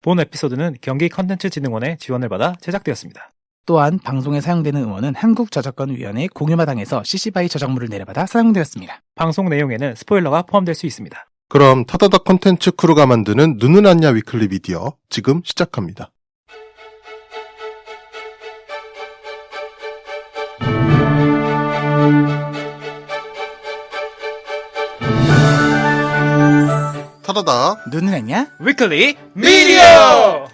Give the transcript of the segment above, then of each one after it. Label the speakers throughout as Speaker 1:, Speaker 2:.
Speaker 1: 본 에피소드는 경기컨텐츠진흥원의 지원을 받아 제작되었습니다.
Speaker 2: 또한 방송에 사용되는 음원은 한국저작권위원회 공유마당에서 CC BY 저작물을 내려받아 사용되었습니다.
Speaker 1: 방송 내용에는 스포일러가 포함될 수 있습니다.
Speaker 3: 그럼 타다다 컨텐츠 크루가 만드는 눈은 안냐 위클리 미디어 지금 시작합니다. 타다다
Speaker 2: 눈은 안냐?
Speaker 1: 위클리 미디어!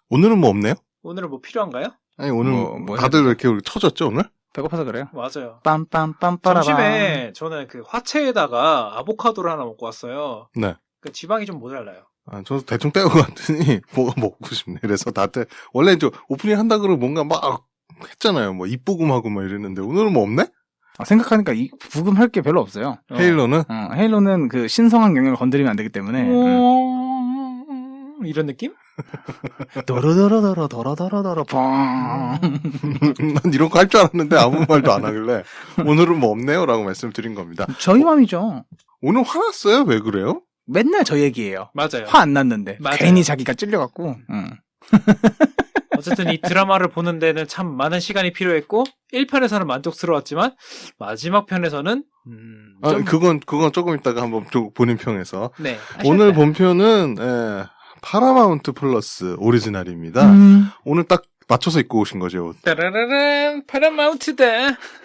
Speaker 3: 오늘은 뭐 없네요?
Speaker 1: 오늘은 뭐 필요한가요?
Speaker 3: 아니 오늘
Speaker 2: 뭐
Speaker 3: 다들 이렇게 터졌죠 오늘?
Speaker 2: 배고파서 그래요?
Speaker 1: 맞아요.
Speaker 2: 빰빰빰빠라밤.
Speaker 1: 점심에 저는 그 화채에다가 아보카도를 하나 먹고 왔어요.
Speaker 3: 네.
Speaker 1: 그 지방이 좀 모자라요.
Speaker 3: 아, 저도 대충 떼고 갔더니 뭐가 먹고 싶네. 그래서 다들 원래 이제 오프닝 한다 그러고 뭔가 막 했잖아요. 뭐 입부금하고 막 이랬는데 오늘은 뭐 없네?
Speaker 2: 생각하니까 이 부금할 게 별로 없어요.
Speaker 3: 헤일로는?
Speaker 2: 헤일로는 그 신성한 영역을 건드리면 안 되기 때문에.
Speaker 1: 이런 느낌?
Speaker 2: 도로도로도로도로도로도로 뻥.
Speaker 3: 난 이런 거 할 줄 알았는데 아무 말도 안 하길래 오늘은 뭐 없네요 라고 말씀드린 겁니다.
Speaker 2: 저희 맘이죠.
Speaker 3: 오늘 화났어요? 왜 그래요?
Speaker 2: 맨날 저 얘기예요.
Speaker 1: 맞아요.
Speaker 2: 화 안 났는데.
Speaker 1: 맞아요.
Speaker 2: 괜히 자기가 찔려갖고.
Speaker 1: 어쨌든 이 드라마를 보는 데는 참 많은 시간이 필요했고 1편에서는 만족스러웠지만 마지막 편에서는
Speaker 3: 그건 조금 이따가 한번 본인 평에서.
Speaker 1: 네.
Speaker 3: 오늘 본편은 파라마운트 플러스 오리지널입니다. 오늘 딱 맞춰서 입고 오신 거죠.
Speaker 1: 따라라란 파라마운트다.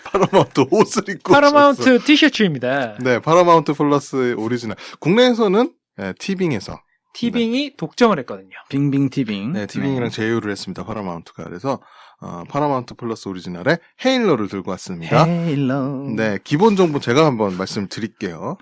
Speaker 3: 파라마운트 옷을 입고
Speaker 1: 파라마운트
Speaker 3: 오셨어.
Speaker 1: 티셔츠입니다.
Speaker 3: 네, 파라마운트 플러스 오리지널. 국내에서는 티빙에서
Speaker 1: 티빙이 독점을 했거든요.
Speaker 2: 빙빙 티빙.
Speaker 3: 네, 티빙이랑 제휴를 했습니다. 파라마운트가. 그래서 파라마운트 플러스 오리지널의 헤일로를 들고 왔습니다.
Speaker 2: 헤일로.
Speaker 3: 네, 기본 정보 제가 한번 말씀드릴게요.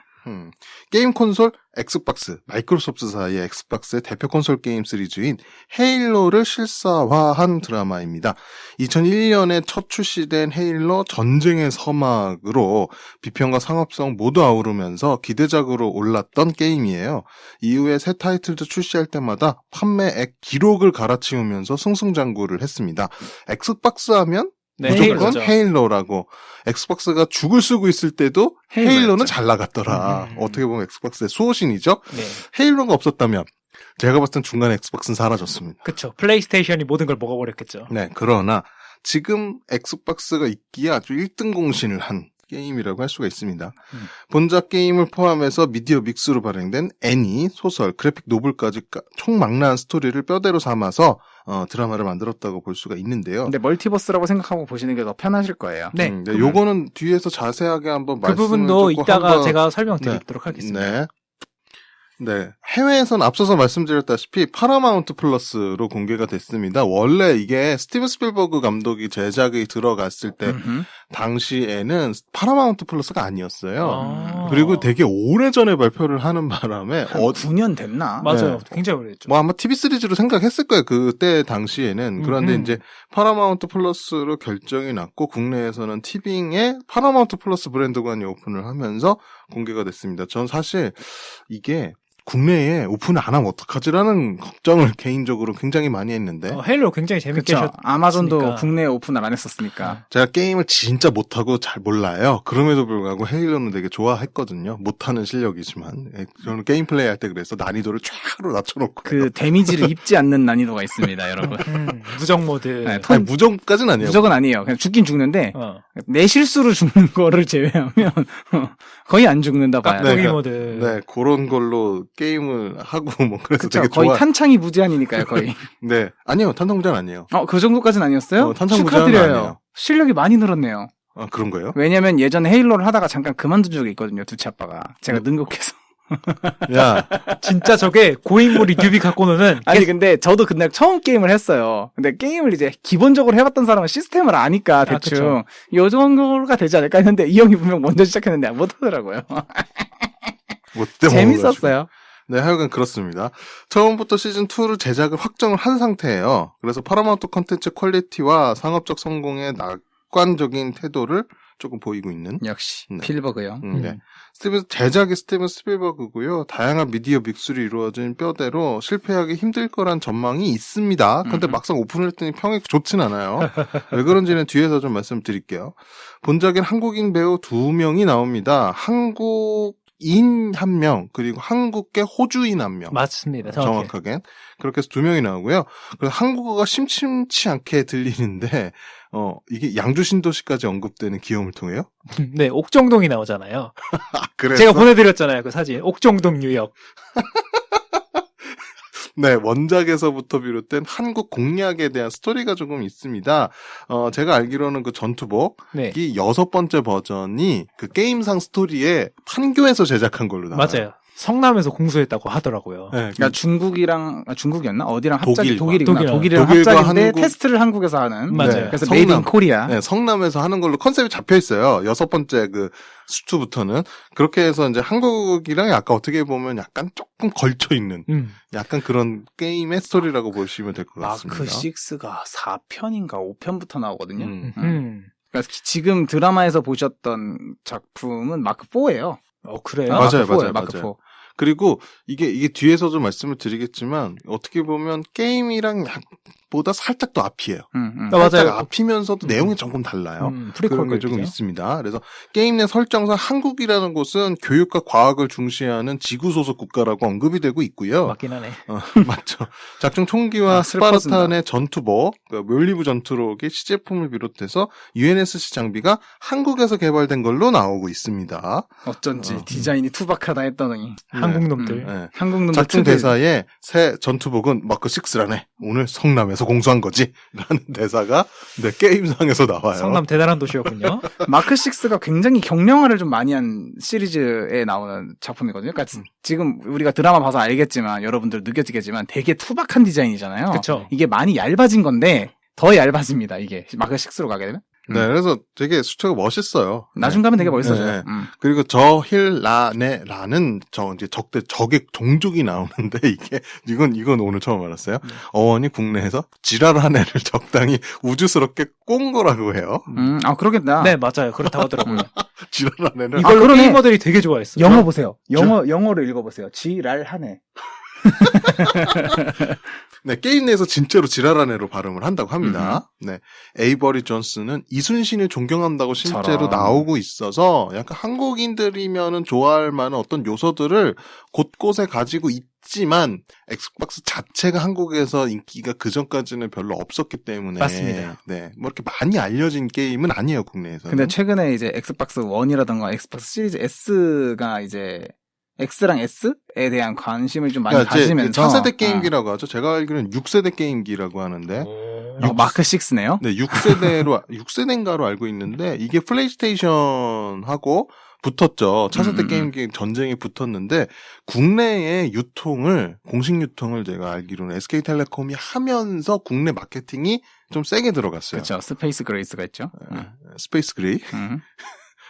Speaker 3: 게임 콘솔 엑스박스, 마이크로소프트사의 엑스박스의 대표 콘솔 게임 시리즈인 헤일로를 실사화한 드라마입니다. 2001년에 첫 출시된 헤일로 전쟁의 서막으로 비평과 상업성 모두 아우르면서 기대작으로 올랐던 게임이에요. 이후에 새 타이틀도 출시할 때마다 판매액 기록을 갈아치우면서 승승장구를 했습니다. 엑스박스 하면
Speaker 1: 네,
Speaker 3: 무조건
Speaker 1: 헤일로죠.
Speaker 3: 헤일로라고. 엑스박스가 죽을 쓰고 있을 때도 헤일로는
Speaker 2: 헤일로였죠.
Speaker 3: 잘 나갔더라. 어떻게 보면 엑스박스의 수호신이죠.
Speaker 1: 네.
Speaker 3: 헤일로가 없었다면 제가 봤을 땐 중간에 엑스박스는 사라졌습니다.
Speaker 1: 그쵸. 플레이스테이션이 모든 걸 먹어버렸겠죠.
Speaker 3: 네, 그러나 지금 엑스박스가 있기에 아주 1등 공신을 한 게임이라고 할 수가 있습니다. 본작 게임을 포함해서 미디어 믹스로 발행된 애니, 소설, 그래픽 노블까지 총망라한 스토리를 뼈대로 삼아서 드라마를 만들었다고 볼 수가 있는데요.
Speaker 2: 근데 멀티버스라고 생각하고 보시는 게 더 편하실 거예요.
Speaker 1: 네.
Speaker 3: 네, 요거는 뒤에서 자세하게 한번
Speaker 1: 그
Speaker 3: 말씀을
Speaker 1: 부분도
Speaker 3: 조금
Speaker 1: 이따가
Speaker 3: 한번
Speaker 1: 제가 설명드리도록 하겠습니다.
Speaker 3: 네. 네. 해외에서는 앞서서 말씀드렸다시피 파라마운트 플러스로 공개가 됐습니다. 원래 이게 스티븐 스필버그 감독이 제작이 들어갔을 때 당시에는 파라마운트 플러스가 아니었어요. 그리고 되게 오래전에 발표를 하는 바람에
Speaker 2: 한 9년 됐나?
Speaker 1: 맞아요.
Speaker 3: 네.
Speaker 1: 굉장히 오래됐죠.
Speaker 3: 뭐 아마 TV 시리즈로 생각했을 거예요. 그때 당시에는. 그런데 이제 파라마운트 플러스로 결정이 났고 국내에서는 티빙에 파라마운트 플러스 브랜드관이 오픈을 하면서 공개가 됐습니다. 전 사실 이게 국내에 오픈을 안 하면 어떡하지라는 걱정을 개인적으로 굉장히 많이 했는데
Speaker 1: 헤일로 굉장히 재밌게
Speaker 2: 그쵸.
Speaker 1: 하셨으니까.
Speaker 2: 아마존도 국내에 오픈을 안 했었으니까.
Speaker 3: 제가 게임을 진짜 못하고 잘 몰라요. 그럼에도 불구하고 헤일로는 되게 좋아했거든요. 못하는 실력이지만. 저는 게임 플레이 할 때 그래서 난이도를 쫙으로 낮춰놓고
Speaker 2: 그 데미지를 입지 않는 난이도가 있습니다, 여러분.
Speaker 1: 무적 모드.
Speaker 2: 네,
Speaker 3: 아니, 무정까지는 아니에요.
Speaker 2: 무적은 아니에요. 그냥 죽긴 죽는데 내 실수로 죽는 거를 제외하면 거의 안 죽는다 봐요.
Speaker 1: 깍두기
Speaker 3: 네,
Speaker 1: 모드.
Speaker 3: 네, 그런 걸로 게임을 하고 뭐 그래서
Speaker 2: 그쵸?
Speaker 3: 되게
Speaker 2: 거의
Speaker 3: 좋아.
Speaker 2: 탄창이 무제한이니까요, 거의.
Speaker 3: 네, 아니요, 탄성무제한 아니에요.
Speaker 2: 그 정도까지는 아니었어요?
Speaker 3: 탄창 무제한은
Speaker 2: 축하드려요.
Speaker 3: 아니에요.
Speaker 2: 실력이 많이 늘었네요.
Speaker 3: 아, 그런 거예요?
Speaker 2: 왜냐면 예전에 헤일로를 하다가 잠깐 그만둔 적이 있거든요, 두치 아빠가. 제가 능곡해서.
Speaker 3: 야,
Speaker 1: 진짜 저게 고인물이 뉴비 갖고 노는.
Speaker 2: 아니 근데 저도 그날 처음 게임을 했어요. 근데 게임을 이제 기본적으로 해봤던 사람은 시스템을 아니까 대충 요 정도가 되지 않을까 했는데 이 형이 분명 먼저 시작했는데 못하더라고요. 재밌었어요.
Speaker 3: 네, 하여간 그렇습니다. 처음부터 시즌2를 제작을 확정을 한 상태예요. 그래서 파라마운트 컨텐츠 퀄리티와 상업적 성공의 낙관적인 태도를 조금 보이고 있는.
Speaker 2: 역시
Speaker 3: 네.
Speaker 2: 필버그요.
Speaker 3: 네. 제작이 스티븐 스필버그고요. 다양한 미디어 믹스로 이루어진 뼈대로 실패하기 힘들 거란 전망이 있습니다. 근데 막상 오픈을 했더니 평이 좋진 않아요. 왜 그런지는 뒤에서 좀 말씀드릴게요. 본작엔 한국인 배우 2명이 나옵니다. 한국인 1명, 그리고 한국계 호주인 1명.
Speaker 1: 맞습니다.
Speaker 3: 정확하게. 그렇게 해서 2명이 나오고요. 그래서 한국어가 심심치 않게 들리는데, 이게 양주신도시까지 언급되는 기염을 통해요?
Speaker 1: 네, 옥정동이 나오잖아요.
Speaker 3: 그래서
Speaker 1: 제가 보내드렸잖아요, 그 사진. 옥정동 뉴욕.
Speaker 3: 네, 원작에서부터 비롯된 한국 공략에 대한 스토리가 조금 있습니다. 제가 알기로는 그 전투복,
Speaker 1: 네,
Speaker 3: 이 6번째 버전이 그 게임상 스토리에 판교에서 제작한 걸로 나와요.
Speaker 1: 맞아요. 성남에서 공수했다고 하더라고요.
Speaker 3: 네,
Speaker 2: 그러니까 중국이었나? 어디랑 합작이
Speaker 3: 독일과.
Speaker 2: 독일이랑
Speaker 3: 독일과
Speaker 2: 합작인데
Speaker 3: 한국.
Speaker 2: 테스트를 한국에서 하는.
Speaker 1: 맞아요.
Speaker 2: 그래서
Speaker 3: 성남.
Speaker 2: 메이드 인 코리아.
Speaker 3: 네, 성남에서 하는 걸로 컨셉이 잡혀 있어요. 6번째 그 수트부터는. 그렇게 해서 이제 한국이랑 약간 어떻게 보면 약간 조금 걸쳐 있는 약간 그런 게임의 스토리라고 보시면 될 것 같습니다.
Speaker 2: 마크 6가 4편인가 5편부터 나오거든요.
Speaker 3: 음.
Speaker 2: 그러니까 지금 드라마에서 보셨던 작품은 마크 4예요.
Speaker 1: 그래요?
Speaker 3: 맞아요,
Speaker 2: 마크 4예요,
Speaker 3: 맞아요,
Speaker 2: 마크
Speaker 3: 맞아요.
Speaker 2: 4.
Speaker 3: 그리고 이게 뒤에서도 말씀을 드리겠지만 어떻게 보면 게임이랑 보다 살짝 더 앞이에요. 살짝
Speaker 1: 맞아요.
Speaker 3: 앞이면서도 내용이 조금 달라요. 그런 게 조금
Speaker 1: 프리퀄
Speaker 3: 있습니다. 그래서 게임 내 설정상 한국이라는 곳은 교육과 과학을 중시하는 지구 소속 국가라고 언급이 되고 있고요.
Speaker 1: 맞긴 하네.
Speaker 3: 맞죠. 작중 총기와
Speaker 2: 슬퍼진다.
Speaker 3: 스파르탄의 전투복, 멸리브 전투록의 시제품을 비롯해서 UNSC 장비가 한국에서 개발된 걸로 나오고 있습니다.
Speaker 2: 어쩐지 디자인이 투박하다 했더니
Speaker 1: 한국 놈들.
Speaker 3: 네.
Speaker 2: 한국 놈들
Speaker 3: 작중
Speaker 2: 특유의
Speaker 3: 대사에 새 전투복은 마크 6라네. 오늘 성남에서 공수한 거지. 라는 대사가 네, 게임상에서 나와요.
Speaker 1: 성남 대단한 도시였군요.
Speaker 2: 마크 6가 굉장히 경량화를 좀 많이 한 시리즈에 나오는 작품이거든요. 그러니까 지금 우리가 드라마 봐서 알겠지만 여러분들 느껴지겠지만 되게 투박한 디자인이잖아요.
Speaker 1: 그쵸.
Speaker 2: 이게 많이 얇아진 건데 더 얇아집니다. 이게 마크 6로 가게 되면.
Speaker 3: 네, 그래서 되게 수트가 멋있어요.
Speaker 2: 나중 가면 되게 멋있어져요.
Speaker 3: 네. 그리고 저힐라네라는 이제 적의 종족이 나오는데 이건 오늘 처음 알았어요. 어원이 국내에서 지랄한 애를 적당히 우주스럽게 꼰 거라고 해요.
Speaker 2: 그러겠다.
Speaker 1: 네, 맞아요. 그렇다고 하더라고요.
Speaker 3: 지랄한 애를.
Speaker 1: 이걸로
Speaker 2: 그러네.
Speaker 1: 게이머들이 되게 좋아했어요.
Speaker 2: 영어 보세요. 영어를 읽어보세요. 지랄하네.
Speaker 3: 네, 게임 내에서 진짜로 지랄한 애로 발음을 한다고 합니다. 네. 에이버리 존스는 이순신을 존경한다고 실제로
Speaker 2: 저런.
Speaker 3: 나오고 있어서 약간 한국인들이면은 좋아할 만한 어떤 요소들을 곳곳에 가지고 있지만 엑스박스 자체가 한국에서 인기가 그 전까지는 별로 없었기 때문에
Speaker 1: 맞습니다.
Speaker 3: 네. 뭐 이렇게 많이 알려진 게임은 아니에요, 국내에서는.
Speaker 2: 근데 최근에 이제 엑스박스 1이라던가 엑스박스 시리즈 S가 이제 X랑 S에 대한 관심을 좀 많이
Speaker 3: 그러니까 이제
Speaker 2: 가지면서
Speaker 3: 차세대 게임기라고 하죠. 제가 알기로는 6세대 게임기라고 하는데
Speaker 2: 마크 6네요.
Speaker 3: 네, 6세대인가로 알고 있는데, 이게 플레이스테이션하고 붙었죠. 차세대 게임기 전쟁이 붙었는데, 국내의 공식 유통을 제가 알기로는 SK텔레콤이 하면서 국내 마케팅이 좀 세게 들어갔어요.
Speaker 2: 그렇죠. 스페이스 그레이스가 있죠.
Speaker 3: 스페이스 그레이.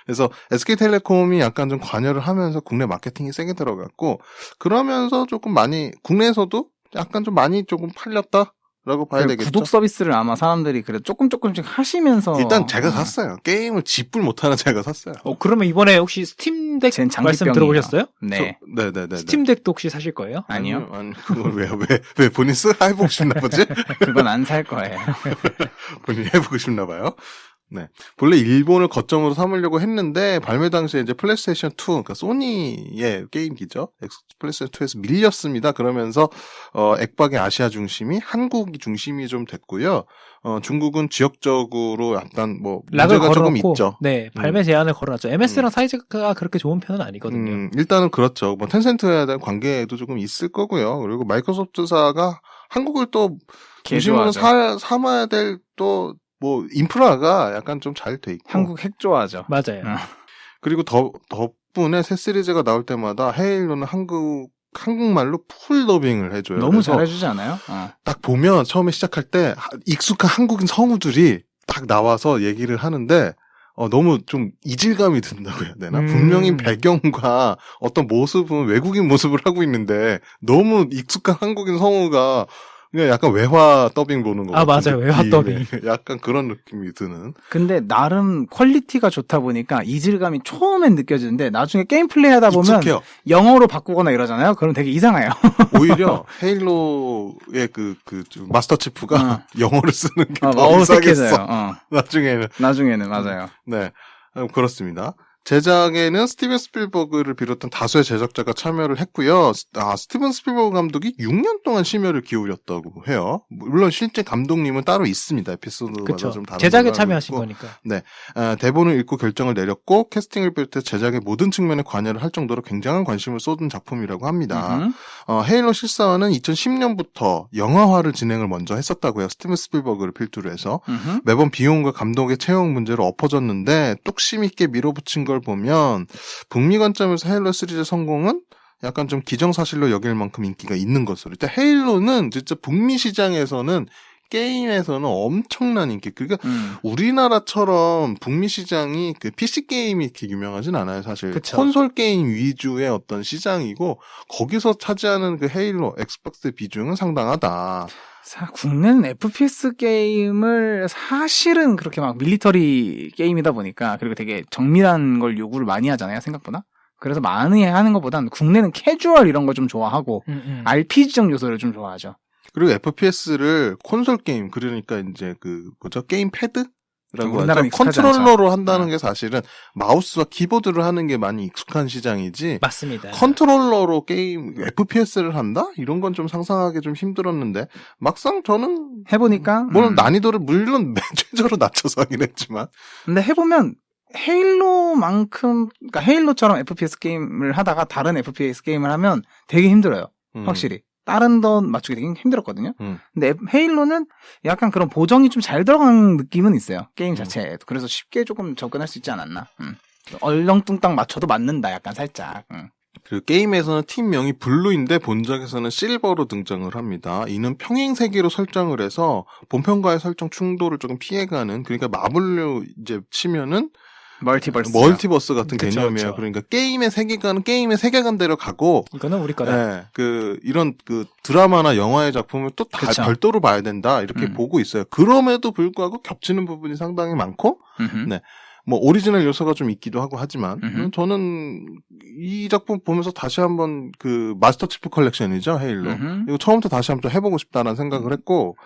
Speaker 3: 그래서 SK텔레콤이 약간 좀 관여를 하면서 국내 마케팅이 세게 들어갔고, 그러면서 조금 많이, 국내에서도 약간 좀 많이 조금 팔렸다? 라고 봐야 되겠죠.
Speaker 2: 구독 서비스를 아마 사람들이 그래도 조금씩 하시면서
Speaker 3: 일단 제가 샀어요. 게임을 집불 못하는 제가 샀어요.
Speaker 1: 그러면 이번에 혹시 스팀덱
Speaker 2: 쟨
Speaker 1: 말씀
Speaker 2: 장기병이에요.
Speaker 1: 들어보셨어요?
Speaker 2: 네.
Speaker 3: 네네네.
Speaker 1: 스팀덱도 혹시 사실 거예요?
Speaker 2: 아니요.
Speaker 3: 아니, 그걸 왜 본인 해보고 싶나 보지?
Speaker 2: 그건 안 살 거예요.
Speaker 3: 본인 해보고 싶나 봐요. 네. 본래 일본을 거점으로 삼으려고 했는데, 발매 당시에 이제 플레이스테이션 2, 그러니까 소니의 게임기죠. 플레이스테이션 2에서 밀렸습니다. 그러면서, 액박의 아시아 중심이, 한국이 중심이 좀 됐고요. 중국은 지역적으로 약간
Speaker 1: 락을
Speaker 3: 문제가 조금
Speaker 1: 걸어놓고,
Speaker 3: 있죠.
Speaker 1: 네, 발매 제한을 걸어놨죠. MS랑 사이즈가 그렇게 좋은 편은 아니거든요.
Speaker 3: 일단은 그렇죠. 텐센트에 대한 관계도 조금 있을 거고요. 그리고 마이크로소프트사가 한국을 또 중심으로 삼아야 될 인프라가 약간 좀 잘 돼 있고.
Speaker 2: 한국 핵 좋아하죠.
Speaker 1: 맞아요.
Speaker 3: 그리고 덕분에 새 시리즈가 나올 때마다 헤일로는 한국말로 풀 더빙을 해줘요.
Speaker 2: 너무
Speaker 3: 그래서
Speaker 2: 잘해주지 않아요?
Speaker 3: 딱 보면 처음에 시작할 때 익숙한 한국인 성우들이 딱 나와서 얘기를 하는데, 너무 좀 이질감이 든다고 해야 되나? 분명히 배경과 어떤 모습은 외국인 모습을 하고 있는데, 너무 익숙한 한국인 성우가 그냥 약간 외화 더빙 보는 거.
Speaker 1: 아,
Speaker 3: 같은
Speaker 1: 맞아요. 외화
Speaker 3: 느낌의
Speaker 1: 더빙.
Speaker 3: 약간 그런 느낌이 드는.
Speaker 2: 근데 나름 퀄리티가 좋다 보니까 이질감이 처음엔 느껴지는데 나중에 게임 플레이 하다 보면
Speaker 3: 익숙해요.
Speaker 2: 영어로 바꾸거나 이러잖아요. 그럼 되게 이상해요.
Speaker 3: 오히려 헤일로의 그 마스터 치프가 영어를 쓰는 게 더
Speaker 2: 어색해져요.
Speaker 3: 이상했어. 나중에는.
Speaker 2: 맞아요.
Speaker 3: 네. 그렇습니다. 제작에는 스티븐 스필버그를 비롯한 다수의 제작자가 참여를 했고요. 스티븐 스필버그 감독이 6년 동안 심혈을 기울였다고 해요. 물론 실제 감독님은 따로 있습니다. 에피소드마다
Speaker 1: 그쵸.
Speaker 3: 좀 다른
Speaker 1: 제작에
Speaker 3: 걸로 알고
Speaker 1: 참여하신
Speaker 3: 있고.
Speaker 1: 거니까.
Speaker 3: 네. 대본을 읽고 결정을 내렸고 캐스팅을 비롯해 제작의 모든 측면에 관여를 할 정도로 굉장한 관심을 쏟은 작품이라고 합니다. 헤일로 실사화는 2010년부터 영화화를 진행을 먼저 했었다고요. 스티븐 스필버그를 필두로 해서. 매번 비용과 감독의 채용 문제로 엎어졌는데 뚝심 있게 밀어붙인 걸 보면 북미 관점에서 헤일로 시리즈 성공은 약간 좀 기정사실로 여길 만큼 인기가 있는 것으로. 일단 헤일로는 진짜 북미 시장에서는 게임에서는 엄청난 인기. 그러니까 우리나라처럼 북미 시장이 그 PC 게임이 이렇게 유명하진 않아요, 사실.
Speaker 1: 그쵸.
Speaker 3: 콘솔 게임 위주의 어떤 시장이고 거기서 차지하는 그 헤일로 엑스박스의 비중은 상당하다.
Speaker 2: 국내는 FPS 게임을 사실은 그렇게 막 밀리터리 게임이다 보니까 그리고 되게 정밀한 걸 요구를 많이 하잖아요, 생각보다. 그래서 많이 하는 것보단 국내는 캐주얼 이런 거 좀 좋아하고 RPG적 요소를 좀 좋아하죠.
Speaker 3: 그리고 FPS를 콘솔 게임, 그러니까 이제 게임 패드? 라고 하죠.
Speaker 2: 우리나라는 익숙하지
Speaker 3: 컨트롤러로
Speaker 2: 않죠.
Speaker 3: 한다는 게 사실은 마우스와 키보드를 하는 게 많이 익숙한 시장이지.
Speaker 1: 맞습니다.
Speaker 3: 컨트롤러로 게임, FPS를 한다? 이런 건 좀 상상하기 좀 힘들었는데, 막상 저는,
Speaker 2: 해보니까
Speaker 3: 물론 난이도를 물론 최저로 낮춰서 하긴 했지만.
Speaker 2: 근데 해보면 헤일로만큼, 그러니까 헤일로처럼 FPS 게임을 하다가 다른 FPS 게임을 하면 되게 힘들어요. 확실히. 다른 더 맞추기 되게 힘들었거든요. 근데 헤일로는 약간 그런 보정이 좀 잘 들어간 느낌은 있어요. 게임 자체에도. 그래서 쉽게 조금 접근할 수 있지 않았나. 얼렁뚱땅 맞춰도 맞는다. 약간 살짝.
Speaker 3: 그리고 게임에서는 팀명이 블루인데 본작에서는 실버로 등장을 합니다. 이는 평행 세계로 설정을 해서 본편과의 설정 충돌을 조금 피해가는, 그러니까 마블로 이제 치면은 멀티버스 같은
Speaker 1: 그쵸,
Speaker 3: 개념이에요.
Speaker 1: 그쵸.
Speaker 3: 그러니까 게임의 세계관은 게임의 세계관대로 가고,
Speaker 1: 이거는 우리 거다.
Speaker 3: 네, 이런 드라마나 영화의 작품을 또 다
Speaker 2: 그쵸.
Speaker 3: 별도로 봐야 된다, 이렇게 보고 있어요. 그럼에도 불구하고 겹치는 부분이 상당히 많고, 네. 뭐 오리지널 요소가 좀 있기도 하고 하지만 저는 이 작품 보면서 다시 한번 마스터 치프 컬렉션이죠, 헤일로. 이거 처음부터 다시 한번 해보고 싶다라는 생각을 했고,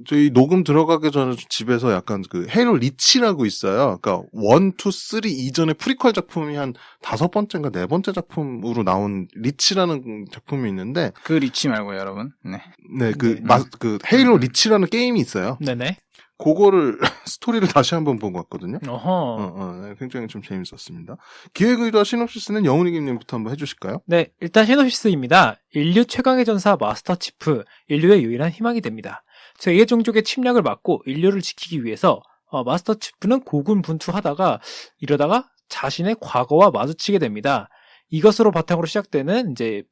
Speaker 3: 저희 녹음 들어가기 전에 집에서 약간 헤일로 리치라고 있어요. 그러니까 1, 2, 3 이전에 프리퀄 작품이 한 5번째인가 4번째 작품으로 나온 리치라는 작품이 있는데,
Speaker 2: 그 리치 말고 여러분. 네.
Speaker 3: 네, 헤일로 리치라는 게임이 있어요.
Speaker 1: 네네.
Speaker 3: 그거를 스토리를 다시 한번 본 것 같거든요.
Speaker 1: 어허.
Speaker 3: 네, 굉장히 좀 재밌었습니다. 기획 의도와 시놉시스는 영훈이님부터 한번 해주실까요?
Speaker 1: 네, 일단 시놉시스입니다. 인류 최강의 전사 마스터 치프, 인류의 유일한 희망이 됩니다. 제2의 종족의 침략을 막고 인류를 지키기 위해서 마스터 치프는 고군분투하다가 이러다가 자신의 과거와 마주치게 됩니다. 이것으로 바탕으로 시작되는 이제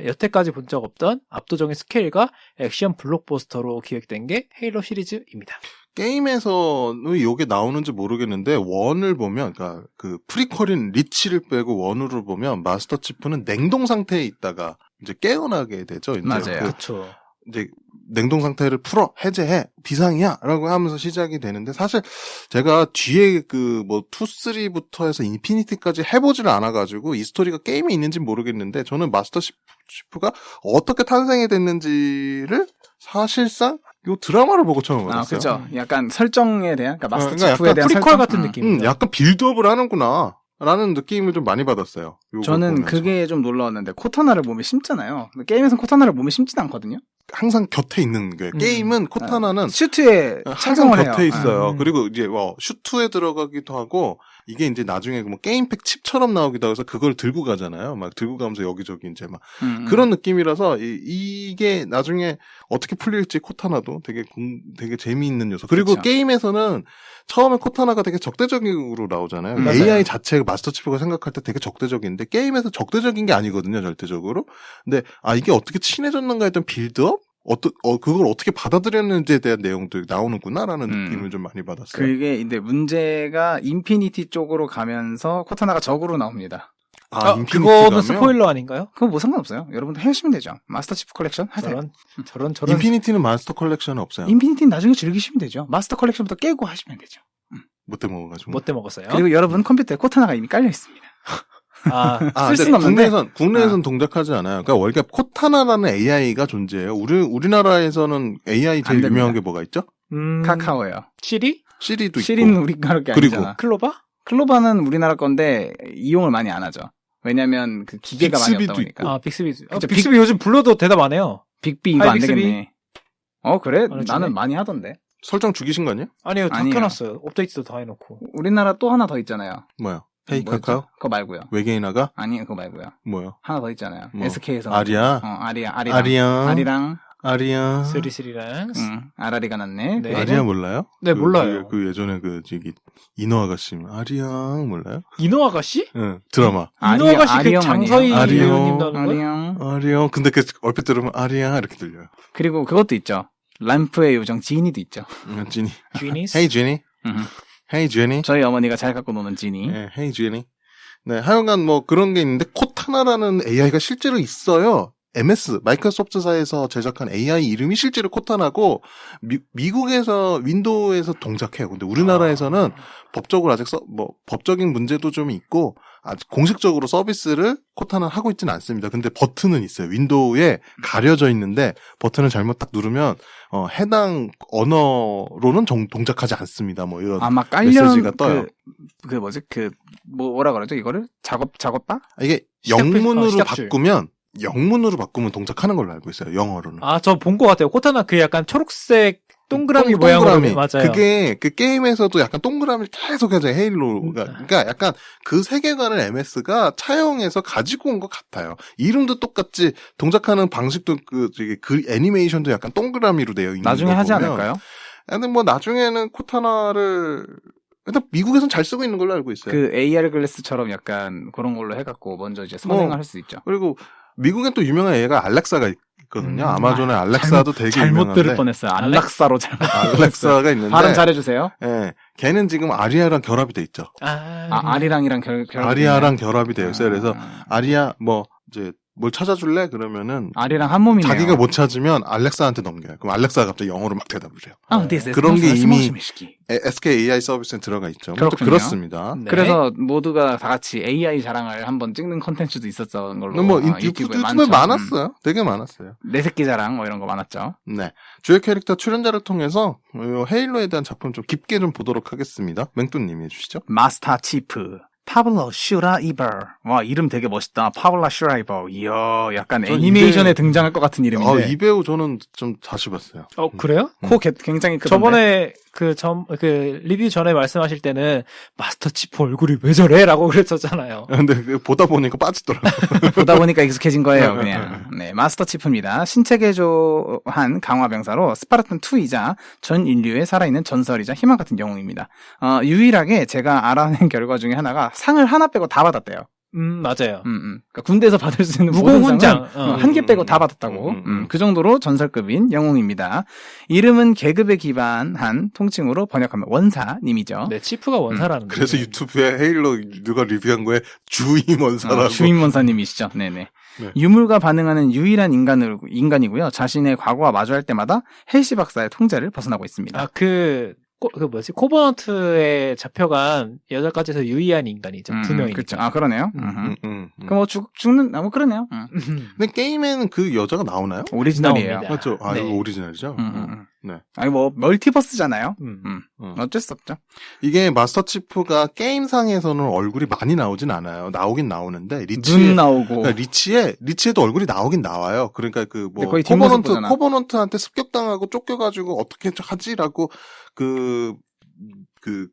Speaker 1: 여태까지 본 적 없던 압도적인 스케일과 액션 블록버스터로 기획된 게 헤일로 시리즈입니다.
Speaker 3: 게임에서는 이게 나오는지 모르겠는데, 원을 보면, 그러니까 프리퀄인 리치를 빼고 원으로 보면 마스터 치프는 냉동 상태에 있다가 이제 깨어나게 되죠. 이제
Speaker 2: 맞아요.
Speaker 1: 그렇죠.
Speaker 3: 이제 냉동 상태를 풀어, 해제해, 비상이야 라고 하면서 시작이 되는데, 사실 제가 뒤에 2, 3부터 해서 인피니티까지 해보지를 않아가지고 이 스토리가 게임에 있는지 모르겠는데, 저는 마스터 치프가 어떻게 탄생이 됐는지를 사실상 요 드라마를 보고 처음 알았어요.
Speaker 2: 그죠. 약간 설정에 대한, 그러니까 마스터
Speaker 3: 그러니까
Speaker 2: 치프에
Speaker 3: 약간
Speaker 2: 대한
Speaker 1: 프리퀄
Speaker 2: 설정?
Speaker 1: 같은 느낌.
Speaker 3: 약간 빌드업을 하는구나 라는 느낌을 좀 많이 받았어요.
Speaker 2: 저는
Speaker 3: 보면서.
Speaker 2: 그게 좀 놀라웠는데, 코타나를 몸에 심잖아요. 근데 게임에서는 코타나를 몸에 심진 않거든요.
Speaker 3: 항상 곁에 있는 거예요. 게임은 코타나는
Speaker 2: 슈트에
Speaker 3: 항상
Speaker 2: 착용을
Speaker 3: 곁에
Speaker 2: 해요.
Speaker 3: 있어요. 그리고 이제 슈트에 들어가기도 하고, 이게 이제 나중에 게임팩 칩처럼 나오기도 해서 그걸 들고 가잖아요. 막 들고 가면서 여기저기 이제 막 그런 느낌이라서 이게 나중에 어떻게 풀릴지 코타나도 되게 재미있는 요소. 그리고
Speaker 2: 그쵸.
Speaker 3: 게임에서는 처음에 코타나가 되게 적대적으로 나오잖아요.
Speaker 1: 맞아요.
Speaker 3: AI 자체가 마스터 치프가 생각할 때 되게 적대적인데, 게임에서 적대적인 게 아니거든요, 절대적으로. 근데 이게 어떻게 친해졌는가 했던 빌드업? 그걸 어떻게 받아들였는지에 대한 내용도 나오는구나라는 느낌을 좀 많이 받았어요.
Speaker 2: 그게 근데 문제가 인피니티 쪽으로 가면서 코타나가 적으로 나옵니다.
Speaker 3: 인피니티
Speaker 1: 그거는
Speaker 3: 가면?
Speaker 1: 스포일러 아닌가요?
Speaker 2: 그거 뭐 상관없어요. 여러분들 하시면 되죠. 마스터 치프 컬렉션 하세요.
Speaker 1: 저런.
Speaker 3: 인피니티는 마스터 컬렉션은 없어요.
Speaker 2: 인피니티는 나중에 즐기시면 되죠. 마스터 컬렉션부터 깨고 하시면 되죠.
Speaker 3: 못돼 먹어가지고.
Speaker 1: 못돼 먹었어요.
Speaker 2: 그리고 여러분 컴퓨터에 코타나가 이미 깔려 있습니다. 쓸 수는 없는데
Speaker 3: 국내에선 동작하지 않아요. 그러니까 원래 코타나라는 AI가 존재해요. 우리나라에서는 AI 제일
Speaker 2: 안
Speaker 3: 유명한 게 뭐가 있죠?
Speaker 2: 카카오예요.
Speaker 1: 시리?
Speaker 3: 시리도 있고.
Speaker 2: 시리는 우리나라 게
Speaker 3: 그리고
Speaker 2: 아니잖아.
Speaker 1: 클로바?
Speaker 2: 클로바는 우리나라 건데 이용을 많이 안 하죠. 왜냐면 그 기계가 많이 없다
Speaker 3: 빅스비도
Speaker 2: 보니까.
Speaker 1: 빅스비.
Speaker 2: 그쵸,
Speaker 1: 빅스비 요즘 불러도 대답 안 해요.
Speaker 2: 빅비 이거
Speaker 1: 하이,
Speaker 2: 안
Speaker 1: 빅스비?
Speaker 2: 되겠네. 그래?
Speaker 1: 안 해주네?
Speaker 2: 나는 많이 하던데.
Speaker 3: 설정 죽이신 거 아니에요?
Speaker 1: 아니요, 다
Speaker 2: 아니에요.
Speaker 1: 켜놨어요. 업데이트도 다 해놓고.
Speaker 2: 우리나라 또 하나 더 있잖아요.
Speaker 3: 뭐요? 헤이
Speaker 2: 뭐였죠?
Speaker 3: 카카오?
Speaker 2: 그거 말고요.
Speaker 3: 외계인아가?
Speaker 2: 아니 그거 말고요.
Speaker 3: 뭐요?
Speaker 2: 하나 더 있잖아요.
Speaker 3: 뭐?
Speaker 2: SK에서.
Speaker 3: 아리아?
Speaker 2: 아리랑.
Speaker 3: 아리아.
Speaker 1: 스리스리랑.
Speaker 2: 아라리가 났네.
Speaker 1: 네.
Speaker 3: 아리아 몰라요?
Speaker 1: 네, 몰라요.
Speaker 3: 그 예전에 이노 아가씨 아리아 몰라요?
Speaker 1: 이노 아가씨?
Speaker 3: 응, 드라마.
Speaker 1: 이노 아가씨 그
Speaker 2: 아리형
Speaker 1: 장서희
Speaker 3: 아니에요?
Speaker 1: 배우님 나오는 거?
Speaker 2: 아리랑.
Speaker 3: 아리아. 근데 얼핏 들으면 아리아 이렇게 들려요.
Speaker 2: 그리고 그것도 있죠. 람프의 요정 지니도 있죠.
Speaker 3: 지니.
Speaker 1: 쥐니스?
Speaker 3: 헤이 지니. 헤이 지니.
Speaker 2: 저희 어머니가 잘 갖고 노는 지니.
Speaker 3: 네, 헤이 지니. 네, 하여간 뭐 그런 게 있는데 코타나라는 AI가 실제로 있어요. MS 마이크로소프트사에서 제작한 AI 이름이 실제로 코타나고 미국에서 윈도우에서 동작해요. 근데 우리나라에서는 법적으로 아직 법적인 문제도 좀 있고 아직 공식적으로 서비스를 코타나 하고 있지는 않습니다. 근데 버튼은 있어요. 윈도우에 가려져 있는데 버튼을 잘못 딱 누르면 해당 언어로는 동작하지 않습니다. 뭐 이런
Speaker 2: 아마 깔려
Speaker 3: 메시지가 떠요.
Speaker 2: 뭐라 그러죠? 이거를 작업바?
Speaker 3: 이게 영문으로 바꾸면 동작하는 걸로 알고 있어요. 영어로는.
Speaker 1: 저 본 것 같아요. 코타나 그 약간 초록색 동그라미 모양으로 맞아요.
Speaker 3: 그게 그 게임에서도 약간 동그라미를 계속 하죠. 헤일로가. 그러니까 약간 그 세계관을 MS가 차용해서 가지고 온 것 같아요. 이름도 똑같지 동작하는 방식도 그 애니메이션도 약간 동그라미로 되어 있는
Speaker 2: 나중에 하지 않을까요?
Speaker 3: 근데 뭐 나중에는 코타나를 일단 미국에서는 잘 쓰고 있는 걸로 알고 있어요.
Speaker 2: 그 AR 글래스처럼 약간 그런 걸로 해갖고 먼저 이제 선행을 할 수 있죠.
Speaker 3: 그리고 미국엔 또 유명한 애가 알렉사가 있거든요. 아마존의 알렉사도 되게
Speaker 2: 잘못
Speaker 3: 유명한데.
Speaker 2: 들을 뻔했어요. 알렉사로 잘못.
Speaker 3: 알렉사가 있는데.
Speaker 2: 발음 잘해주세요.
Speaker 3: 예, 걔는 지금 아리아랑 결합이 돼 있죠.
Speaker 2: 아리랑이랑 결합이
Speaker 3: 아리아랑 결합이 되어 있어요. 그래서 아리아 뭘 찾아줄래? 그러면은
Speaker 2: 아리랑 한 몸이네요.
Speaker 3: 자기가 못 찾으면 알렉사한테 넘겨요. 그럼 알렉사가 갑자기 영어로 막 대답을 해요.
Speaker 2: 그런 게
Speaker 3: 이미 SK AI 서비스에 들어가 있죠. 또 그렇습니다.
Speaker 1: 네.
Speaker 2: 그래서 모두가 다 같이 AI 자랑을 한번 찍는 콘텐츠도 있었던 걸로.
Speaker 3: 뭐 유튜브에 많았어요. 되게 많았어요.
Speaker 2: 내 새끼 자랑 뭐 이런 거 많았죠.
Speaker 3: 네, 주요 캐릭터 출연자를 통해서 헤일로에 대한 작품 좀 깊게 좀 보도록 하겠습니다. 맹뚜님이 해주시죠.
Speaker 2: 마스터 치프. 파블로 슈라이버. 와, 이름 되게 멋있다. 파블로 슈라이버. 이야, 약간 애니메이션에 등장할 것 같은 이름인데.
Speaker 3: 이 배우 저는 좀 다시 봤어요.
Speaker 1: 그래요?
Speaker 2: 코 굉장히 크던데.
Speaker 1: 저번에 리뷰 전에 말씀하실 때는 마스터 치프 얼굴이 왜 저래? 라고 그랬었잖아요.
Speaker 3: 근데 보다 보니까 빠지더라고요.
Speaker 2: 보다 보니까 익숙해진 거예요, 그냥. 네, 마스터 치프입니다. 신체 개조한 강화 병사로 스파르탄 2이자 전 인류에 살아있는 전설이자 희망 같은 영웅입니다. 유일하게 제가 알아낸 결과 중에 하나가 상을 하나 빼고 다 받았대요.
Speaker 1: 맞아요.
Speaker 2: 그러니까 군대에서 받을 수 있는
Speaker 1: 무공훈장
Speaker 2: 한 개 빼고 다 받았다고. 그 정도로 전설급인 영웅입니다. 이름은 계급에 기반한 통칭으로 번역하면 원사님이죠.
Speaker 1: 네, 치프가 원사라는 거예요.
Speaker 3: 그래서 유튜브에 헤일로 누가 리뷰한 거에 주임 원사라고.
Speaker 2: 주임 원사님이시죠. 네네.
Speaker 3: 네.
Speaker 2: 유물과 반응하는 유일한 인간이고요. 자신의 과거와 마주할 때마다 헬시 박사의 통제를 벗어나고 있습니다.
Speaker 1: 코버넌트에 잡혀간 여자까지에서 유의한 인간이죠. 두 명이니까.
Speaker 2: 그렇죠. 그러네요. 그럼 죽는, 그러네요.
Speaker 3: 근데 게임에는 그 여자가 나오나요?
Speaker 2: 오리지널이에요.
Speaker 1: 나옵니다.
Speaker 3: 맞죠?
Speaker 1: 네.
Speaker 3: 이거 오리지널이죠? 네.
Speaker 2: 멀티버스잖아요. 어쩔 수 없죠.
Speaker 3: 이게 마스터 치프가 게임상에서는 얼굴이 많이 나오진 않아요. 나오긴 나오는데,
Speaker 2: 눈 나오고.
Speaker 3: 그러니까 리치에도 얼굴이 나오긴 나와요. 그러니까
Speaker 2: 거의 뒷모습 보잖아.
Speaker 3: 코버넌트한테 습격당하고 쫓겨가지고 어떻게 하지라고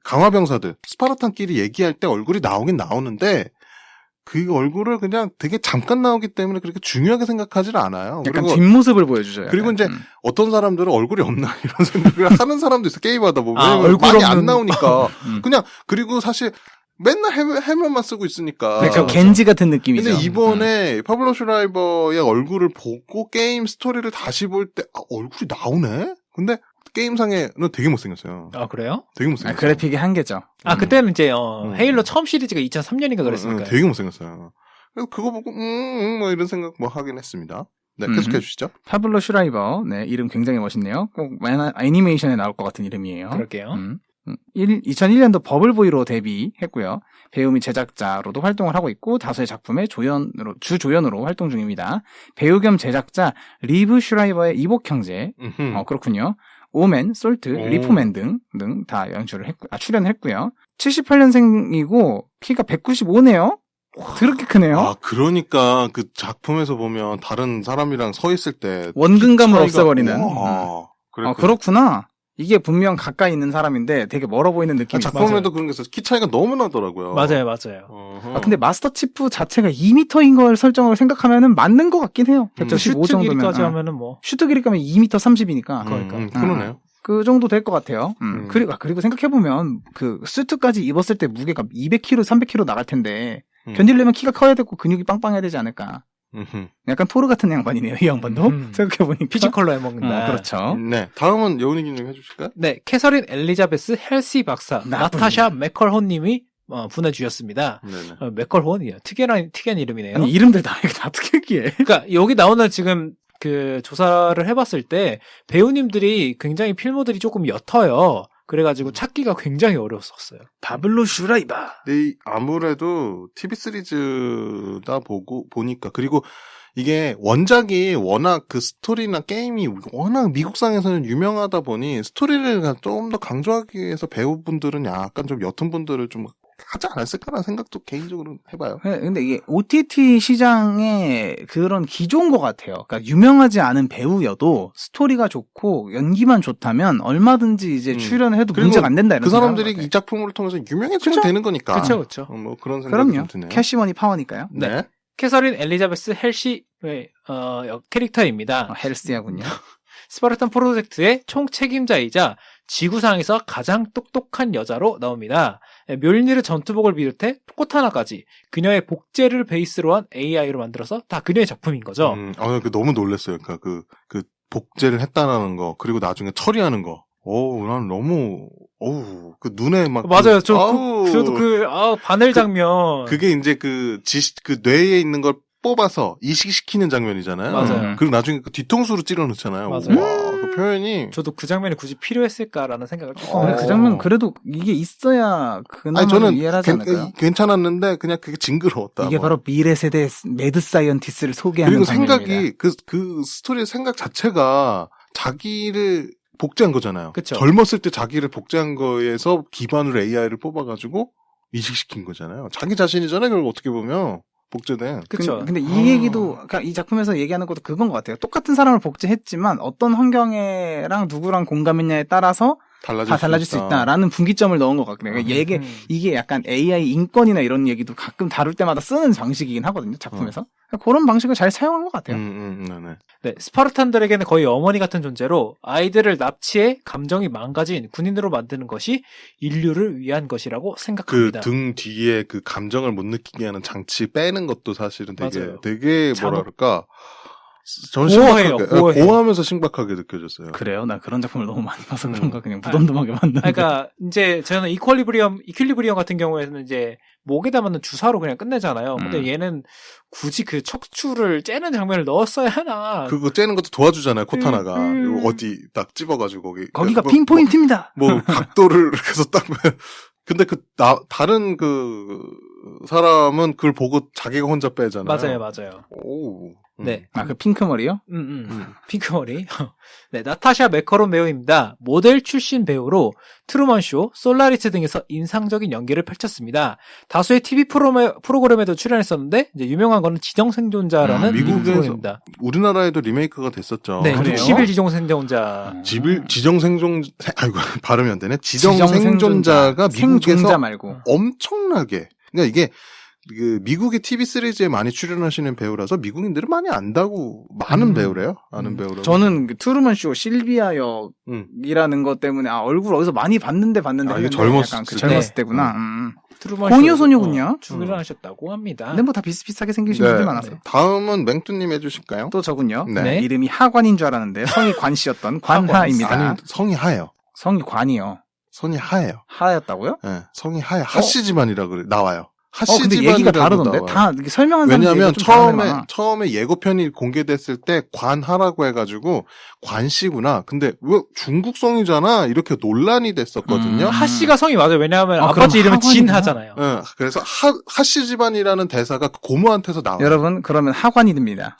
Speaker 3: 강화병사들, 스파르탄끼리 얘기할 때 얼굴이 나오긴 나오는데, 그 얼굴을 그냥 되게 잠깐 나오기 때문에 그렇게 중요하게 생각하지를 않아요.
Speaker 2: 약간 뒷모습을 보여주죠.
Speaker 3: 그리고 이제 어떤 사람들은 얼굴이 없나 이런 생각을 하는 사람도 있어. 게임하다 보면.
Speaker 1: 얼굴
Speaker 3: 많이
Speaker 1: 없는...
Speaker 3: 안 나오니까. 그냥 그리고 사실 맨날 헬멧만 쓰고 있으니까.
Speaker 2: 그렇죠. 겐지 같은 느낌이죠.
Speaker 3: 근데 이번에 파블로 슈라이버의 얼굴을 보고 게임 스토리를 다시 볼 때 얼굴이 나오네? 근데 게임상에는 되게 못생겼어요.
Speaker 1: 그래요?
Speaker 3: 되게 못생겼어요.
Speaker 2: 그래픽이 한계죠.
Speaker 1: 그때는 이제 헤일로 처음 시리즈가 2003년인가 그랬으니까.
Speaker 3: 되게 못생겼어요. 그래서 그거 보고 뭐 이런 생각 뭐 하긴 했습니다. 네, 계속해 주시죠.
Speaker 2: 파블로 슈라이버. 네, 이름 굉장히 멋있네요. 꼭 애니메이션에 나올 것 같은 이름이에요.
Speaker 1: 그럴게요.
Speaker 2: 2001년도 버블보이로 데뷔했고요. 배우 및 제작자로도 활동을 하고 있고 다수의 작품의 주조연으로 활동 중입니다. 배우 겸 제작자 리브 슈라이버의 이복 형제. 그렇군요. 오맨, 솔트, 리포맨 등 다 출연을 했고요. 78년생이고 키가 195네요. 드럽게 크네요.
Speaker 3: 아, 그러니까 그 작품에서 보면 다른 사람이랑 서 있을 때
Speaker 2: 원근감을 없애버리는. 그렇구나. 이게 분명 가까이 있는 사람인데 되게 멀어 보이는 느낌이 있어요.
Speaker 3: 작품에도 그런 게 있어서 키 차이가 너무 나더라고요.
Speaker 1: 맞아요.
Speaker 2: 근데 마스터 치프 자체가 2m인 걸 설정을 생각하면은 맞는 것 같긴 해요. 195
Speaker 1: 슈트
Speaker 2: 정도면.
Speaker 1: 길이까지 하면은 뭐.
Speaker 2: 슈트 길이까지 2m 30이니까.
Speaker 3: 그러네요.
Speaker 2: 그 정도 될 것 같아요. 그리고 생각해보면 그 수트까지 입었을 때 무게가 200kg, 300kg 나갈 텐데 견디려면 키가 커야 되고 근육이 빵빵해야 되지 않을까. 약간 토르 같은 양반이네요, 이 양반도. 생각해보니까.
Speaker 1: 피지컬로 해먹는다.
Speaker 2: 그렇죠.
Speaker 3: 네. 다음은 여운이 기님 해주실까요?
Speaker 1: 네. 캐서린 엘리자베스 헬시 박사, 나타샤 맥컬혼님이 보내주셨습니다. 맥컬혼이요. 특이한 이름이네요.
Speaker 2: 아니, 이름들 다 특이해.
Speaker 1: 그러니까 여기 나오는 지금 그 조사를 해봤을 때 배우님들이 굉장히 필모들이 조금 옅어요. 그래가지고 찾기가 굉장히 어려웠었어요.
Speaker 2: 파블로 슈라이버.
Speaker 3: 네, 아무래도 TV 시리즈다 보니까 그리고 이게 원작이 워낙 그 스토리나 게임이 워낙 미국상에서는 유명하다 보니 스토리를 좀 더 강조하기 위해서 배우분들은 약간 좀 옅은 분들을 좀 하지 않았을까라는 생각도 개인적으로 해봐요.
Speaker 2: 근데 이게 OTT 시장의 그런 기조인 것 같아요. 그러니까 유명하지 않은 배우여도 스토리가 좋고 연기만 좋다면 얼마든지 이제 출연을 해도 문제가 안 된다. 이런
Speaker 3: 그 사람들이 이 작품을 통해서 유명해지면 되는 거니까.
Speaker 1: 그렇죠.
Speaker 3: 뭐 그런 생각이 좀 드네요.
Speaker 2: 캐시머니 파워니까요.
Speaker 1: 네. 캐서린 엘리자베스 헬시 캐릭터입니다.
Speaker 2: 헬시하군요.
Speaker 1: 스파르탄 프로젝트의 총책임자이자 지구상에서 가장 똑똑한 여자로 나옵니다. 멸니르 전투복을 비롯해 코타나까지 그녀의 복제를 베이스로 한 AI로 만들어서 다 그녀의 작품인 거죠.
Speaker 3: 너무 놀랐어요. 그러니까 그 복제를 했다라는 거, 그리고 나중에 처리하는 거. 난 너무, 그 눈에 막.
Speaker 1: 맞아요. 저도 바늘 장면.
Speaker 3: 그게 이제 그 뇌에 있는 걸 뽑아서 이식시키는 장면이잖아요.
Speaker 1: 맞아요.
Speaker 3: 그리고 나중에 그 뒤통수로 찔러 넣잖아요.
Speaker 1: 맞아요.
Speaker 3: 와, 그 표현이.
Speaker 1: 저도 그 장면이 굳이 필요했을까라는 생각을 조금.
Speaker 2: 그 장면 그래도 이게 있어야 그나마
Speaker 3: 저는
Speaker 2: 이해를 하지 않을까요?
Speaker 3: 괜찮았는데 그냥 그게 징그러웠다.
Speaker 2: 이게 바로 미래 세대 매드 사이언티스트를 소개하는
Speaker 3: 그리고
Speaker 2: 장면입니다.
Speaker 3: 생각이 그 스토리의 생각 자체가 자기를 복제한 거잖아요.
Speaker 1: 그쵸.
Speaker 3: 젊었을 때 자기를 복제한 거에서 기반으로 AI를 뽑아가지고 이식시킨 거잖아요. 자기 자신이잖아요. 그걸 어떻게 보면. 복제된.
Speaker 1: 그쵸.
Speaker 2: 근데 이 얘기도, 그러니까 이 작품에서 얘기하는 것도 그건 것 같아요. 똑같은 사람을 복제했지만 어떤 환경에랑 누구랑 공감했냐에 따라서 달라질 수 있다라는 분기점을 넣은 것 같아요. 그러니까 이게 약간 AI 인권이나 이런 얘기도 가끔 다룰 때마다 쓰는 방식이긴 하거든요. 작품에서. 그러니까 그런 방식을 잘 사용한 것 같아요.
Speaker 1: 네, 스파르탄들에게는 거의 어머니 같은 존재로 아이들을 납치해 감정이 망가진 군인으로 만드는 것이 인류를 위한 것이라고 생각합니다.
Speaker 3: 그 등 뒤에 그 감정을 못 느끼게 하는 장치 빼는 것도 사실은
Speaker 1: 맞아요.
Speaker 3: 되게 뭐랄까. 저는
Speaker 1: 고어해요.
Speaker 3: 고어하면서 신박하게 느껴졌어요.
Speaker 2: 그래요? 나 그런 작품을 너무 많이 봐서 그런가 그냥 무덤덤하게 봤는데.
Speaker 1: 그러니까 이제 저는 이퀄리브리엄 같은 경우에는 이제 목에다 맞는 주사로 그냥 끝내잖아요. 근데 얘는 굳이 그 척추를 째는 장면을 넣었어야 하나.
Speaker 3: 그거 째는 것도 도와주잖아요. 코타나가 어디 딱 찝어가지고
Speaker 2: 거기가 핀포인트입니다.
Speaker 3: 뭐 각도를 해서 딱. 근데 다른 그 사람은 그걸 보고 자기가 혼자 빼잖아요.
Speaker 1: 맞아요.
Speaker 3: 오.
Speaker 1: 네.
Speaker 2: 그 핑크머리요?
Speaker 1: 핑크머리. 네, 나타샤 맥커론 배우입니다. 모델 출신 배우로 트루먼쇼, 솔라리스 등에서 인상적인 연기를 펼쳤습니다. 다수의 TV 프로그램에도 출연했었는데, 이제 유명한 거는 지정생존자라는 미국 프로그램입니다.
Speaker 3: 우리나라에도 리메이크가 됐었죠.
Speaker 1: 네, 60일 지정생존자.
Speaker 3: 발음이 안 되네. 지정생존자가 미국에서
Speaker 2: 생존자 말고.
Speaker 3: 엄청나게. 그러니까 이게 그 미국의 TV 시리즈에 많이 출연하시는 배우라서 미국인들은 많이 안다고 많은 배우래요. 아는 배우라고.
Speaker 2: 저는 그 트루먼 쇼 실비아 역이라는 것 때문에 얼굴 어디서 많이 봤는데
Speaker 3: 이게 젊었을
Speaker 2: 때구나.
Speaker 1: 트루먼
Speaker 2: 공유소녀군요.
Speaker 1: 출연하셨다고 합니다.
Speaker 2: 근데 뭐 다 비슷비슷하게 생기신 분들 많아서.
Speaker 3: 네. 다음은 맹뚜님 해주실까요?
Speaker 2: 또 저군요.
Speaker 3: 네.
Speaker 2: 이름이 하관인 줄 알았는데 성이 관씨였던 관하입니다.
Speaker 3: 아니 성이 하예요.
Speaker 2: 성이 관이요.
Speaker 3: 성이 하예요.
Speaker 2: 하였다고요?
Speaker 3: 네, 성이 하야. 하씨 집안이라 그래 나와요. 하씨
Speaker 2: 근데
Speaker 3: 집안이라고
Speaker 2: 얘기가 다르던데?
Speaker 3: 나와요.
Speaker 2: 다 이렇게 설명한 사람이
Speaker 3: 왜냐하면
Speaker 2: 좀 다르네, 많아.
Speaker 3: 처음에 예고편이 공개됐을 때 관하라고 해가지고 관씨구나. 근데 왜 중국성이잖아 이렇게 논란이 됐었거든요.
Speaker 1: 하씨가 성이 맞아요. 왜냐하면
Speaker 2: 그럼
Speaker 1: 아버지 이름은 진
Speaker 2: 하관이구나.
Speaker 1: 하잖아요.
Speaker 3: 예, 그래서 하씨 집안이라는 대사가 그 고모한테서 나와요.
Speaker 2: 여러분, 그러면 하관이 됩니다.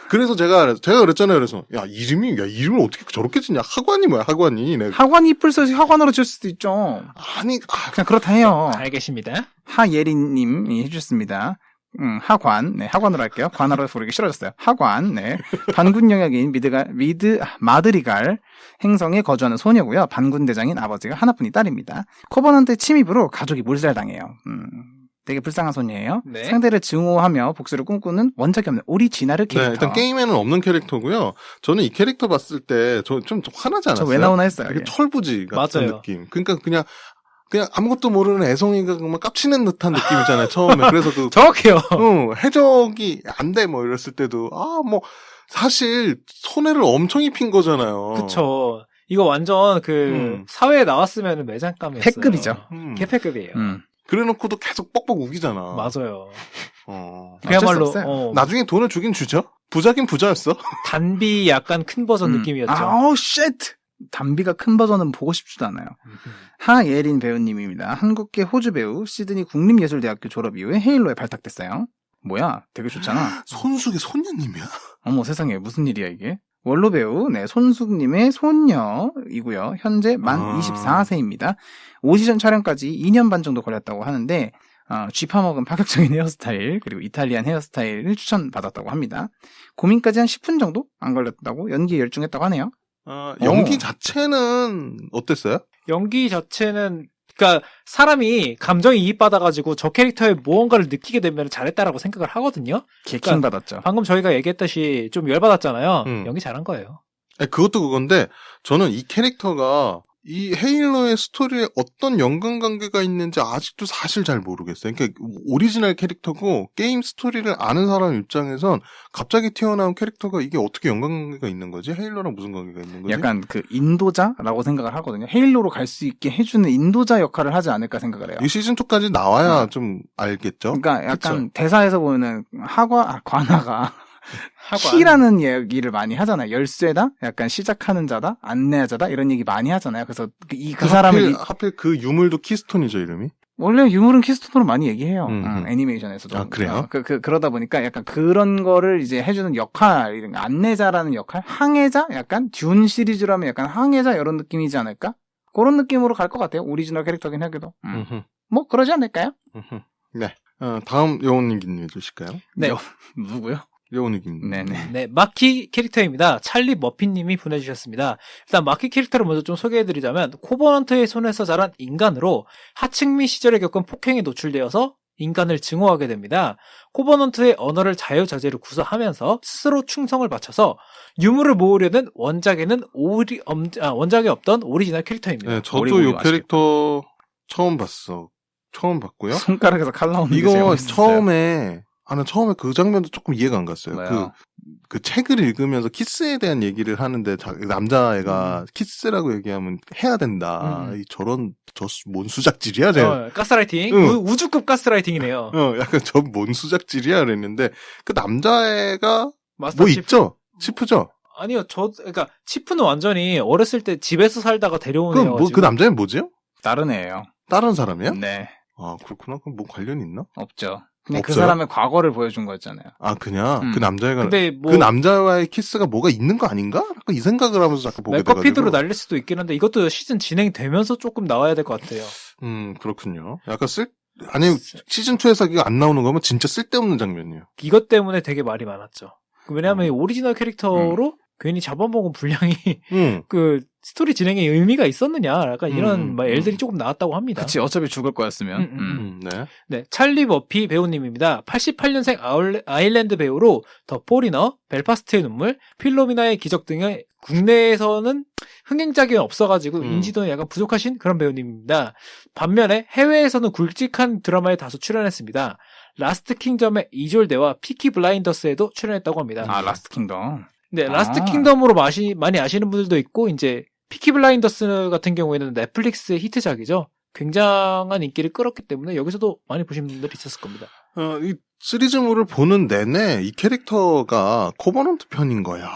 Speaker 3: 그래서 제가 그랬잖아요. 그래서 이름을 어떻게 저렇게 짓냐? 하관이 뭐야? 하관이. 내가
Speaker 2: 하관이 이쁠 수 하관으로 줄 수도 있죠. 그냥 그렇다 해요.
Speaker 1: 알겠습니다.
Speaker 2: 하예린님이 해주셨습니다. 하관, 네, 하관으로 할게요. 관하로 부르기 싫어졌어요. 하관, 네. 반군 영역인 마드리갈 행성에 거주하는 소녀고요. 반군 대장인 아버지가 하나뿐인 딸입니다. 코버넌트의 침입으로 가족이 몰살당해요. 되게 불쌍한 소녀예요.
Speaker 1: 네.
Speaker 2: 상대를 증오하며 복수를 꿈꾸는 원작이 없는 오리지널 캐릭터.
Speaker 3: 네, 일단 게임에는 없는 캐릭터고요. 저는 이 캐릭터 봤을 때 좀 화나지 않았어요?
Speaker 2: 저 왜 나오나 했어요.
Speaker 3: 되게
Speaker 2: 예.
Speaker 3: 철부지 같은
Speaker 1: 맞아요.
Speaker 3: 느낌. 그러니까 그냥 아무것도 모르는 애송이가 그만 깝치는 듯한 느낌이잖아요. 처음에. 그래서
Speaker 1: 정확해요.
Speaker 3: 해적이 안 돼 뭐 이랬을 때도 사실 손해를 엄청 입힌 거잖아요.
Speaker 1: 그쵸. 이거 완전 사회에 나왔으면 매장감이었어요.
Speaker 2: 패급이죠.
Speaker 1: 개패급이에요.
Speaker 3: 그래놓고도 계속 뻑뻑 우기잖아.
Speaker 1: 맞아요.
Speaker 2: 어쩔
Speaker 1: 그야말로
Speaker 2: 수 없어요.
Speaker 3: 나중에 돈을 주긴 주죠. 부자긴 부자였어.
Speaker 1: 단비 약간 큰 버전 느낌이었죠.
Speaker 2: 아우 쉣. 단비가 큰 버전은 보고 싶지도 않아요. 하예린 배우님입니다. 한국계 호주 배우, 시드니 국립예술대학교 졸업 이후에 헤일로에 발탁됐어요. 뭐야? 되게 좋잖아.
Speaker 3: 손숙의 손녀님이야?
Speaker 2: 어머 세상에 무슨 일이야 이게? 원로 배우, 네, 손숙님의 손녀이고요. 현재 만 24세입니다. 오디션 촬영까지 2년 반 정도 걸렸다고 하는데 쥐파먹은 파격적인 헤어스타일 그리고 이탈리안 헤어스타일을 추천받았다고 합니다. 고민까지 한 10분 정도 안 걸렸다고 연기에 열중했다고 하네요.
Speaker 3: 연기 자체는 어땠어요?
Speaker 1: 연기 자체는 그러니까 사람이 감정이 이입받아가지고 저 캐릭터의 무언가를 느끼게 되면 잘했다라고 생각을 하거든요.
Speaker 2: 개킹 받았죠.
Speaker 1: 방금 저희가 얘기했듯이 좀 열받았잖아요. 연기 잘한 거예요.
Speaker 3: 그것도 그건데 저는 이 캐릭터가 이 헤일로의 스토리에 어떤 연관관계가 있는지 아직도 사실 잘 모르겠어요. 그러니까 오리지널 캐릭터고 게임 스토리를 아는 사람 입장에선 갑자기 튀어나온 캐릭터가 이게 어떻게 연관관계가 있는 거지? 헤일로랑 무슨 관계가 있는 거지?
Speaker 2: 약간 인도자라고 생각을 하거든요. 헤일로로 갈 수 있게 해주는 인도자 역할을 하지 않을까 생각을 해요.
Speaker 3: 이 시즌2까지 나와야 좀 알겠죠?
Speaker 2: 그러니까 약간
Speaker 3: 그쵸?
Speaker 2: 대사에서 보면은 관아가 키라는 얘기를 많이 하잖아요. 열쇠다? 약간 시작하는 자다? 안내자다? 이런 얘기 많이 하잖아요. 그래서 그 사람을
Speaker 3: 하필 그 유물도 키스톤이죠, 이름이?
Speaker 2: 원래 유물은 키스톤으로 많이 얘기해요. 애니메이션에서도.
Speaker 3: 아, 그래요?
Speaker 2: 그러다 보니까 약간 그런 거를 이제 해주는 역할, 이런 안내자라는 역할? 항해자? 약간 듄 시리즈라면 약간 항해자 이런 느낌이지 않을까? 그런 느낌으로 갈 것 같아요. 오리지널 캐릭터긴 하기도. 뭐 그러지 않을까요?
Speaker 3: 네. 다음 여운님님 해주실까요?
Speaker 1: 네.
Speaker 2: 누구요?
Speaker 3: 여운님.
Speaker 2: 네네.
Speaker 1: 네, 마키 캐릭터입니다. 찰리 머핀님이 보내주셨습니다. 일단 마키 캐릭터를 먼저 좀 소개해드리자면 코버넌트의 손에서 자란 인간으로 하층미 시절에 겪은 폭행에 노출되어서 인간을 증오하게 됩니다. 코버넌트의 언어를 자유자재로 구사하면서 스스로 충성을 바쳐서 유물을 모으려는 원작에 없던 오리지널 캐릭터입니다.
Speaker 3: 네, 저도 이 캐릭터 처음 봤고요.
Speaker 2: 손가락에서 칼 나오는 게 제일
Speaker 3: 이거
Speaker 2: 멋있었어요.
Speaker 3: 나는 처음에 그 장면도 조금 이해가 안 갔어요.
Speaker 2: 뭐요?
Speaker 3: 그 책을 읽으면서 키스에 대한 얘기를 하는데 남자애가 키스라고 얘기하면 해야 된다. 뭔 수작질이야, 쟤.
Speaker 1: 가스라이팅. 우주급 가스라이팅이네요.
Speaker 3: 약간 뭔 수작질이야 그랬는데 그 남자애가
Speaker 1: 마스터
Speaker 3: 뭐
Speaker 1: 치프.
Speaker 3: 있죠? 치프죠?
Speaker 1: 아니요, 그러니까 치프는 완전히 어렸을 때 집에서 살다가 데려온 애여가지고.
Speaker 3: 그 남자애는 뭐지요?
Speaker 2: 다른 애예요.
Speaker 3: 다른 사람이야?
Speaker 2: 네.
Speaker 3: 아, 그렇구나. 그럼 뭐 관련이 있나?
Speaker 2: 없죠. 그냥 그
Speaker 3: 없어요?
Speaker 2: 사람의 과거를 보여준 거였잖아요.
Speaker 3: 아, 그냥 그 남자애가
Speaker 1: 근데
Speaker 3: 그 남자와의 키스가 뭐가 있는 거 아닌가? 약간 이 생각을 하면서 자꾸 보게 돼가지고.
Speaker 1: 맥커피드로 날릴 수도 있긴 한데 이것도 시즌 진행되면서 조금 나와야 될 것 같아요.
Speaker 3: 그렇군요. 약간 시즌2에서 이거 안 나오는 거면 진짜 쓸데없는 장면이에요.
Speaker 1: 이것 때문에 되게 말이 많았죠. 왜냐하면 이 오리지널 캐릭터로 괜히 잡아먹은 분량이 그 스토리 진행에 의미가 있었느냐 약간 이런 엘들이 조금 나왔다고 합니다.
Speaker 2: 그치, 어차피 죽을 거였으면.
Speaker 3: 네.
Speaker 1: 찰리 머피 배우님입니다. 88년생 아일랜드 배우로 더 포리너, 벨파스트의 눈물, 필로미나의 기적 등의 국내에서는 흥행작이 없어가지고 인지도는 약간 부족하신 그런 배우님입니다. 반면에 해외에서는 굵직한 드라마에 다소 출연했습니다. 라스트 킹덤의 이졸데와 피키 블라인더스에도 출연했다고 합니다.
Speaker 2: 아, 라스트 킹덤.
Speaker 1: 네, 라스트 킹덤으로 많이 아시는 분들도 있고, 이제, 피키 블라인더스 같은 경우에는 넷플릭스의 히트작이죠. 굉장한 인기를 끌었기 때문에 여기서도 많이 보신 분들이 있었을 겁니다.
Speaker 3: 이 시리즈물을 보는 내내 이 캐릭터가 코버넌트 편인 거야?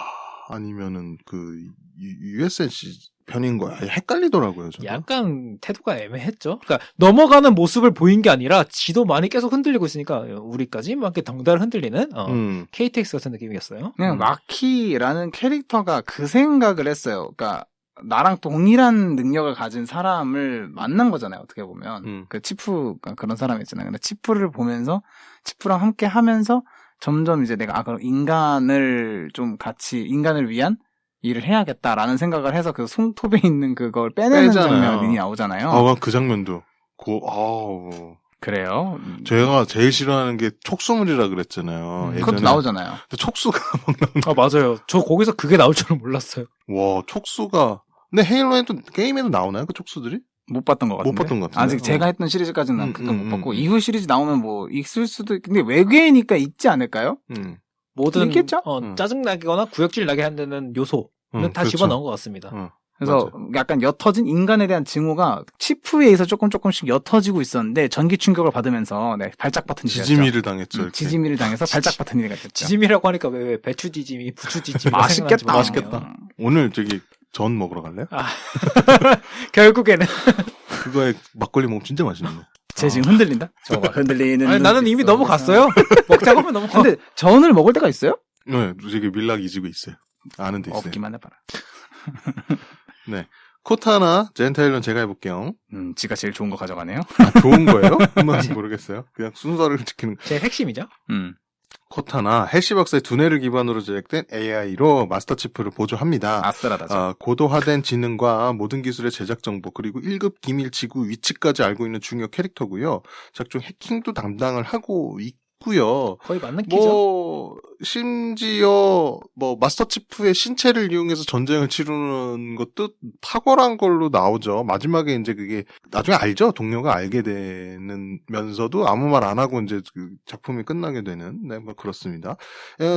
Speaker 3: 아니면은 그 USNC 편인 거야? 헷갈리더라고요, 저는.
Speaker 1: 약간 태도가 애매했죠. 그러니까 넘어가는 모습을 보인 게 아니라 지도 많이 계속 흔들리고 있으니까 우리까지 막 이렇게 덩달아 흔들리는 KTX 같은 느낌이었어요.
Speaker 2: 그냥 마키라는 캐릭터가 그 생각을 했어요. 그러니까 나랑 동일한 능력을 가진 사람을 만난 거잖아요. 어떻게 보면 그 치프가 그런 사람이잖아요. 근데 치프를 보면서 치프랑 함께 하면서 점점 이제 내가 그럼 인간을 좀 같이 인간을 위한 일을 해야겠다라는 생각을 해서 그 손톱에 있는 그걸 빼내는
Speaker 3: 빼잖아요.
Speaker 2: 장면이 나오잖아요.
Speaker 3: 그 장면도.
Speaker 2: 그래요.
Speaker 3: 제가 제일 싫어하는 게 촉수물이라 그랬잖아요. 예전에.
Speaker 2: 그것도 나오잖아요.
Speaker 3: 근데 촉수가 막 나오는
Speaker 1: 맞아요. 저 거기서 그게 나올 줄은 몰랐어요.
Speaker 3: 와, 촉수가. 근데 헤일로에도, 게임에도 나오나요? 그 촉수들이?
Speaker 2: 못 봤던 것 같은데.
Speaker 3: 못 봤던 것 같은데.
Speaker 2: 아직 제가 했던 시리즈까지는 못 봤고, 이후 시리즈 나오면 뭐, 있을 수도, 근데 외계니까 있지 않을까요?
Speaker 1: 모든,
Speaker 2: 있겠죠?
Speaker 1: 짜증나거나 구역질 나게 하는 요소는 다
Speaker 3: 그렇죠.
Speaker 1: 집어넣은 것 같습니다.
Speaker 2: 그래서
Speaker 3: 맞아요.
Speaker 2: 약간 옅어진 인간에 대한 증오가 치프에 의해서 조금씩 옅어지고 있었는데, 전기 충격을 받으면서, 발작 버튼이 됐죠.
Speaker 3: 지지미를 당했죠. 이렇게.
Speaker 2: 지지미를 당해서 발작 버튼이 됐죠.
Speaker 1: 지짐이라고 하니까 왜 배추 지짐이, 부추 지짐이
Speaker 2: 맛있겠다.
Speaker 3: 맛있겠다. 오늘 전 먹으러 갈래요?
Speaker 1: 결국에는
Speaker 3: 그거에 막걸리 먹으면 진짜 맛있는데.
Speaker 2: 쟤 지금 흔들린다? 저거 흔들리는.
Speaker 1: 아니, 나는 이미 넘어갔어요. 먹자고 하면 넘어가.
Speaker 2: 근데 전을 먹을 때가 있어요?
Speaker 3: 네, 되게 밀락이 지고 있어요. 아는 데 있어요.
Speaker 2: 없기만 해봐라.
Speaker 3: 네. 코타나, 젠타일런 제가 해볼게요.
Speaker 2: 지가 제일 좋은 거 가져가네요.
Speaker 3: 좋은 거예요? 모르겠어요. 그냥 순서를 지키는.
Speaker 1: 제 핵심이죠.
Speaker 3: 코타나, 해시박사의 두뇌를 기반으로 제작된 AI로 마스터 치프를 보조합니다.
Speaker 2: 아슬하다죠.
Speaker 3: 고도화된 지능과 모든 기술의 제작 정보, 그리고 1급 기밀 지구 위치까지 알고 있는 중요 캐릭터고요. 작중 해킹도 담당을 하고 있고요.
Speaker 1: 거의 맞는 키죠.
Speaker 3: 심지어 마스터 치프의 신체를 이용해서 전쟁을 치르는 것도 탁월한 걸로 나오죠. 마지막에 이제 그게 나중에 알죠. 동료가 알게 되면서도 아무 말 안 하고 이제 그 작품이 끝나게 되는 그렇습니다.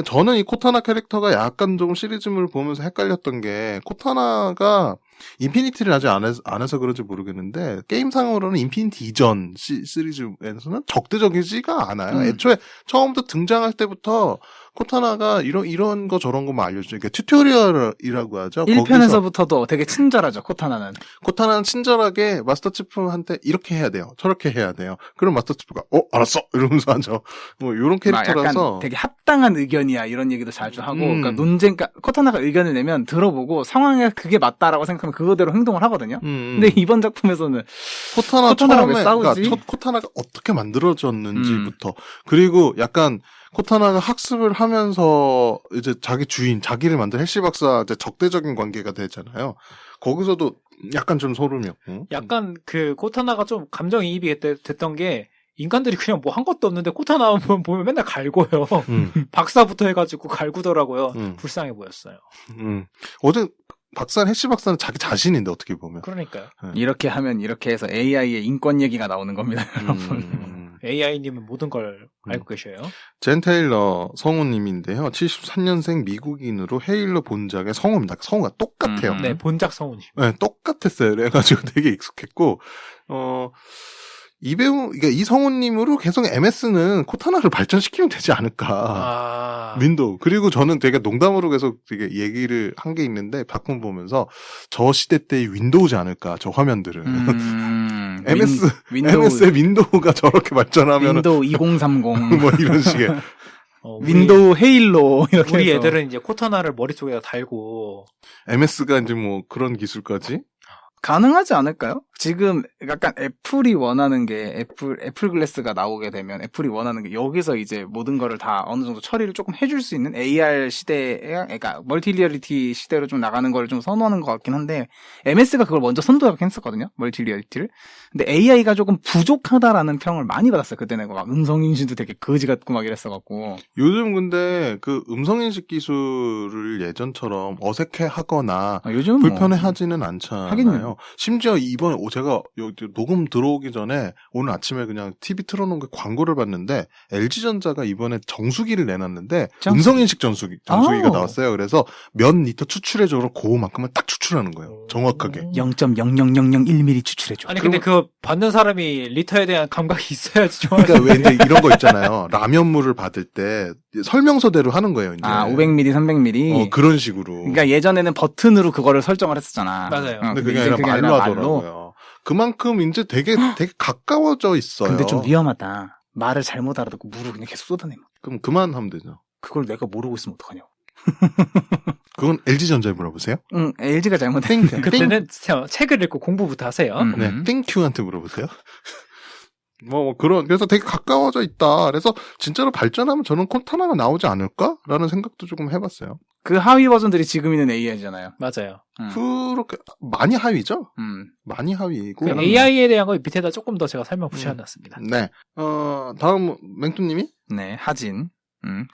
Speaker 3: 저는 이 코타나 캐릭터가 약간 좀 시리즈물 보면서 헷갈렸던 게 코타나가 인피니티를 아직 안 해서 그런지 모르겠는데 게임상으로는 인피니티 이전 시리즈에서는 적대적이지가 않아요. 애초에 처음부터 등장할 때부터 코타나가 이런 거 저런 거만 알려주죠. 그러니까 튜토리얼이라고 하죠.
Speaker 2: 1편에서부터도 되게 친절하죠, 코타나는.
Speaker 3: 코타나는 친절하게 마스터 치프한테 이렇게 해야 돼요. 저렇게 해야 돼요. 그럼 마스터 치프가 알았어 이러면서 하죠. 요런 캐릭터라서
Speaker 2: 약간 되게 합당한 의견이야 이런 얘기도 자주 하고 그러니까 그러니까 코타나가 의견을 내면 들어보고 상황에 그게 맞다라고 생각하면 그거대로 행동을 하거든요. 근데 이번 작품에서는 코타나랑 왜 싸우지?
Speaker 3: 그러니까 코타나가 어떻게 만들어졌는지부터 그리고 약간 코타나가 학습을 하면서 이제 자기를 만든 해시 박사 이제 적대적인 관계가 되잖아요. 거기서도 약간 좀 소름이었고.
Speaker 1: 약간 그 코타나가 좀 감정이입이 됐던 게 인간들이 그냥 뭐 한 것도 없는데 코타나 보면 맨날 갈고요. 박사부터 해가지고 갈구더라고요. 불쌍해 보였어요.
Speaker 3: 어제 해시 박사는 자기 자신인데 어떻게 보면.
Speaker 1: 그러니까요.
Speaker 2: 이렇게 하면 이렇게 해서 AI의 인권 얘기가 나오는 겁니다, 여러분.
Speaker 1: AI님은 모든 걸 알고 계셔요.
Speaker 3: 젠 테일러 성우님인데요. 73년생 미국인으로 헤일러 본작의 성우입니다. 성우가 똑같아요.
Speaker 1: 네, 본작 성우님.
Speaker 3: 네, 똑같았어요. 그래가지고 되게 익숙했고, 이 그러니까 이 성우님으로 계속 MS는 코타나를 발전시키면 되지 않을까. 윈도우. 그리고 저는 되게 농담으로 계속 되게 얘기를 한 게 있는데, 작품 보면서 저 시대 때의 윈도우지 않을까, 저 화면들은. MS의 윈도우가 저렇게 발전하면.
Speaker 2: 윈도우 2030.
Speaker 3: 뭐 이런 식의.
Speaker 2: 윈도우 헤일로. 이렇게
Speaker 1: 우리
Speaker 2: 해서.
Speaker 1: 애들은 이제 코타나를 머릿속에다 달고.
Speaker 3: MS가 이제 뭐 그런 기술까지?
Speaker 2: 가능하지 않을까요? 지금 약간 애플이 원하는 게 애플 글래스가 나오게 되면 애플이 원하는 게 여기서 이제 모든 거를 다 어느 정도 처리를 조금 해줄 수 있는 AR 시대에, 그러니까 멀티 리얼리티 시대로 좀 나가는 거를 좀 선호하는 것 같긴 한데 MS가 그걸 먼저 선도하긴 했었거든요. 멀티 리얼리티를. 근데 AI가 조금 부족하다라는 평을 많이 받았어요. 그때는 막 음성인식도 되게 거지 같고 막 이랬어갖고.
Speaker 3: 요즘 근데 그 음성인식 기술을 예전처럼 어색해하거나
Speaker 2: 요즘
Speaker 3: 불편해하지는 않잖아요.
Speaker 2: 하긴
Speaker 3: 있잖아요. 심지어 이번에 제가 여기 녹음 들어오기 전에 오늘 아침에 그냥 TV 틀어놓은 게 광고를 봤는데 LG전자가 이번에 정수기를 내놨는데 음성인식 정수기가 나왔어요. 그래서 몇 리터 추출해줘로 그만큼은 딱 추출하는 거예요. 정확하게.
Speaker 2: 0.00001mm 추출해줘.
Speaker 1: 아니 근데 그 받는 사람이 리터에 대한 감각이 있어야지 좋아.
Speaker 3: 그러니까 왜 이제 이런 거 있잖아요. 라면물을 받을 때 설명서대로 하는 거예요. 이제.
Speaker 2: 500ml, 300ml.
Speaker 3: 그런 식으로.
Speaker 2: 그러니까 예전에는 버튼으로 그거를 설정을 했었잖아.
Speaker 1: 맞아요.
Speaker 3: 근데 그게 아니라 말로 하더라고요. 그만큼 이제 되게 가까워져 있어요.
Speaker 2: 근데 좀 위험하다. 말을 잘못 알아듣고 물을 그냥 계속 쏟아내.
Speaker 3: 그럼 그만하면 되죠.
Speaker 2: 그걸 내가 모르고 있으면 어떡하냐고.
Speaker 3: 그건 LG전자에 물어보세요.
Speaker 2: 응, LG가 잘못한 거야.
Speaker 1: 그때는 책을 읽고 공부부터 하세요.
Speaker 3: 네, 땡큐한테 물어보세요. 그래서 되게 가까워져 있다. 그래서 진짜로 발전하면 저는 콘타나가 나오지 않을까라는 생각도 조금 해봤어요.
Speaker 2: 그 하위 버전들이 지금 있는 AI잖아요.
Speaker 1: 맞아요.
Speaker 3: 그렇게 많이 하위죠. 많이 하위이고
Speaker 1: 그 AI에 대한 거 밑에다 조금 더 제가 설명 붙여놨습니다.
Speaker 3: 네. 다음 맹투님이
Speaker 2: 네, 하진.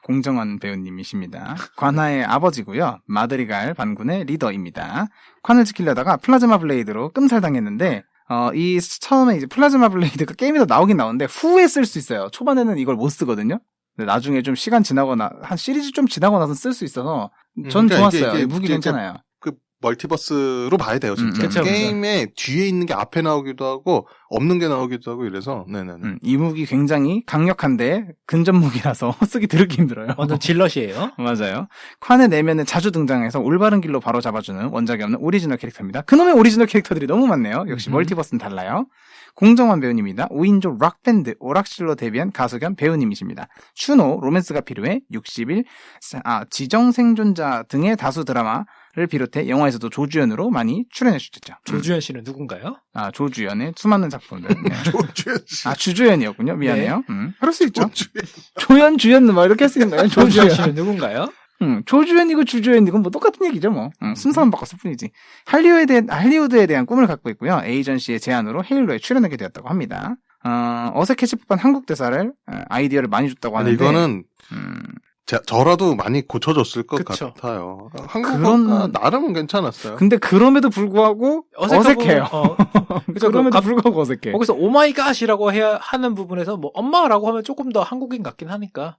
Speaker 2: 공정한 배우님이십니다. 관하의 아버지고요. 마드리갈 반군의 리더입니다. 관을 지키려다가 플라즈마 블레이드로 끔살당했는데 처음에 이제 플라즈마 블레이드가 게임에서 나오긴 나오는데 후에 쓸 수 있어요. 초반에는 이걸 못 쓰거든요. 근데 나중에 좀 시간 지나거나 한 시리즈 좀 지나고 나서 쓸 수 있어서 전
Speaker 3: 그러니까
Speaker 2: 좋았어요.
Speaker 3: 이게
Speaker 2: 무기 괜찮아요.
Speaker 3: 그 멀티버스로 봐야 돼요, 진짜.
Speaker 1: 그쵸,
Speaker 3: 게임에 뒤에 있는 게 앞에 나오기도 하고 없는 게 나오기도 하고 이래서 네네네.
Speaker 2: 이 무기 굉장히 강력한데 근접 무기라서 쓰기 더럽게 힘들어요.
Speaker 1: 완전 질럿이에요.
Speaker 2: 맞아요. 칸의 내면에 자주 등장해서 올바른 길로 바로 잡아주는 원작이 없는 오리지널 캐릭터입니다. 그놈의 오리지널 캐릭터들이 너무 많네요. 역시 멀티버스는 달라요. 공정환 배우님입니다. 5인조 락밴드 오락실로 데뷔한 가수 겸 배우님이십니다. 추노, 로맨스가 필요해, 60일, 지정생존자 등의 다수 드라마를 비롯해 영화에서도 조주연으로 많이 출연해주셨죠.
Speaker 1: 조주연 씨는 누군가요?
Speaker 2: 조주연의 수많은 작품들. 네.
Speaker 3: 조주연 씨.
Speaker 2: 주주연이었군요. 미안해요.
Speaker 1: 네.
Speaker 2: 그럴 수 있죠.
Speaker 3: 조주연.
Speaker 2: 주연, 막 이렇게 쓰는 거예요.
Speaker 1: 조주연 씨는 누군가요?
Speaker 2: 조주연이고 주주연이고 뭐 똑같은 얘기죠 뭐. 순서만 바꿨을 뿐이지. 할리우드에 대한 꿈을 갖고 있고요. 에이전시의 제안으로 헤일로에 출연하게 되었다고 합니다. 어색해질 법한 한국 대사를 아이디어를 많이 줬다고 하는데
Speaker 3: 이거는 저라도 많이 고쳐줬을 것
Speaker 1: 그쵸.
Speaker 3: 같아요. 한국어가 나름은 괜찮았어요.
Speaker 2: 근데 그럼에도 불구하고 어색해요. 그럼에도 불구하고 어색해.
Speaker 1: 거기서 오마이갓이라고 하는 부분에서 뭐 엄마라고 하면 조금 더 한국인 같긴 하니까.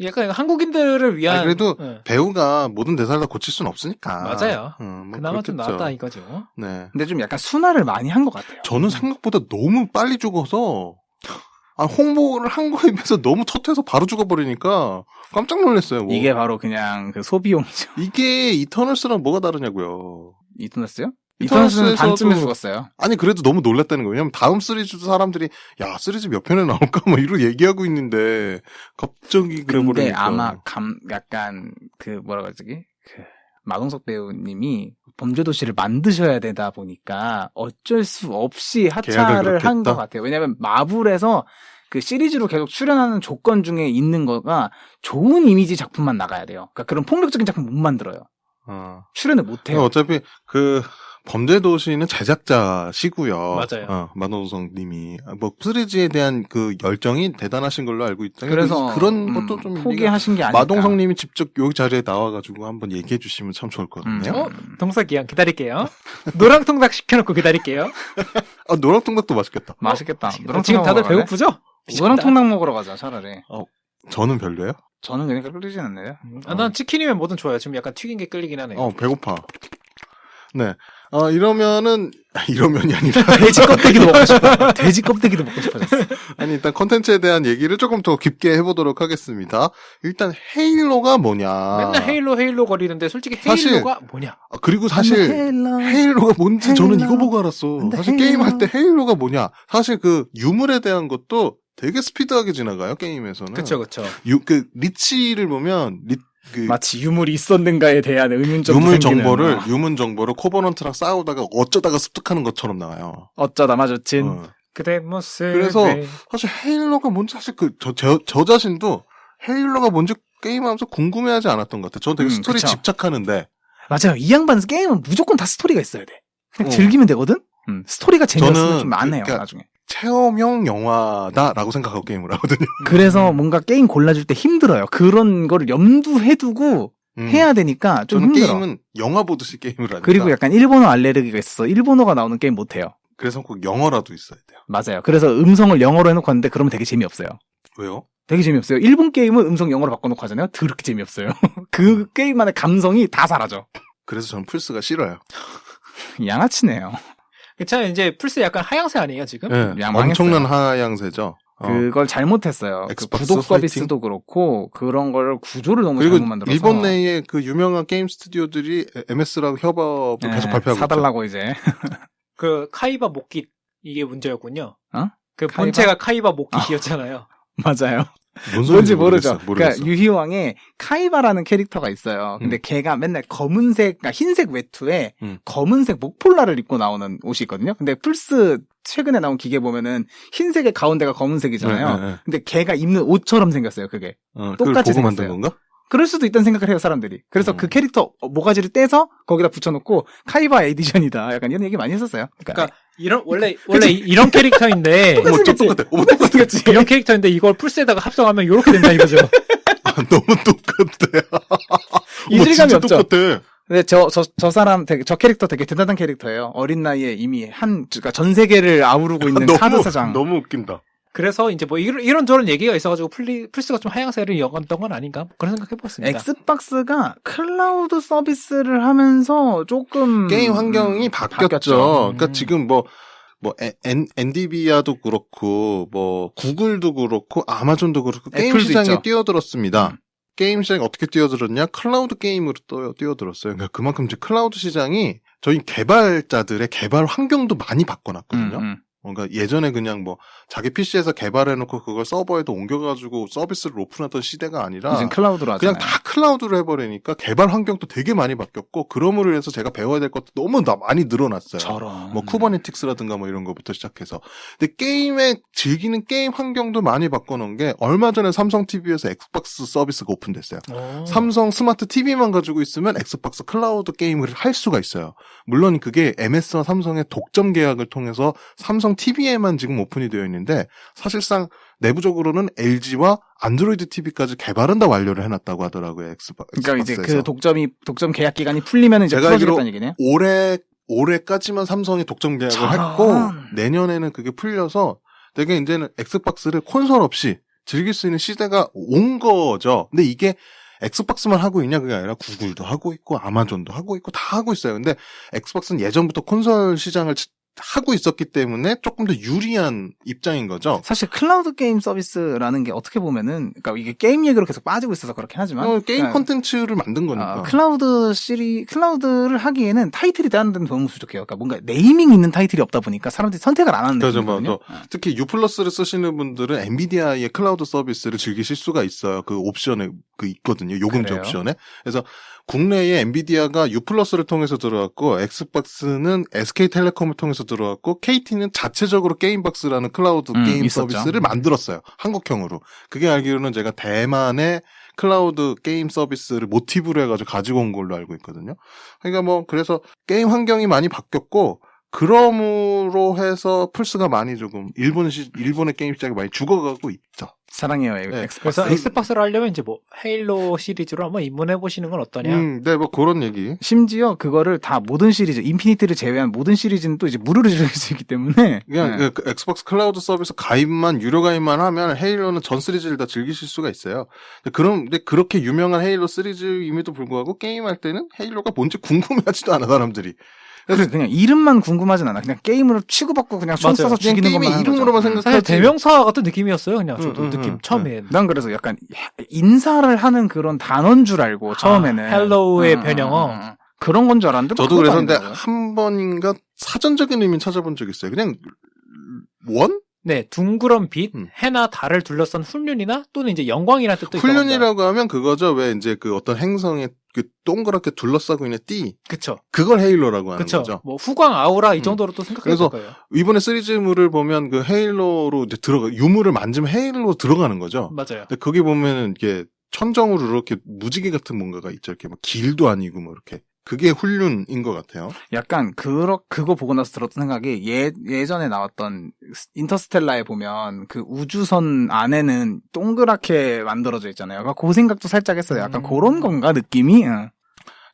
Speaker 1: 약간 한국인들을 위한.
Speaker 3: 그래도 배우가 모든 대사를 다 고칠 수는 없으니까.
Speaker 1: 맞아요.
Speaker 3: 뭐
Speaker 1: 그나마 좀
Speaker 3: 그렇겠죠.
Speaker 1: 나았다 이거죠.
Speaker 3: 네.
Speaker 2: 근데 좀 약간 순화를 많이 한 것 같아요.
Speaker 3: 저는 생각보다 너무 빨리 죽어서 홍보를 한 거에 비해서 너무 첫해서 바로 죽어버리니까 깜짝 놀랐어요. 뭐.
Speaker 2: 이게 바로 그냥 그 소비용이죠.
Speaker 3: 이게 이터널스랑 뭐가 다르냐고요.
Speaker 2: 이터널스요?
Speaker 3: 이터널스에서도-
Speaker 2: 이터널스는 반쯤에 죽었어요.
Speaker 3: 아니 그래도 너무 놀랐다는 거예요. 왜냐면 다음 시리즈도 사람들이 야 시리즈 몇 편에 나올까 뭐 이러고 얘기하고 있는데 갑자기
Speaker 2: 근데
Speaker 3: 그래버리니까.
Speaker 2: 아마 약간 그 뭐라 그러지? 그 마동석 배우님이 범죄도시를 만드셔야 되다 보니까 어쩔 수 없이 하차를
Speaker 3: 그렇게
Speaker 2: 한
Speaker 3: 했다?
Speaker 2: 것 같아요. 왜냐면 마블에서 그 시리즈로 계속 출연하는 조건 중에 있는 거가 좋은 이미지 작품만 나가야 돼요. 그러니까 그런 폭력적인 작품 못 만들어요. 출연을 못 해요.
Speaker 3: 어차피 그 범죄도시는 제작자시고요.
Speaker 1: 맞아요.
Speaker 3: 마동석 님이 뭐 시리즈에 대한 그 열정이 대단하신 걸로 알고 있다.
Speaker 2: 그래서
Speaker 3: 그런 것도 좀
Speaker 2: 포기하신 게 아닐까.
Speaker 3: 마동석 님이 직접 여기 자리에 나와가지고 한번 얘기해 주시면 참 좋을 것 같네요.
Speaker 1: 동석이요. 기다릴게요. 노랑통닭 시켜놓고 기다릴게요.
Speaker 3: 노랑통닭도 맛있겠다.
Speaker 2: 맛있겠다.
Speaker 1: 지금 다들 배고프죠?
Speaker 2: 노랑통닭 먹으러 가자 차라리.
Speaker 3: 저는 별로예요?
Speaker 2: 저는 그러니까 끌리진 않네요.
Speaker 1: 난 치킨이면 뭐든 좋아요. 지금 약간 튀긴 게 끌리긴 하네요.
Speaker 3: 배고파. 네. 이러면이 아니라.
Speaker 2: 돼지 껍데기도 먹고 싶어. 돼지 껍데기도 먹고 싶어졌어.
Speaker 3: 아니, 일단 컨텐츠에 대한 얘기를 조금 더 깊게 해보도록 하겠습니다. 일단 헤일로가 뭐냐.
Speaker 1: 맨날 헤일로 거리는데 솔직히
Speaker 3: 사실-
Speaker 1: 헤일로가 뭐냐.
Speaker 3: 그리고 사실 헤일로가 뭔지 저는 이거 보고 알았어. 사실 게임할 때 헤일로가 뭐냐. 사실 그 유물에 대한 것도 되게 스피드하게 지나가요, 게임에서는.
Speaker 1: 그쵸.
Speaker 3: 리치를 보면,
Speaker 2: 마치 유물이 있었는가에 대한 의문점이
Speaker 3: 유물
Speaker 2: 생기는.
Speaker 3: 정보를 코버넌트랑 싸우다가 어쩌다가 습득하는 것처럼 나와요.
Speaker 2: 어쩌다 마주친.
Speaker 1: 그대 모습.
Speaker 3: 그래서 사실 헤일로가 뭔지 사실 저 자신도 헤일로가 뭔지 게임하면서 궁금해하지 않았던 것 같아요. 저는 되게 스토리
Speaker 2: 그쵸.
Speaker 3: 집착하는데.
Speaker 2: 맞아요. 이 양반은 게임은 무조건 다 스토리가 있어야 돼. 그냥
Speaker 3: 어.
Speaker 2: 즐기면 되거든? 스토리가 재미없으면
Speaker 3: 저는
Speaker 2: 좀 안 해요,
Speaker 3: 그러니까
Speaker 2: 나중에.
Speaker 3: 체험형 영화다라고 생각하고 게임을 하거든요.
Speaker 2: 그래서 뭔가 게임 골라줄 때 힘들어요. 그런 거를 염두해 두고 해야 되니까 좀
Speaker 3: 저는
Speaker 2: 힘들어.
Speaker 3: 게임은 영화 보듯이 게임을 하니까.
Speaker 2: 그리고 약간 일본어 알레르기가 있어서 일본어가 나오는 게임 못 해요.
Speaker 3: 그래서 꼭 영어라도 있어야 돼요.
Speaker 2: 맞아요. 그래서 음성을 영어로 해놓고 하는데 그러면 되게 재미없어요.
Speaker 3: 왜요?
Speaker 2: 되게 재미없어요. 일본 게임은 음성 영어로 바꿔놓고 하잖아요. 더럽게 재미없어요. 그 게임만의 감성이 다 사라져.
Speaker 3: 그래서 저는 플스가 싫어요.
Speaker 2: 양아치네요.
Speaker 1: 괜찮아요. 이제 플스 약간 하향세 아니에요, 지금?
Speaker 3: 네,
Speaker 2: 야, 망했어요.
Speaker 3: 엄청난 하향세죠.
Speaker 2: 그걸 잘못했어요. 그
Speaker 3: 엑스박스
Speaker 2: 구독
Speaker 3: 파이팅?
Speaker 2: 서비스도 그렇고 그런 걸 구조를 너무
Speaker 3: 그리고
Speaker 2: 잘못 만들어서
Speaker 3: 일본 내에 그 유명한 게임 스튜디오들이 MS라고 협업을
Speaker 2: 네,
Speaker 3: 계속 발표하고
Speaker 2: 사달라고 이제
Speaker 1: 그 카이바 목깃 이게 문제였군요.
Speaker 2: 어?
Speaker 1: 그
Speaker 2: 카이바?
Speaker 1: 본체가 카이바 목깃이었잖아요.
Speaker 2: 맞아요.
Speaker 3: 뭔
Speaker 2: 뭔지 모르죠.
Speaker 3: 모르겠어.
Speaker 2: 그러니까 유희왕에 카이바라는 캐릭터가 있어요. 근데 걔가 맨날 검은색, 그러니까 흰색 외투에 검은색 목폴라를 입고 나오는 옷이 있거든요. 근데 플스 최근에 나온 기계 보면은 흰색의 가운데가 검은색이잖아요.
Speaker 3: 네.
Speaker 2: 근데 걔가 입는 옷처럼 생겼어요. 그게
Speaker 3: 그걸
Speaker 2: 똑같이
Speaker 3: 보고 만든
Speaker 2: 생겼어요.
Speaker 3: 건가?
Speaker 2: 그럴 수도 있다는 생각을 해요, 사람들이. 그래서 그 캐릭터 모가지를 떼서 거기다 붙여놓고 카이바 에디션이다. 약간 이런 얘기 많이 했었어요.
Speaker 1: 그러니까 원래 이런 캐릭터인데
Speaker 3: 어머, 똑같아. 어머, 똑같아.
Speaker 1: 이런 캐릭터인데 이걸 플스에다가 합성하면 이렇게 된다 이거죠.
Speaker 3: 너무 똑같아.
Speaker 2: 이질감이
Speaker 3: 진짜
Speaker 2: 없죠.
Speaker 3: 똑같아.
Speaker 2: 근데 저 사람 저 캐릭터 되게 대단한 캐릭터예요. 어린 나이에 이미 그러니까 전 세계를 아우르고 있는 카드 사장.
Speaker 3: 너무 웃긴다.
Speaker 1: 그래서 이제 뭐 이런저런 얘기가 있어가지고 플스가 좀 하향세를 이어갔던 건 아닌가 뭐 그런 생각해봤습니다.
Speaker 2: 엑스박스가 클라우드 서비스를 하면서 조금
Speaker 3: 게임 환경이 바뀌었죠. 그러니까 지금 엔디비아도 그렇고, 구글도 그렇고, 아마존도 그렇고, 게임
Speaker 2: 애플도
Speaker 3: 시장에
Speaker 2: 있죠.
Speaker 3: 뛰어들었습니다. 게임 시장에 어떻게 뛰어들었냐? 클라우드 게임으로 뛰어들었어요. 그러니까 그만큼 이제 클라우드 시장이 저희 개발자들의 개발 환경도 많이 바꿔놨거든요. 그러니까 예전에 그냥 자기 PC에서 개발해놓고 그걸 서버에도 옮겨가지고 서비스를 오픈하던 시대가 아니라
Speaker 2: 이제 클라우드로 하잖아요.
Speaker 3: 그냥 다 클라우드로 해버리니까 개발 환경도 되게 많이 바뀌었고 그러므로 인해서 제가 배워야 될 것도 너무 많이 늘어났어요.
Speaker 2: 저런.
Speaker 3: 쿠버네티크스라든가 이런 거부터 시작해서. 근데 즐기는 게임 환경도 많이 바꿔놓은 게 얼마 전에 삼성 TV에서 엑스박스 서비스가 오픈됐어요. 삼성 스마트 TV만 가지고 있으면 엑스박스 클라우드 게임을 할 수가 있어요. 물론 그게 MS와 삼성의 독점 계약을 통해서 삼성 TV에만 지금 오픈이 되어 있는데 사실상 내부적으로는 LG와 안드로이드 TV까지 개발은 다 완료를 해놨다고 하더라고요.
Speaker 2: 그러니까 이제
Speaker 3: 엑스박스에서.
Speaker 2: 그 독점 계약 기간이 풀리면 이제
Speaker 3: 제가 알기로
Speaker 2: 풀어지겠다는 얘기네요.
Speaker 3: 올해까지만 삼성이 독점 계약을
Speaker 2: 저런.
Speaker 3: 했고 내년에는 그게 풀려서 되게 이제는 엑스박스를 콘솔 없이 즐길 수 있는 시대가 온 거죠. 근데 이게 엑스박스만 하고 있냐 그게 아니라 구글도 하고 있고 아마존도 하고 있고 다 하고 있어요. 근데 엑스박스는 예전부터 콘솔 시장을 하고 있었기 때문에 조금 더 유리한 입장인 거죠.
Speaker 2: 사실 클라우드 게임 서비스라는 게 어떻게 보면은 그러니까 이게 게임 얘기로 계속 빠지고 있어서 그렇긴 하지만
Speaker 3: 게임 콘텐츠를 만든 거니까.
Speaker 2: 클라우드를 하기에는 타이틀이 다른 데는 너무 부족해요. 그러니까 뭔가 네이밍 있는 타이틀이 없다 보니까 사람들이 선택을 안 하는 느낌이거든요.
Speaker 3: 특히 U+를 쓰시는 분들은 엔비디아의 클라우드 서비스를 즐기실 수가 있어요. 그 옵션에 있거든요. 요금제
Speaker 2: 그래요?
Speaker 3: 옵션에. 그래서 국내에 엔비디아가 U+를 통해서 들어왔고 엑스박스는 SK텔레콤을 통해서 들어왔고 KT는 자체적으로 게임박스라는 클라우드 게임
Speaker 2: 있었죠.
Speaker 3: 서비스를 만들었어요. 한국형으로. 그게 알기로는 제가 대만의 클라우드 게임 서비스를 모티브로 해가지고 가지고 온 걸로 알고 있거든요. 그러니까 그래서 게임 환경이 많이 바뀌었고 그러므로 해서 플스가 많이 조금 일본의 게임 시장이 많이 죽어가고 있죠.
Speaker 2: 사랑해요,
Speaker 3: 네.
Speaker 2: 엑스박스.
Speaker 1: 그래서 엑스박스를 하려면 이제 헤일로 시리즈로 한번 입문해 보시는 건 어떠냐?
Speaker 3: 네, 그런 얘기.
Speaker 2: 심지어 그거를 다 모든 시리즈, 인피니티를 제외한 모든 시리즈는 또 이제 무료로 즐길 수 있기 때문에
Speaker 3: 그냥 그 엑스박스 클라우드 서비스 유료 가입만 하면 헤일로는 전 시리즈를 다 즐기실 수가 있어요. 근데 그렇게 유명한 헤일로 시리즈임에도 불구하고 게임할 때는 헤일로가 뭔지 궁금해하지도 않아 사람들이.
Speaker 2: 그래서 그냥 이름만 궁금하진 않아. 그냥 게임으로 치고받고 그냥 총
Speaker 1: 맞아요.
Speaker 2: 쏴서 죽이는
Speaker 3: 게임의
Speaker 2: 것만 하는
Speaker 3: 이름으로만
Speaker 2: 거죠.
Speaker 3: 생각하지.
Speaker 1: 사실 대명사 같은 느낌이었어요. 그냥 저도 느낌 처음엔.
Speaker 2: 난 그래서 약간 인사를 하는 그런 단어인 줄 알고 처음에는
Speaker 1: 헬로우의 변형어.
Speaker 2: 그런 건 줄 알았는데
Speaker 3: 저도
Speaker 2: 그것도
Speaker 3: 그래서 근데
Speaker 2: 아니더라고요.
Speaker 3: 한 번인가 사전적인 의미 찾아본 적 있어요. 그냥 원?
Speaker 1: 네, 둥그런 빛, 해나 달을 둘러싼 훈륜이나 또는 이제 영광이라는 뜻도 있다고 합니다.
Speaker 3: 훈련이라고 하면 그거죠. 왜 이제 그 어떤 행성에 그 동그랗게 둘러싸고 있는 띠.
Speaker 1: 그쵸.
Speaker 3: 그걸 헤일로라고 하는
Speaker 1: 그쵸.
Speaker 3: 거죠.
Speaker 1: 후광 아우라 이 정도로 또 생각해도
Speaker 3: 그래서
Speaker 1: 될 거예요.
Speaker 3: 이번에 시리즈물을 보면 그 헤일로로 이제 유물을 만지면 헤일로로 들어가는 거죠.
Speaker 1: 맞아요.
Speaker 3: 근데 거기 보면은 이게 천정으로 이렇게 무지개 같은 뭔가가 있죠. 이렇게 길도 아니고 이렇게 그게 훌륭인 것 같아요.
Speaker 2: 약간 그거 보고 나서 들었던 생각이 예전에 나왔던 인터스텔라에 보면 그 우주선 안에는 동그랗게 만들어져 있잖아요. 그러니까 그 생각도 살짝 했어요. 약간 그런 건가 느낌이? 응.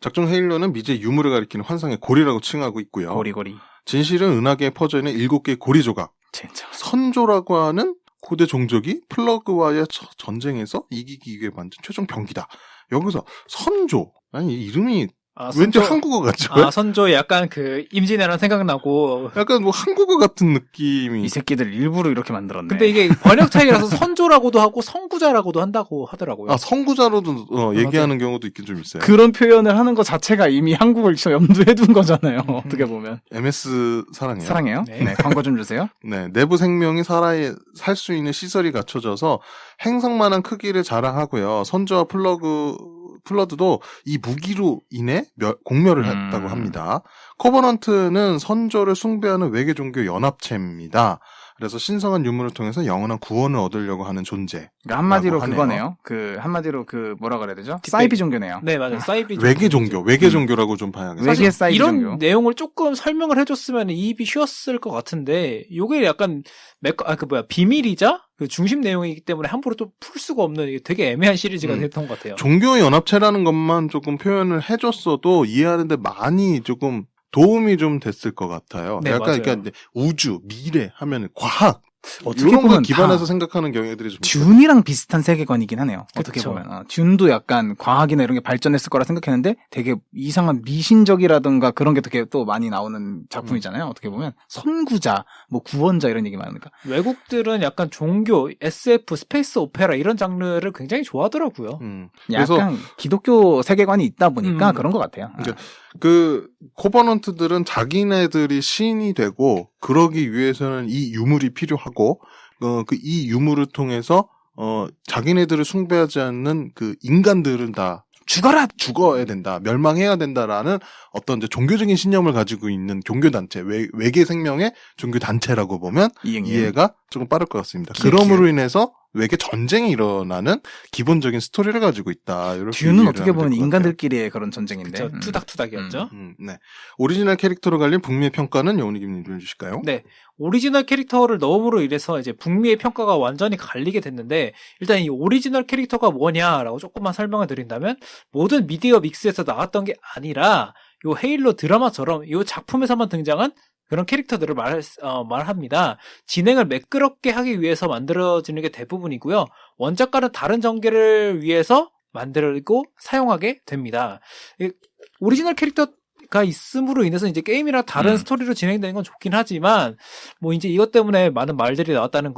Speaker 3: 작중 헤일로는 미지의 유물을 가리키는 환상의 고리라고 칭하고 있고요.
Speaker 2: 고리고리.
Speaker 3: 진실은 은하계에 퍼져 있는 7개의 고리 조각.
Speaker 2: 진짜.
Speaker 3: 선조라고 하는 고대 종족이 플러그와의 전쟁에서 이기기 위해 만든 최종 병기다. 여기서 선조. 아니 이름이 왠지 한국어 같죠?
Speaker 1: 선조 약간 그 임진왜란 생각나고.
Speaker 3: 약간 뭐 한국어 같은 느낌이.
Speaker 2: 이 새끼들 일부러 이렇게 만들었네.
Speaker 1: 근데 이게 번역 차이라서 선조라고도 하고 성구자라고도 한다고 하더라고요.
Speaker 3: 성구자로도 얘기하는 경우도 있긴 좀 있어요.
Speaker 2: 그런 표현을 하는 것 자체가 이미 한국을 염두에 둔 거잖아요. 어떻게 보면.
Speaker 3: MS 사랑해요.
Speaker 2: 사랑해요? 네. 광고 좀 주세요.
Speaker 3: 네. 내부 생명이 살 수 있는 시설이 갖춰져서 행성만한 크기를 자랑하고요. 선조와 플러드도 이 무기로 인해 공멸을 했다고 합니다. 커버넌트는 선조를 숭배하는 외계 종교 연합체입니다. 그래서 신성한 유물을 통해서 영원한 구원을 얻으려고 하는 존재.
Speaker 2: 그러니까 한마디로 그거네요. 한마디로 뭐라 그래야 되죠? 사이비 종교네요.
Speaker 1: 네, 맞아요. 사이비
Speaker 3: 외계 종교라고 좀 봐야겠어요.
Speaker 2: 외계 사이비
Speaker 1: 이런
Speaker 2: 종교.
Speaker 1: 내용을 조금 설명을 해줬으면 이입이 쉬웠을 것 같은데, 요게 약간 비밀이자 그 중심 내용이기 때문에 함부로 또 풀 수가 없는 되게 애매한 시리즈가 됐던 것 같아요.
Speaker 3: 종교 연합체라는 것만 조금 표현을 해줬어도 이해하는데 많이 조금 도움이 좀 됐을 것 같아요.
Speaker 1: 네,
Speaker 3: 약간
Speaker 1: 맞아요.
Speaker 3: 그러니까 우주, 미래 하면 과학
Speaker 2: 어떻게
Speaker 3: 이런 거
Speaker 2: 보면
Speaker 3: 기반해서 생각하는 경우들이 좀
Speaker 2: 듄이랑 비슷한 세계관이긴 하네요. 어떻게
Speaker 1: 그쵸.
Speaker 2: 보면. 듄도 약간 과학이나 이런 게 발전했을 거라 생각했는데 되게 이상한 미신적이라든가 그런 게 되게 또 많이 나오는 작품이잖아요. 어떻게 보면. 선구자, 뭐 구원자 이런 얘기 많으니까.
Speaker 1: 외국들은 약간 종교, SF, 스페이스 오페라 이런 장르를 굉장히 좋아하더라고요.
Speaker 3: 그래서
Speaker 2: 약간 기독교 세계관이 있다 보니까 그런 것 같아요.
Speaker 3: 그러니까 그 코버넌트들은 자기네들이 신이 되고 그러기 위해서는 이 유물이 필요하고 이 유물을 통해서 자기네들을 숭배하지 않는 그 인간들은 다 죽어야 된다, 멸망해야 된다라는 어떤 이제 종교적인 신념을 가지고 있는 종교단체, 외계 생명의 종교단체라고 보면 이해가 조금 빠를 것 같습니다. 그럼으로 인해서 외계 전쟁이 일어나는 기본적인 스토리를 가지고 있다.
Speaker 2: 듄은 어떻게 보면 인간들끼리의 그런 전쟁인데.
Speaker 1: 그쵸, 투닥투닥이었죠.
Speaker 3: 네. 오리지널 캐릭터로 갈린 북미의 평가는 여운이김님 좀 해주실까요?
Speaker 1: 네. 오리지널 캐릭터를 넣음으로 인해서 이제 북미의 평가가 완전히 갈리게 됐는데, 일단 이 오리지널 캐릭터가 뭐냐라고 조금만 설명을 드린다면, 모든 미디어 믹스에서 나왔던 게 아니라, 요 헤일로 드라마처럼 요 작품에서만 등장한 그런 캐릭터들을 말합니다. 진행을 매끄럽게 하기 위해서 만들어지는 게 대부분이고요. 원작과는 다른 전개를 위해서 만들고 사용하게 됩니다. 오리지널 캐릭터가 있음으로 인해서 이제 게임이랑 다른 스토리로 진행되는 건 좋긴 하지만, 뭐 이제 이것 때문에 많은 말들이 나왔다는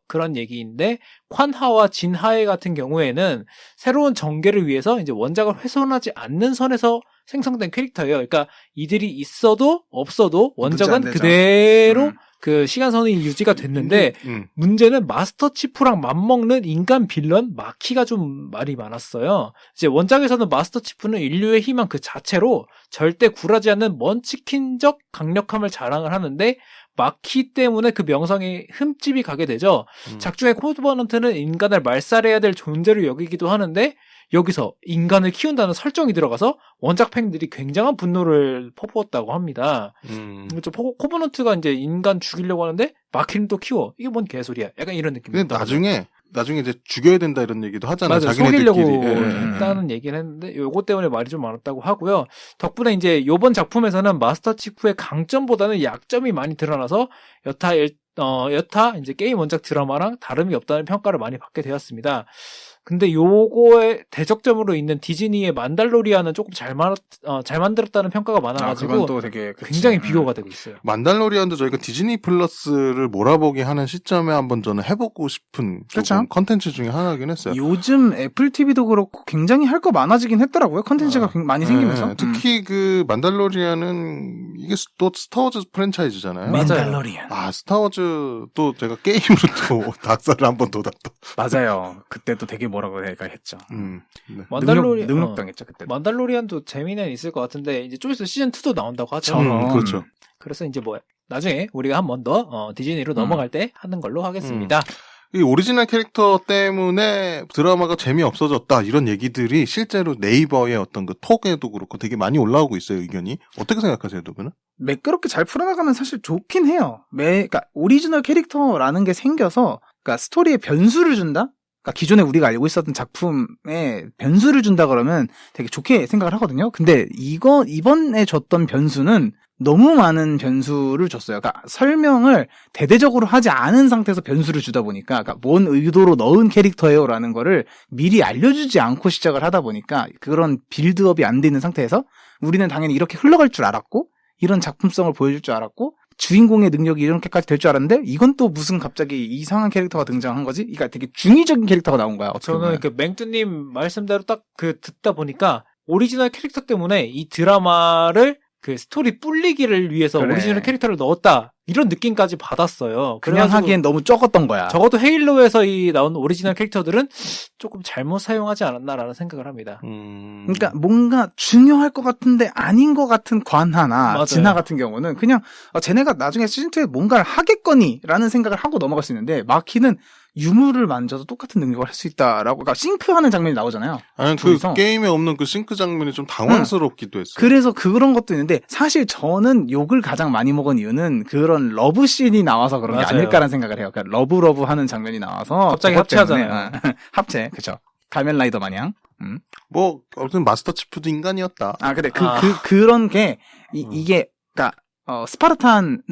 Speaker 1: 그런 얘기인데, 콴하와 진하에 같은 경우에는 새로운 전개를 위해서 이제 원작을 훼손하지 않는 선에서 생성된 캐릭터예요. 그러니까 이들이 있어도 없어도 원작은 그대로 그 시간선이 유지가 됐는데 문제는 마스터 치프랑 맞먹는 인간 빌런 마키가 좀 말이 많았어요. 이제 원작에서는 마스터 치프는 인류의 희망 그 자체로 절대 굴하지 않는 먼치킨적 강력함을 자랑을 하는데 마키 때문에 그 명성에 흠집이 가게 되죠. 작중의 코버넌트는 인간을 말살해야 될 존재로 여기기도 하는데 여기서 인간을 키운다는 설정이 들어가서 원작 팬들이 굉장한 분노를 퍼부었다고 합니다. 코버넌트가 이제 인간 죽이려고 하는데 마키는 또 키워. 이게 뭔 개소리야. 약간 이런 느낌입니다.
Speaker 3: 근데 나중에 이제 죽여야 된다 이런 얘기도 하잖아요.
Speaker 1: 맞아요. 속이려고 했다는 얘기를 했는데 요거 때문에 말이 좀 많았다고 하고요. 덕분에 이제 요번 작품에서는 마스터 치프의 강점보다는 약점이 많이 드러나서 여타 이제 게임 원작 드라마랑 다름이 없다는 평가를 많이 받게 되었습니다. 근데 요거의 대적점으로 있는 디즈니의 만달로리안은 조금 잘 만들었다는 평가가 많아가지고
Speaker 2: 그건 또 되게
Speaker 1: 굉장히 비교가 되고 있어요.
Speaker 3: 만달로리안도 저희가 디즈니 플러스를 몰아보게 하는 시점에 한번 저는 해보고 싶은 컨텐츠 중에 하나긴 했어요.
Speaker 2: 요즘 애플 TV도 그렇고 굉장히 할 거 많아지긴 했더라고요. 컨텐츠가 많이 생기면서.
Speaker 3: 특히 그 만달로리안은 이게 또 스타워즈 프랜차이즈잖아요.
Speaker 2: 만달로리안.
Speaker 3: 스타워즈 또 제가 게임으로 또 닭살을 한번 돋았다.
Speaker 2: 맞아요. 그때 또 되게 뭐라고 했죠.
Speaker 3: 네.
Speaker 2: 능력당했죠 그때.
Speaker 1: 만달로리안도 재미는 있을 것 같은데 이제 좀 있어 시즌 2도 나온다고 하죠.
Speaker 3: 그렇죠.
Speaker 1: 그래서 이제 나중에 우리가 한 번 더 디즈니로 넘어갈 때 하는 걸로 하겠습니다.
Speaker 3: 이 오리지널 캐릭터 때문에 드라마가 재미없어졌다 이런 얘기들이 실제로 네이버의 어떤 그 톡에도 그렇고 되게 많이 올라오고 있어요, 의견이. 어떻게 생각하세요, 두 분은?
Speaker 2: 매끄럽게 잘 풀어나가면 사실 좋긴 해요. 그러니까 오리지널 캐릭터라는 게 생겨서, 그러니까 스토리에 변수를 준다? 그러니까 기존에 우리가 알고 있었던 작품에 변수를 준다 그러면 되게 좋게 생각을 하거든요. 근데 이번에 줬던 변수는 너무 많은 변수를 줬어요. 그러니까 설명을 대대적으로 하지 않은 상태에서 변수를 주다 보니까, 그러니까 뭔 의도로 넣은 캐릭터예요라는 거를 미리 알려주지 않고 시작을 하다 보니까 그런 빌드업이 안 돼 있는 상태에서 우리는 당연히 이렇게 흘러갈 줄 알았고 이런 작품성을 보여줄 줄 알았고 주인공의 능력이 이렇게까지 될 줄 알았는데 이건 또 무슨 갑자기 이상한 캐릭터가 등장한 거지? 그러니까 되게 중의적인 캐릭터가 나온 거야.
Speaker 1: 저는 그 맹뚜님 말씀대로 딱 그 듣다 보니까 오리지널 캐릭터 때문에 이 드라마를 그 스토리 불리기를 위해서
Speaker 2: 그래.
Speaker 1: 오리지널 캐릭터를 넣었다 이런 느낌까지 받았어요.
Speaker 2: 그냥
Speaker 1: 그래가지고
Speaker 2: 하기엔 너무 적었던 거야.
Speaker 1: 적어도 헤일로에서 이 나온 오리지널 캐릭터들은 조금 잘못 사용하지 않았나라는 생각을 합니다.
Speaker 2: 그러니까 뭔가 중요할 것 같은데 아닌 것 같은 관하나
Speaker 1: 맞아요.
Speaker 2: 진화 같은 경우는 그냥 쟤네가 나중에 시즌2에 뭔가를 하겠거니라는 생각을 하고 넘어갈 수 있는데 마키는 유물을 만져도 똑같은 능력을 할 수 있다라고, 그러니까 싱크하는 장면이 나오잖아요.
Speaker 3: 아니, 그
Speaker 2: 둘이서.
Speaker 3: 게임에 없는 그 싱크 장면이 좀 당황스럽기도 했어요.
Speaker 2: 그래서 그런 것도 있는데 사실 저는 욕을 가장 많이 먹은 이유는 그런 러브 씬이 나와서 그런 게
Speaker 1: 맞아요.
Speaker 2: 아닐까라는 생각을 해요. 그러니까 러브 하는 장면이 나와서
Speaker 1: 갑자기
Speaker 2: 그것 때문에,
Speaker 1: 합체하잖아요.
Speaker 2: 합체, 그쵸. 가면라이더 마냥.
Speaker 3: 뭐, 아무튼 마스터 치프도 인간이었다.
Speaker 2: 근데 그런 게 이게 그러니까 스파르탄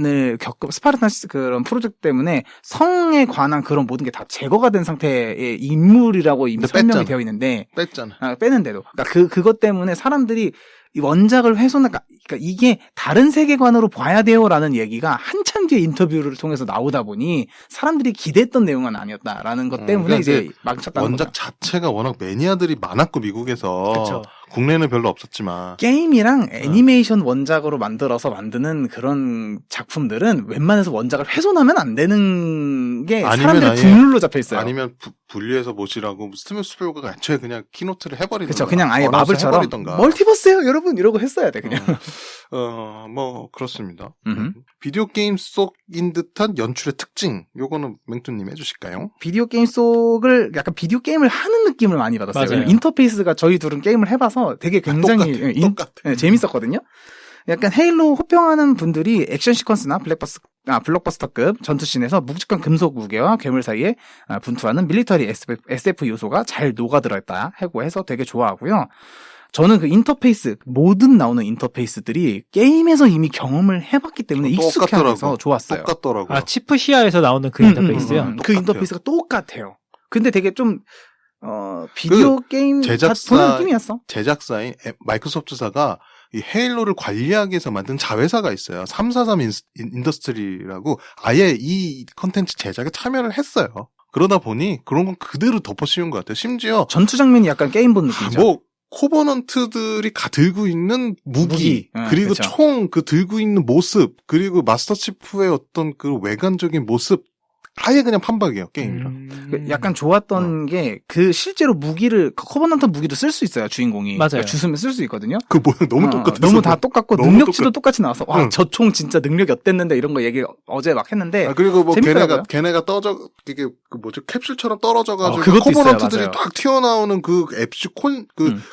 Speaker 2: 그런 프로젝트 때문에 성에 관한 그런 모든 게 다 제거가 된 상태의 인물이라고 이미
Speaker 3: 근데
Speaker 2: 설명이
Speaker 3: 뺐잖아.
Speaker 2: 되어 있는데
Speaker 3: 뺐잖아.
Speaker 2: 빼는데도 그러니까 그것 때문에 사람들이 이 원작을 그러니까 이게 다른 세계관으로 봐야 돼요라는 얘기가 한참 뒤에 인터뷰를 통해서 나오다 보니 사람들이 기대했던 내용은 아니었다라는 것 때문에
Speaker 3: 그러니까
Speaker 2: 이제 망쳤다는
Speaker 3: 원작
Speaker 2: 거죠.
Speaker 3: 자체가 워낙 매니아들이 많았고 미국에서
Speaker 1: 그쵸.
Speaker 3: 국내는 별로 없었지만
Speaker 2: 게임이랑 애니메이션 원작으로 만들어서 만드는 그런 작품들은 웬만해서 원작을 훼손하면 안 되는 게
Speaker 3: 아니면
Speaker 2: 사람들의
Speaker 3: 아예-
Speaker 2: 국룰로 잡혀 있어요.
Speaker 3: 아니면 분리해서 모시라고 스티븐 스필버그가 애초에 그냥 키노트를 해버리던가
Speaker 2: 그렇죠. 그냥 아예
Speaker 3: 걸어서
Speaker 2: 마블처럼
Speaker 3: 해버리던가.
Speaker 2: 멀티버스예요, 여러분 이러고 했어야 돼 그냥.
Speaker 3: 뭐 그렇습니다.
Speaker 2: 음흠.
Speaker 3: 비디오 게임 속인 듯한 연출의 특징, 요거는 맹투님 해주실까요?
Speaker 2: 비디오 게임 속을 약간 비디오 게임을 하는 느낌을 많이 받았어요.
Speaker 1: 맞아요.
Speaker 2: 인터페이스가 저희 둘은 게임을 해봐서 되게 굉장히
Speaker 3: 똑같아.
Speaker 2: 재밌었거든요. 약간 헤일로 호평하는 분들이 액션 시퀀스나 블록버스터급 전투씬에서 묵직한 금속 무게와 괴물 사이에 분투하는 밀리터리 SF 요소가 잘 녹아들었다 하고 해서 되게 좋아하고요. 저는 그 인터페이스, 모든 나오는 인터페이스들이 게임에서 이미 경험을 해봤기 때문에 익숙해서 좋았어요.
Speaker 3: 똑같더라고요.
Speaker 1: 치프 시야에서 나오는 그 인터페이스요.
Speaker 3: 똑같아요.
Speaker 2: 그 인터페이스가 똑같아요. 근데 되게 좀 비디오 게임 보는 느낌이었어.
Speaker 3: 제작사인 마이크로소프트사가 이 헤일로를 관리하기 위해서 만든 자회사가 있어요. 343 인더스트리라고 아예 이 컨텐츠 제작에 참여를 했어요. 그러다 보니 그런 건 그대로 덮어 씌운 것 같아요. 심지어
Speaker 2: 전투 장면이 약간 게임 본 느낌이죠.
Speaker 3: 뭐 코버넌트들이 들고 있는 무기 그리고
Speaker 2: 그쵸.
Speaker 3: 총 들고 있는 모습 그리고 마스터 치프의 어떤 그 외관적인 모습 아예 그냥 판박이에요 게임이랑.
Speaker 2: 약간 좋았던 게 그 실제로 무기를 커버넌트 무기도 쓸 수 있어요 주인공이.
Speaker 1: 맞아요.
Speaker 2: 그러니까 주스면 쓸 수 있거든요.
Speaker 3: 그 모양 너무 똑같아서
Speaker 2: 너무 다 똑같고
Speaker 3: 너무
Speaker 2: 능력치도 똑같이 나와서 와
Speaker 3: 응.
Speaker 2: 저 총 진짜 능력이 어땠는데 이런 거 얘기 어제 막 했는데
Speaker 3: 그리고 뭐
Speaker 2: 재밌더라고요.
Speaker 3: 걔네가 떠져 이게 그 뭐죠 캡슐처럼 떨어져가지고
Speaker 2: 그것도
Speaker 3: 코버넌트들이
Speaker 2: 있어요, 맞아요.
Speaker 3: 딱 튀어나오는 그 앱시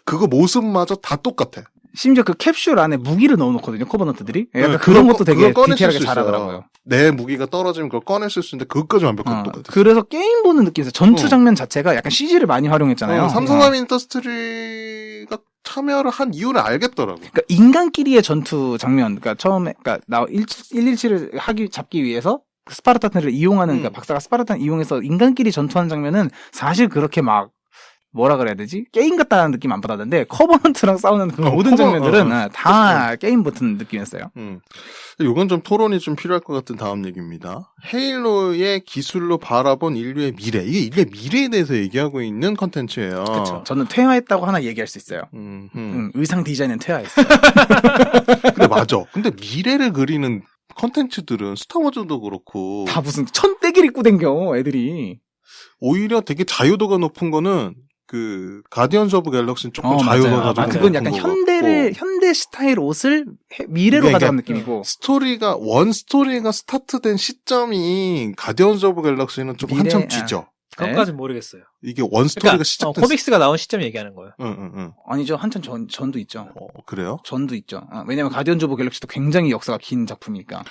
Speaker 3: 그거 모습마저 다 똑같아.
Speaker 2: 심지어 그 캡슐 안에 무기를 넣어놓거든요 커버넌트들이. 약간
Speaker 3: 네,
Speaker 2: 그런 것도 되게
Speaker 3: 그걸 꺼냈을
Speaker 2: 디테일하게
Speaker 3: 수 있어요.
Speaker 2: 잘하더라고요.
Speaker 3: 내 무기가 떨어지면 그걸 꺼냈을 수 있는데 그것까지 완벽하게 똑같아.
Speaker 2: 그래서 게임 보는 느낌에서 전투 장면 자체가 약간 CG를 많이 활용했잖아요.
Speaker 3: 삼성삼 인더스트리가 참여를 한 이유를 알겠더라고.
Speaker 2: 그러니까 인간끼리의 전투 장면, 그러니까 처음에, 그러니까 117을 잡기 위해서 스파르탄을 이용하는, 그러니까 박사가 스파르탄 이용해서 인간끼리 전투하는 장면은 사실 그렇게 막 뭐라 그래야 되지? 게임 같다는 느낌 안 받았는데 커버넌트랑 싸우는 그 모든 장면들은 다 게임 같은 느낌이었어요.
Speaker 3: 이건 좀 토론이 좀 필요할 것 같은 다음 얘기입니다. 헤일로의 기술로 바라본 인류의 미래. 이게 인류의 미래에 대해서 얘기하고 있는 컨텐츠예요.
Speaker 2: 그렇죠. 저는 퇴화했다고 하나 얘기할 수 있어요. 의상 디자인은 퇴화했어요.
Speaker 3: 근데 맞아. 근데 미래를 그리는 컨텐츠들은 스타워즈도 그렇고
Speaker 2: 다 무슨 천대기를 입고 댕겨 애들이.
Speaker 3: 오히려 되게 자유도가 높은 거는 그 가디언즈 오브 갤럭시는 조금
Speaker 2: 맞아요.
Speaker 3: 자유로워가지고
Speaker 1: 맞아요.
Speaker 2: 그건 약간 현대 스타일 옷을 미래로
Speaker 3: 그러니까
Speaker 2: 가져간 느낌이고.
Speaker 3: 원 스토리가 스타트된 시점이 가디언즈 오브 갤럭시는 좀
Speaker 2: 미래,
Speaker 3: 한참 뒤죠.
Speaker 1: 그것까진 모르겠어요.
Speaker 3: 이게 원 스토리가
Speaker 1: 그러니까
Speaker 3: 시작됐어.
Speaker 1: 코믹스가 나온 시점 얘기하는 거예요.
Speaker 3: 응.
Speaker 2: 아니죠. 한참 전도 있죠.
Speaker 3: 그래요?
Speaker 2: 전도 있죠. 왜냐면 가디언즈 오브 갤럭시도 굉장히 역사가 긴 작품이니까.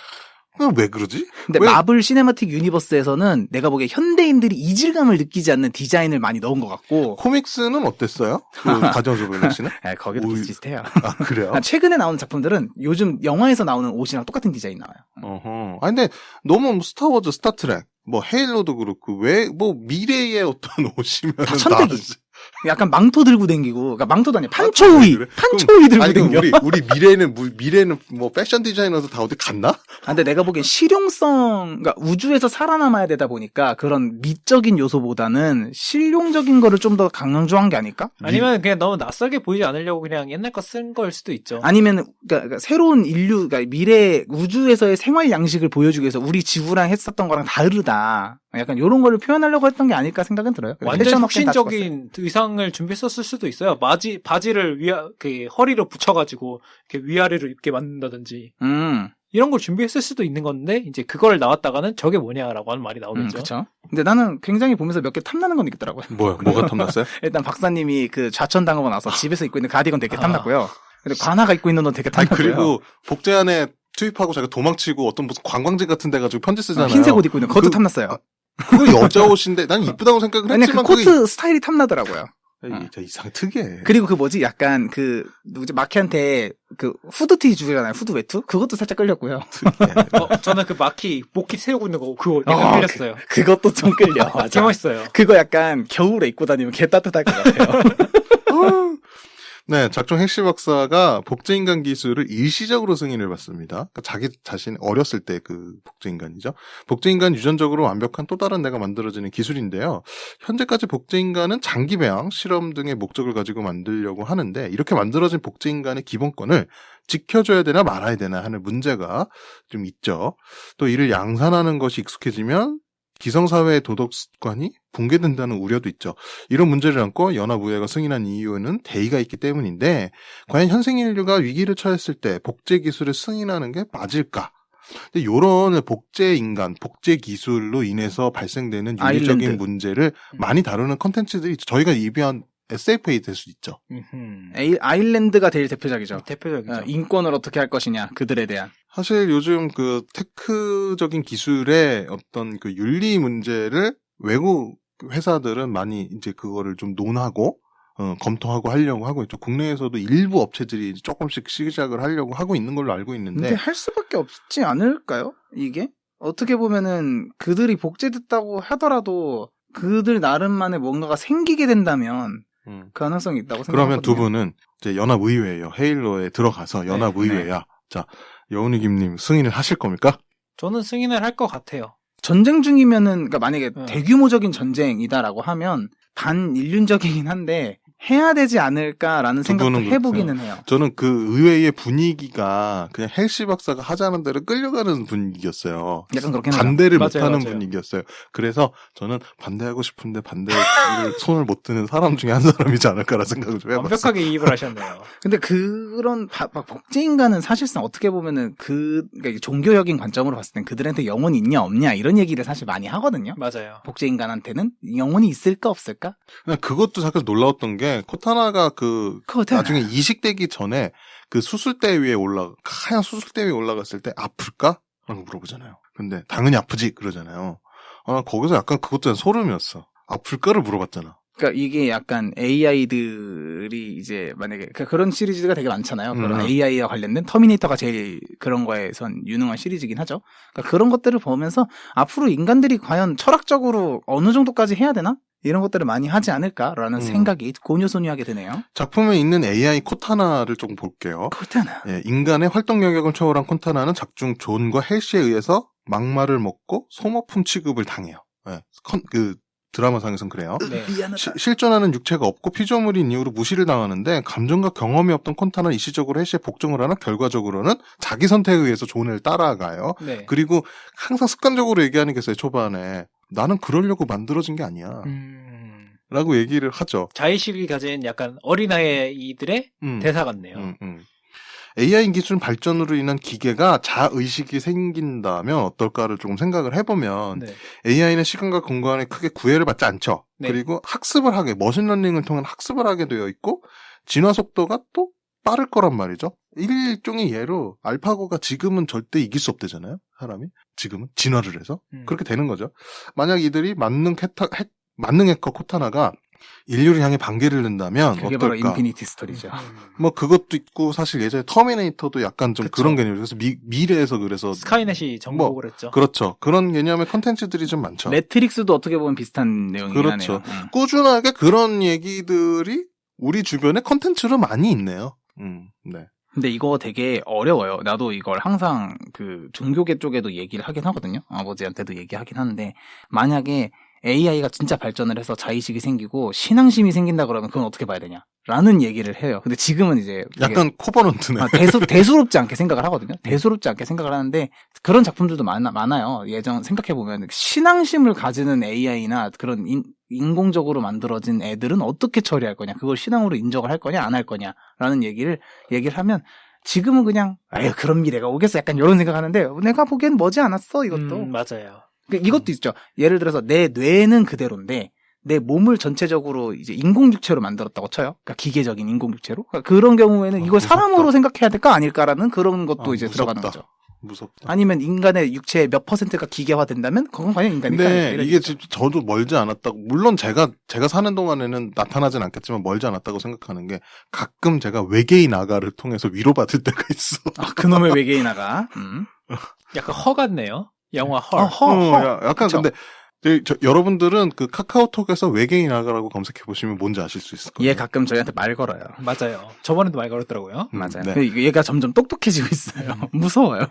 Speaker 3: 그럼 왜 그러지?
Speaker 2: 근데
Speaker 3: 왜?
Speaker 2: 마블 시네마틱 유니버스에서는 내가 보기에 현대인들이 이질감을 느끼지 않는 디자인을 많이 넣은 것 같고.
Speaker 3: 코믹스는 어땠어요? 그 가디언즈 오브 갤럭시는?
Speaker 2: 거기도 비슷비슷해요.
Speaker 3: 아, 그래요?
Speaker 2: 최근에 나오는 작품들은 요즘 영화에서 나오는 옷이랑 똑같은 디자인 나와요.
Speaker 3: 어허. 아, 근데 너무 뭐 스타워즈, 스타트랙, 뭐 헤일로도 그렇고 왜 뭐 미래의 어떤 옷이면
Speaker 2: 다 천대기. 약간 망토 들고 댕기고, 그러니까 망토도 아니야. 판초위!
Speaker 3: 그래?
Speaker 2: 판초위 들고
Speaker 3: 아니, 그럼
Speaker 2: 댕겨.
Speaker 3: 우리 미래는 뭐 패션 디자이너도 다 어디 갔나?
Speaker 2: 근데 내가 보기엔 실용성, 그러니까 우주에서 살아남아야 되다 보니까 그런 미적인 요소보다는 실용적인 거를 좀 더 강조한 게 아닐까?
Speaker 1: 아니면 그냥 너무 낯설게 보이지 않으려고 그냥 옛날 거 쓴 걸 수도 있죠.
Speaker 2: 아니면 그러니까 새로운 인류, 그러니까 미래 우주에서의 생활 양식을 보여주기 위해서 우리 지구랑 했었던 거랑 다르다. 약간 이런 거를 표현하려고 했던 게 아닐까 생각은 들어요.
Speaker 1: 완전
Speaker 2: 패션 업계는 다
Speaker 1: 혁신적인 의상을 준비했었을 수도 있어요. 바지를 허리로 붙여가지고 이렇게 위아래로 입게 만든다든지 이런 걸 준비했을 수도 있는 건데 이제 그걸 나왔다가는 저게 뭐냐라고 하는 말이 나오겠죠.
Speaker 2: 그렇죠. 근데 나는 굉장히 보면서 몇 개 탐나는 건 있더라고요.
Speaker 3: 뭐가 탐났어요?
Speaker 2: 일단 박사님이 그 좌천당하고 나서 집에서 입고 있는 가디건 되게 탐났고요. 근데 관아가 입고 있는 건 되게
Speaker 3: 아니,
Speaker 2: 탐났고요.
Speaker 3: 그리고 복제 안에 투입하고 자기가 도망치고 어떤 무슨 관광지 같은 데 가지고 편지 쓰잖아요.
Speaker 2: 흰색 옷 입고 있는 그것도 탐났어요.
Speaker 3: 그거 여자 옷인데 난 이쁘다고 생각을
Speaker 2: 왜냐면
Speaker 3: 했지만
Speaker 2: 그 코트 스타일이 탐나더라고요.
Speaker 3: 진짜 이상 특이해.
Speaker 2: 그리고 그 뭐지? 약간 누구지? 마키한테 그 후드티 주잖아요. 후드 외투? 그것도 살짝 끌렸고요.
Speaker 1: 저는 그 모키 세우고 있는 거 그거 약간 끌렸어요.
Speaker 2: 그것도 좀 끌려.
Speaker 1: 개
Speaker 2: 맞아.
Speaker 1: 멋있어요.
Speaker 2: 그거 약간 겨울에 입고 다니면 개 따뜻할 것 같아요.
Speaker 3: 네, 작중 핵시 박사가 복제인간 기술을 일시적으로 승인을 받습니다. 그러니까 자기 자신 어렸을 때 그 복제인간이죠. 복제인간 유전적으로 완벽한 또 다른 내가 만들어지는 기술인데요. 현재까지 복제인간은 장기 배양, 실험 등의 목적을 가지고 만들려고 하는데 이렇게 만들어진 복제인간의 기본권을 지켜줘야 되나 말아야 되나 하는 문제가 좀 있죠. 또 이를 양산하는 것이 익숙해지면 기성사회의 도덕관이 붕괴된다는 우려도 있죠. 이런 문제를 안고 연합의회가 승인한 이유는 대의가 있기 때문인데 과연 현생 인류가 위기를 처했을 때 복제 기술을 승인하는 게 맞을까? 근데 요런 복제 인간, 복제 기술로 인해서 발생되는 윤리적인
Speaker 2: 아일랜드.
Speaker 3: 문제를 많이 다루는 컨텐츠들이 저희가 리뷰한 SFA 될 수 있죠.
Speaker 2: 아일랜드가 제일 대표적이죠.
Speaker 1: 대표적이죠.
Speaker 2: 인권을 어떻게 할 것이냐, 그들에 대한.
Speaker 3: 사실 요즘 그 테크적인 기술의 어떤 그 윤리 문제를 외국 회사들은 많이 이제 그거를 좀 논하고 검토하고 하려고 하고 있죠. 국내에서도 일부 업체들이 조금씩 시작을 하려고 하고 있는 걸로 알고 있는데.
Speaker 2: 근데 할 수밖에 없지 않을까요? 이게? 어떻게 보면은 그들이 복제됐다고 하더라도 그들 나름만의 뭔가가 생기게 된다면 가능성이 있다고 생각하거든요.
Speaker 3: 그러면 두 분은 이제 연합의회예요. 헤일로에 들어가서 연합의회야.
Speaker 2: 네.
Speaker 3: 자, 여운이 김님 승인을 하실 겁니까?
Speaker 1: 저는 승인을 할 것 같아요.
Speaker 2: 전쟁 중이면은, 그러니까 만약에
Speaker 1: 네.
Speaker 2: 대규모적인 전쟁이다라고 하면 반인륜적이긴 한데 해야 되지 않을까라는
Speaker 3: 두
Speaker 2: 생각도
Speaker 3: 분은
Speaker 2: 해보기는 해요.
Speaker 3: 저는 그 의회의 분위기가 그냥 헬시 박사가 하자는 대로 끌려가는 분위기였어요.
Speaker 2: 약간 그렇긴 하죠.
Speaker 3: 반대를
Speaker 1: 맞아요,
Speaker 3: 못하는
Speaker 1: 맞아요.
Speaker 3: 분위기였어요. 그래서 저는 반대하고 싶은데 반대를 손을 못 드는 사람 중에 한 사람이지 않을까라는 생각을 좀 해봤어요.
Speaker 1: 완벽하게 이입을 하셨네요.
Speaker 2: 근데 그런 복제인간은 사실상 어떻게 보면은 그러니까 종교적인 관점으로 봤을 땐 그들한테 영혼이 있냐 없냐 이런 얘기를 사실 많이 하거든요.
Speaker 1: 맞아요.
Speaker 2: 복제인간한테는 영혼이 있을까 없을까?
Speaker 3: 그냥 그것도 잠깐 놀라웠던 게 코타나가
Speaker 2: 그거
Speaker 3: 나중에 이식되기 전에 그 수술대 위에 하얀 수술대 위에 올라갔을 때 아플까? 라고 물어보잖아요. 근데 당연히 아프지 그러잖아요. 거기서 약간 그것도 소름이었어. 아플까를 물어봤잖아.
Speaker 2: 그러니까 이게 약간 AI들이 이제 만약에 그런 시리즈가 되게 많잖아요. 그런 AI와 관련된 터미네이터가 제일 그런 거에선 유능한 시리즈긴 하죠. 그러니까 그런 것들을 보면서 앞으로 인간들이 과연 철학적으로 어느 정도까지 해야 되나? 이런 것들을 많이 하지 않을까라는 생각이 고뇨소뇨하게 되네요.
Speaker 3: 작품에 있는 AI 코타나를 조금 볼게요.
Speaker 2: 코타나.
Speaker 3: 예, 인간의 활동 영역을 초월한 코타나는 작중 존과 헬시에 의해서 막말을 먹고 소모품 취급을 당해요. 예, 그 드라마상에선 그래요.
Speaker 1: 네.
Speaker 2: 미안하다.
Speaker 3: 실존하는 육체가 없고 피조물인 이유로 무시를 당하는데 감정과 경험이 없던 콘타는 일시적으로 헬시에 복종을 하나 결과적으로는 자기 선택에 의해서 존을 따라가요.
Speaker 1: 네.
Speaker 3: 그리고 항상 습관적으로 얘기하는 게 있어요. 초반에 나는 그러려고 만들어진 게 아니야. 라고 얘기를 하죠.
Speaker 1: 자의식을 가진 약간 어린아이들의 대사 같네요.
Speaker 3: AI 기술 발전으로 인한 기계가 자의식이 생긴다면 어떨까를 조금 생각을 해보면
Speaker 1: 네.
Speaker 3: AI는 시간과 공간에 크게 구애를 받지 않죠.
Speaker 1: 네.
Speaker 3: 그리고 학습을 하게 머신러닝을 통한 학습을 하게 되어 있고 진화 속도가 또 빠를 거란 말이죠. 일종의 예로 알파고가 지금은 절대 이길 수 없대잖아요. 사람이 지금은 진화를 해서 그렇게 되는 거죠. 만약 이들이 만능 해커 코타나가 인류를 향해 반기를 낸다면
Speaker 2: 그게
Speaker 3: 어떨까?
Speaker 2: 바로 인피니티 스토리죠.
Speaker 3: 뭐 그것도 있고 사실 예전에 터미네이터도 약간 좀
Speaker 1: 그쵸.
Speaker 3: 그런 개념이에요. 그래서 미래에서 그래서
Speaker 1: 스카이넷이 정복을 했죠.
Speaker 3: 그렇죠. 그런 개념의 컨텐츠들이 좀 많죠.
Speaker 2: 매트릭스도 어떻게 보면 비슷한 내용이긴
Speaker 3: 그렇죠.
Speaker 2: 하네요.
Speaker 3: 꾸준하게 그런 얘기들이 우리 주변에 컨텐츠로 많이 있네요. 네.
Speaker 2: 근데 이거 되게 어려워요. 나도 이걸 항상 그 종교계 쪽에도 얘기를 하긴 하거든요. 아버지한테도 얘기하긴 하는데 만약에 AI가 진짜 발전을 해서 자의식이 생기고 신앙심이 생긴다 그러면 그건 어떻게 봐야 되냐? 라는 얘기를 해요. 근데 지금은 이제
Speaker 3: 약간 코버넌트네.
Speaker 2: 대수롭지 않게 생각을 하거든요. 대수롭지 않게 생각을 하는데 그런 작품들도 많아요. 예전 생각해보면 신앙심을 가지는 AI나 그런 인공적으로 만들어진 애들은 어떻게 처리할 거냐? 그걸 신앙으로 인정을 할 거냐? 안 할 거냐? 라는 얘기를 하면 지금은 그냥 아유 그런 미래가 오겠어 약간 이런 생각하는데 내가 보기엔 머지 않았어 이것도.
Speaker 1: 맞아요.
Speaker 2: 이것도 있죠. 예를 들어서 내 뇌는 그대로인데 내 몸을 전체적으로 이제 인공육체로 만들었다고 쳐요. 그러니까 기계적인 인공육체로. 그러니까 그런 경우에는 이걸
Speaker 3: 무섭다.
Speaker 2: 사람으로 생각해야 될까 아닐까라는 그런 것도 이제
Speaker 3: 무섭다.
Speaker 2: 들어가는 거죠.
Speaker 3: 무섭다.
Speaker 2: 아니면 인간의 육체의 몇 %가 기계화된다면 그건 과연 인간일까?
Speaker 3: 근데 이게 저도 멀지 않았다고 물론 제가 사는 동안에는 나타나진 않겠지만 멀지 않았다고 생각하는 게 가끔 제가 외계인 아가를 통해서 위로받을 때가 있어.
Speaker 2: 그놈의 외계인 아가.
Speaker 1: 약간 허 같네요. 영화 헐.
Speaker 3: 약간
Speaker 2: 그쵸?
Speaker 3: 근데 여러분들은 그 카카오톡에서 외계인 아가라고 검색해 보시면 뭔지 아실 수 있을 거예요.
Speaker 2: 얘 가끔 저희한테 말 걸어요.
Speaker 1: 맞아요. 저번에도 말 걸었더라고요.
Speaker 2: 맞아요.
Speaker 3: 네.
Speaker 2: 근데 얘가 점점 똑똑해지고 있어요. 무서워요.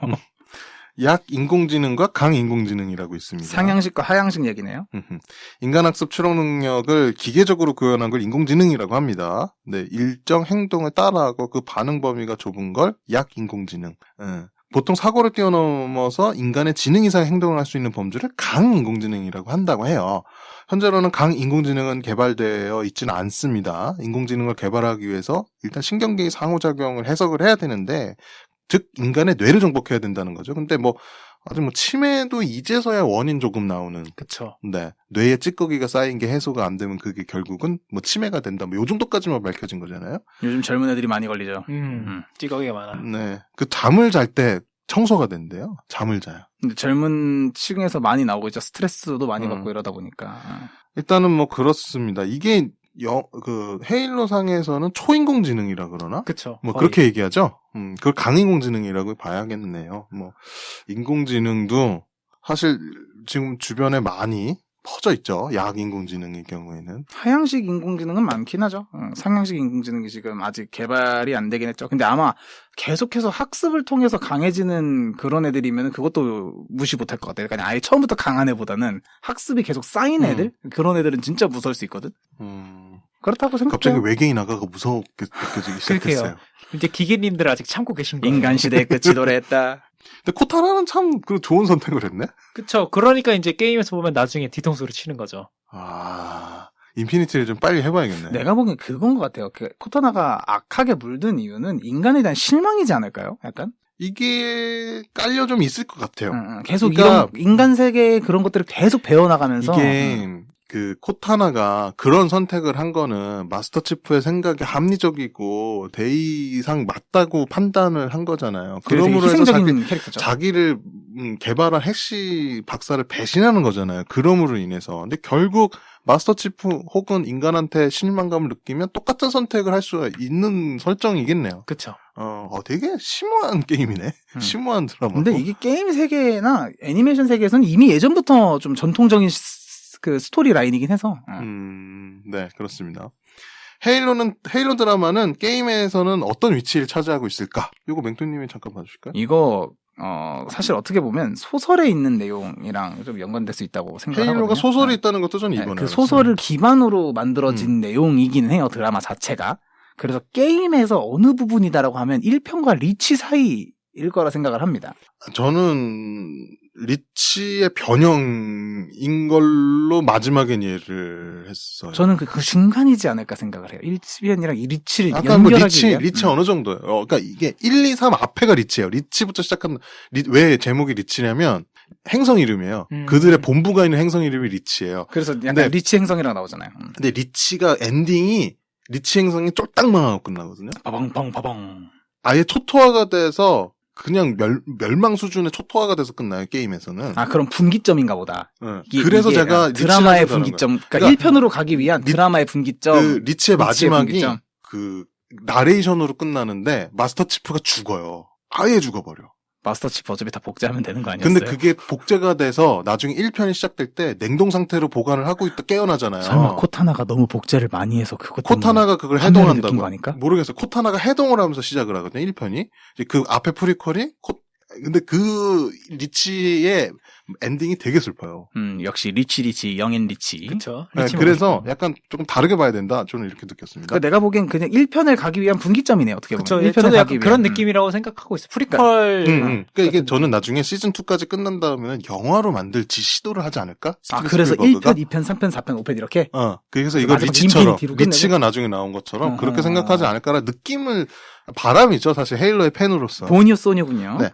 Speaker 3: 약 인공지능과 강 인공지능이라고 있습니다.
Speaker 2: 상향식과 하향식 얘기네요.
Speaker 3: 인간학습 추론 능력을 기계적으로 구현한 걸 인공지능이라고 합니다. 네, 일정 행동을 따라하고 그 반응 범위가 좁은 걸 약 인공지능. 보통 사고를 뛰어넘어서 인간의 지능 이상의 행동을 할 수 있는 범주를 강 인공지능이라고 한다고 해요. 현재로는 강 인공지능은 개발되어 있지는 않습니다. 인공지능을 개발하기 위해서 일단 신경계의 상호작용을 해석을 해야 되는데, 즉 인간의 뇌를 정복해야 된다는 거죠. 근데 아주 치매도 이제서야 원인 조금 나오는.
Speaker 1: 그쵸.
Speaker 3: 네. 뇌에 찌꺼기가 쌓인 게 해소가 안 되면 그게 결국은 치매가 된다. 요 정도까지만 밝혀진 거잖아요.
Speaker 2: 요즘 젊은 애들이 많이 걸리죠.
Speaker 1: 찌꺼기가 많아.
Speaker 3: 네. 그 잠을 잘 때 청소가 된대요. 잠을 자요.
Speaker 2: 근데 젊은 층에서 많이 나오고 있죠. 스트레스도 많이 받고 이러다 보니까.
Speaker 3: 일단은 그렇습니다. 이게 헤일로 상에서는 초인공지능이라 그러나?
Speaker 1: 그쵸.
Speaker 3: 그렇게 얘기하죠? 그걸 강인공지능이라고 봐야겠네요. 인공지능도 사실 지금 주변에 많이 퍼져 있죠. 약인공지능의 경우에는.
Speaker 2: 하향식 인공지능은 많긴 하죠. 상향식 인공지능이 지금 아직 개발이 안 되긴 했죠. 근데 아마 계속해서 학습을 통해서 강해지는 그런 애들이면 그것도 무시 못할 것 같아요. 그러니까 아예 처음부터 강한 애보다는 학습이 계속 쌓인 애들? 그런 애들은 진짜 무서울 수 있거든. 그렇다고 생각해요.
Speaker 3: 갑자기 외계인 아가가 무섭게 느껴지기 시작했어요.
Speaker 1: 그러게요. 이제 기계님들 아직 참고 계신 거예요.
Speaker 2: 인간 시대의 끝이 도래했다.
Speaker 3: 근데 코타나는 참 좋은 선택을 했네?
Speaker 1: 그쵸. 그러니까 이제 게임에서 보면 나중에 뒤통수를 치는 거죠.
Speaker 3: 인피니티를 좀 빨리 해봐야겠네.
Speaker 2: 내가 보기엔 그건 것 같아요. 코타나가 악하게 물든 이유는 인간에 대한 실망이지 않을까요? 약간?
Speaker 3: 이게 깔려 좀 있을 것 같아요.
Speaker 2: 계속
Speaker 3: 그러니까
Speaker 2: 이런 인간 세계의 그런 것들을 계속 배워나가면서
Speaker 3: 이게 코타나가 그런 선택을 한 거는 마스터 치프의 생각이 합리적이고 대의상 맞다고 판단을 한 거잖아요. 그러므로 해서
Speaker 2: 희생적인 캐릭터죠.
Speaker 3: 자기를 개발한 핵시 박사를 배신하는 거잖아요. 그러므로 인해서. 근데 결국 마스터 치프 혹은 인간한테 실망감을 느끼면 똑같은 선택을 할 수가 있는 설정이겠네요.
Speaker 1: 그쵸.
Speaker 3: 되게 심오한 게임이네. 심오한 드라마.
Speaker 2: 근데 이게 게임 세계나 애니메이션 세계에서는 이미 예전부터 좀 전통적인 스토리 라인이긴 해서.
Speaker 3: 네, 그렇습니다. 헤일로 드라마는 게임에서는 어떤 위치를 차지하고 있을까? 이거 맹토님이 잠깐 봐주실까요?
Speaker 2: 이거, 사실 어떻게 보면 소설에 있는 내용이랑 좀 연관될 수 있다고 생각하거든요.
Speaker 3: 헤일로가 소설이 있다는 것도 저는 이번에
Speaker 2: 그 소설을 기반으로 만들어진 내용이긴 해요, 드라마 자체가. 그래서 게임에서 어느 부분이다라고 하면 1편과 리치 사이에 리치일 거라 생각을 합니다.
Speaker 3: 저는 리치의 변형인 걸로 마지막엔 이해를 했어요.
Speaker 2: 저는 그 중간이지 않을까 생각을 해요. 1편이랑 이 리치를
Speaker 3: 아까 뭐
Speaker 2: 연결하기 위한.
Speaker 3: 리치 어느 정도예요. 그러니까 이게 1, 2, 3 앞에가 리치예요. 리치부터 시작한 왜 제목이 리치냐면 행성 이름이에요. 그들의 본부가 있는 행성 이름이 리치예요.
Speaker 2: 그래서 약간
Speaker 3: 근데-
Speaker 2: 리치 행성이라고 나오잖아요.
Speaker 3: 근데 리치가 엔딩이 리치 행성이 쫄딱 망하고 끝나거든요.
Speaker 2: 빠방빵.
Speaker 3: 아예 초토화가 돼서 그냥 멸망 수준의 초토화가 돼서 끝나요, 게임에서는.
Speaker 2: 아, 그럼 분기점인가 보다.
Speaker 3: 네. 그래서 제가
Speaker 2: 드라마의
Speaker 3: 리치를
Speaker 2: 분기점. 그러니까
Speaker 3: 그러니까
Speaker 2: 1편으로 가기 위한 드라마의 분기점.
Speaker 3: 그 리치의 마지막이
Speaker 2: 분기점.
Speaker 3: 그 나레이션으로 끝나는데 마스터 치프가 죽어요. 아예 죽어버려.
Speaker 2: 마스터 치프 어차피 다 복제하면 되는 거 아니었어요?
Speaker 3: 근데 그게 복제가 돼서 나중에 1편이 시작될 때 냉동 상태로 보관을 하고 있다 깨어나잖아요.
Speaker 2: 설마 코타나가 너무 복제를 많이 해서 그것 때문에
Speaker 3: 코타나가 그걸
Speaker 2: 환멸을 느낀
Speaker 3: 해동한다고.
Speaker 2: 거 아닐까?
Speaker 3: 모르겠어요. 코타나가 해동을 하면서 시작을 하거든요, 1편이. 그 앞에 프리퀄이 근데 그 리치의 엔딩이 되게 슬퍼요.
Speaker 2: 역시 리치 영앤 리치.
Speaker 1: 그쵸.
Speaker 3: 네,
Speaker 1: 리치
Speaker 3: 그래서
Speaker 1: 먹고
Speaker 3: 약간 조금 다르게 봐야 된다. 저는 이렇게 느꼈습니다.
Speaker 2: 그러니까 내가 보기엔 그냥 1편을 가기 위한 분기점이네요. 어떻게
Speaker 1: 그쵸.
Speaker 2: 보면. 1편을
Speaker 1: 저도
Speaker 2: 가기
Speaker 1: 약간
Speaker 2: 위한.
Speaker 1: 그런 느낌이라고 생각하고 있어요. 프리퀄.
Speaker 3: 그러니까 이게 저는 나중에 시즌 2까지 끝난 다음에는 영화로 만들지 시도를 하지 않을까?
Speaker 2: 아,
Speaker 3: 스티븐
Speaker 2: 그래서
Speaker 3: 스필버그가?
Speaker 2: 1편, 2편, 3편, 4편, 5편 이렇게?
Speaker 3: 그래서 이거
Speaker 2: 마지막
Speaker 3: 리치처럼,
Speaker 2: 인피니티로 끝내고?
Speaker 3: 리치가 나중에 나온 것처럼 그렇게
Speaker 2: 어허.
Speaker 3: 생각하지 않을까라 느낌을, 바람이죠. 사실 헤일로의 팬으로서.
Speaker 2: 보니오 소니군요.
Speaker 3: 네.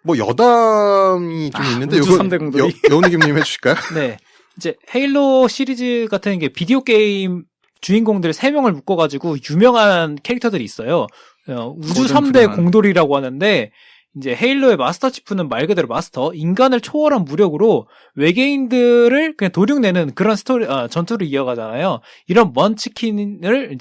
Speaker 3: 뭐 여담이 좀 있는데
Speaker 2: 우주 3대 공돌이.
Speaker 3: 여운이김님 해주실까요?
Speaker 1: 네. 이제 헤일로 시리즈 같은 게 비디오 게임 주인공들 3명을 묶어가지고 유명한 캐릭터들이 있어요. 우주
Speaker 2: 고든
Speaker 1: 3대
Speaker 2: 프리만.
Speaker 1: 공돌이라고 하는데, 이제 헤일로의 마스터 치프는 말 그대로 마스터, 인간을 초월한 무력으로 외계인들을 그냥 도륙내는 그런 전투를 이어가잖아요. 이런 먼치킨이란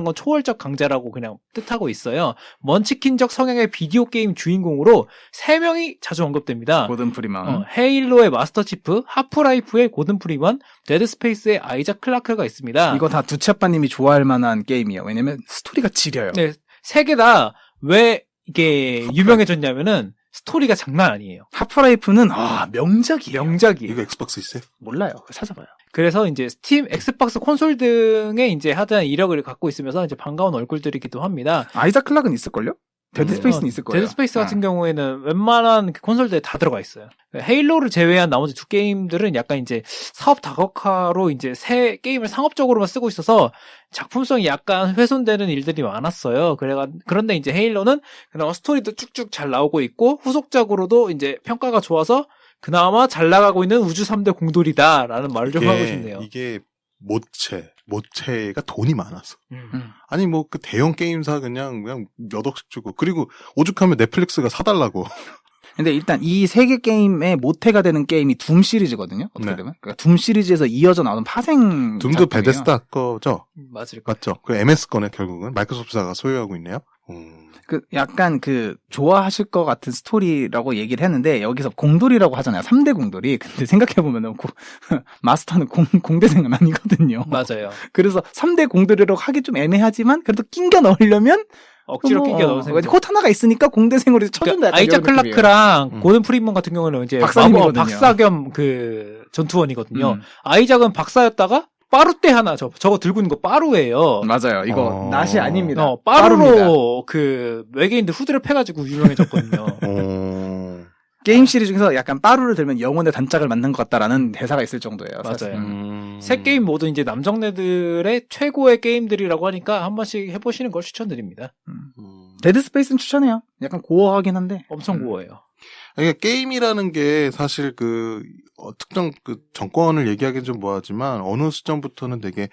Speaker 1: 건 초월적 강자라고 그냥 뜻하고 있어요. 먼치킨적 성향의 비디오 게임 주인공으로 3명이 자주 언급됩니다.
Speaker 2: 고든 프리만.
Speaker 1: 헤일로의 마스터 치프, 하프라이프의 고든 프리먼, 데드 스페이스의 아이작 클라크가 있습니다.
Speaker 2: 이거 다 두치아빠님이 좋아할 만한 게임이에요. 왜냐면 스토리가 지려요.
Speaker 1: 네, 3개 다 왜 이게 유명해졌냐면은 스토리가 장난 아니에요.
Speaker 2: 하프라이프는 명작이에요.
Speaker 1: 명작이에요.
Speaker 3: 이거 엑스박스 있어요?
Speaker 2: 몰라요. 찾아봐요.
Speaker 1: 그래서 이제 스팀, 엑스박스 콘솔 등에 이제 하여튼 이력을 갖고 있으면서 이제 반가운 얼굴들이기도 합니다.
Speaker 2: 아이작 클락은 있을걸요? 데드 스페이스는 있을 거예요.
Speaker 1: 데드 스페이스 같은 경우에는 웬만한 콘솔들에 다 들어가 있어요. 헤일로를 제외한 나머지 2 게임들은 약간 이제 사업 다각화로 이제 새 게임을 상업적으로만 쓰고 있어서 작품성이 약간 훼손되는 일들이 많았어요. 그런데 이제 헤일로는 그나마 스토리도 쭉쭉 잘 나오고 있고 후속작으로도 이제 평가가 좋아서 그나마 잘 나가고 있는 우주 3대 공돌이다라는 말을 좀 하고 싶네요.
Speaker 3: 이게 모체가 돈이 많아서. 아니 뭐 그 대형 게임사 그냥 몇 억씩 주고 그리고 오죽하면 넷플릭스가 사달라고.
Speaker 2: 근데 일단 이 3개 게임의 모태가 되는 게임이 둠 시리즈거든요. 어떻게
Speaker 3: 네.
Speaker 2: 되면. 그러니까 둠 시리즈에서 이어져 나오는 파생
Speaker 3: 둠도
Speaker 2: 작품이에요.
Speaker 3: 베데스다 거죠?
Speaker 1: 맞을 것
Speaker 3: 맞죠? 그 MS 거네 결국은 마이크로소프트사가 소유하고 있네요.
Speaker 2: 약간 좋아하실 것 같은 스토리라고 얘기를 했는데 여기서 공돌이라고 하잖아요. 3대 공돌이. 근데 생각해보면은 마스터는 공대생은 아니거든요.
Speaker 1: 맞아요.
Speaker 2: 그래서 3대 공돌이라고 하기 좀 애매하지만 그래도 낑겨 넣으려면
Speaker 1: 억지로 끼겨 넣으세요.
Speaker 2: 코타나가 있으니까 공대생으로 쳐준다.
Speaker 1: 그러니까 아이작
Speaker 2: 이런 느낌이에요.
Speaker 1: 클라크랑 고든 프리먼 같은 경우는 이제
Speaker 2: 박사님이거든요.
Speaker 1: 박사 겸 전투원이거든요. 아이작은 박사였다가 빠루떼 하나 저거 들고 있는 거 빠루예요.
Speaker 2: 맞아요. 이거 낫이 아닙니다.
Speaker 1: 빠루로
Speaker 2: 빠루입니다.
Speaker 1: 그 외계인들 후드를 패가지고 유명해졌거든요.
Speaker 2: 게임 시리즈 중에서 약간 빠루를 들면 영혼의 단짝을 만난 것 같다라는 대사가 있을 정도예요. 사실.
Speaker 1: 맞아요. 새 게임 모두 이제 남정네들의 최고의 게임들이라고 하니까 한 번씩 해보시는 걸 추천드립니다.
Speaker 2: 데드 스페이스는 추천해요. 약간 고어하긴 한데.
Speaker 1: 엄청 고어해요.
Speaker 3: 그러니까 게임이라는 게 사실 특정 정권을 얘기하기는 좀 뭐하지만 어느 시점부터는 되게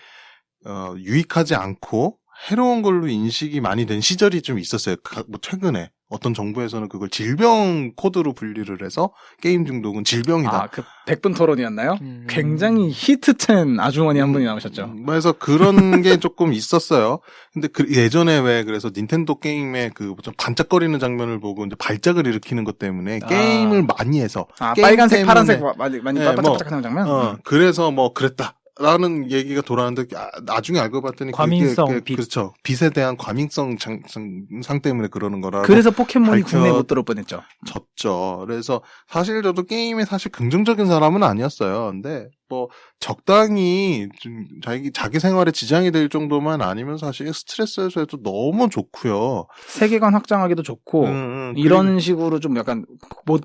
Speaker 3: 유익하지 않고 해로운 걸로 인식이 많이 된 시절이 좀 있었어요. 뭐 최근에 어떤 정부에서는 그걸 질병 코드로 분리를 해서 게임 중독은 질병이다.
Speaker 2: 그 100분 토론이었나요? 굉장히 히트찬 아주머니 한 분이 나오셨죠.
Speaker 3: 그래서 그런 게 조금 있었어요. 근데 예전에 그래서 닌텐도 게임의 좀 반짝거리는 장면을 보고 이제 발작을 일으키는 것 때문에 게임을 많이 해서 게임
Speaker 2: 빨간색,
Speaker 3: 때문에
Speaker 2: 파란색 많이
Speaker 3: 네,
Speaker 2: 반짝반짝하는 장면.
Speaker 3: 그래서 그랬다. 라는 얘기가 돌아왔는데 나중에 알고 봤더니
Speaker 1: 과민성
Speaker 3: 빛. 그렇죠. 빛에 대한 과민성 증상 때문에 그러는 거라.
Speaker 2: 그래서 포켓몬이 국내에 못 들어올 뻔했죠.
Speaker 3: 졌죠. 그래서 사실 저도 게임에 사실 긍정적인 사람은 아니었어요. 근데 뭐 적당히 좀 자기 생활에 지장이 될 정도만 아니면 사실 스트레스 해소에도 너무 좋고요.
Speaker 2: 세계관 확장하기도 좋고 이런 식으로 좀 약간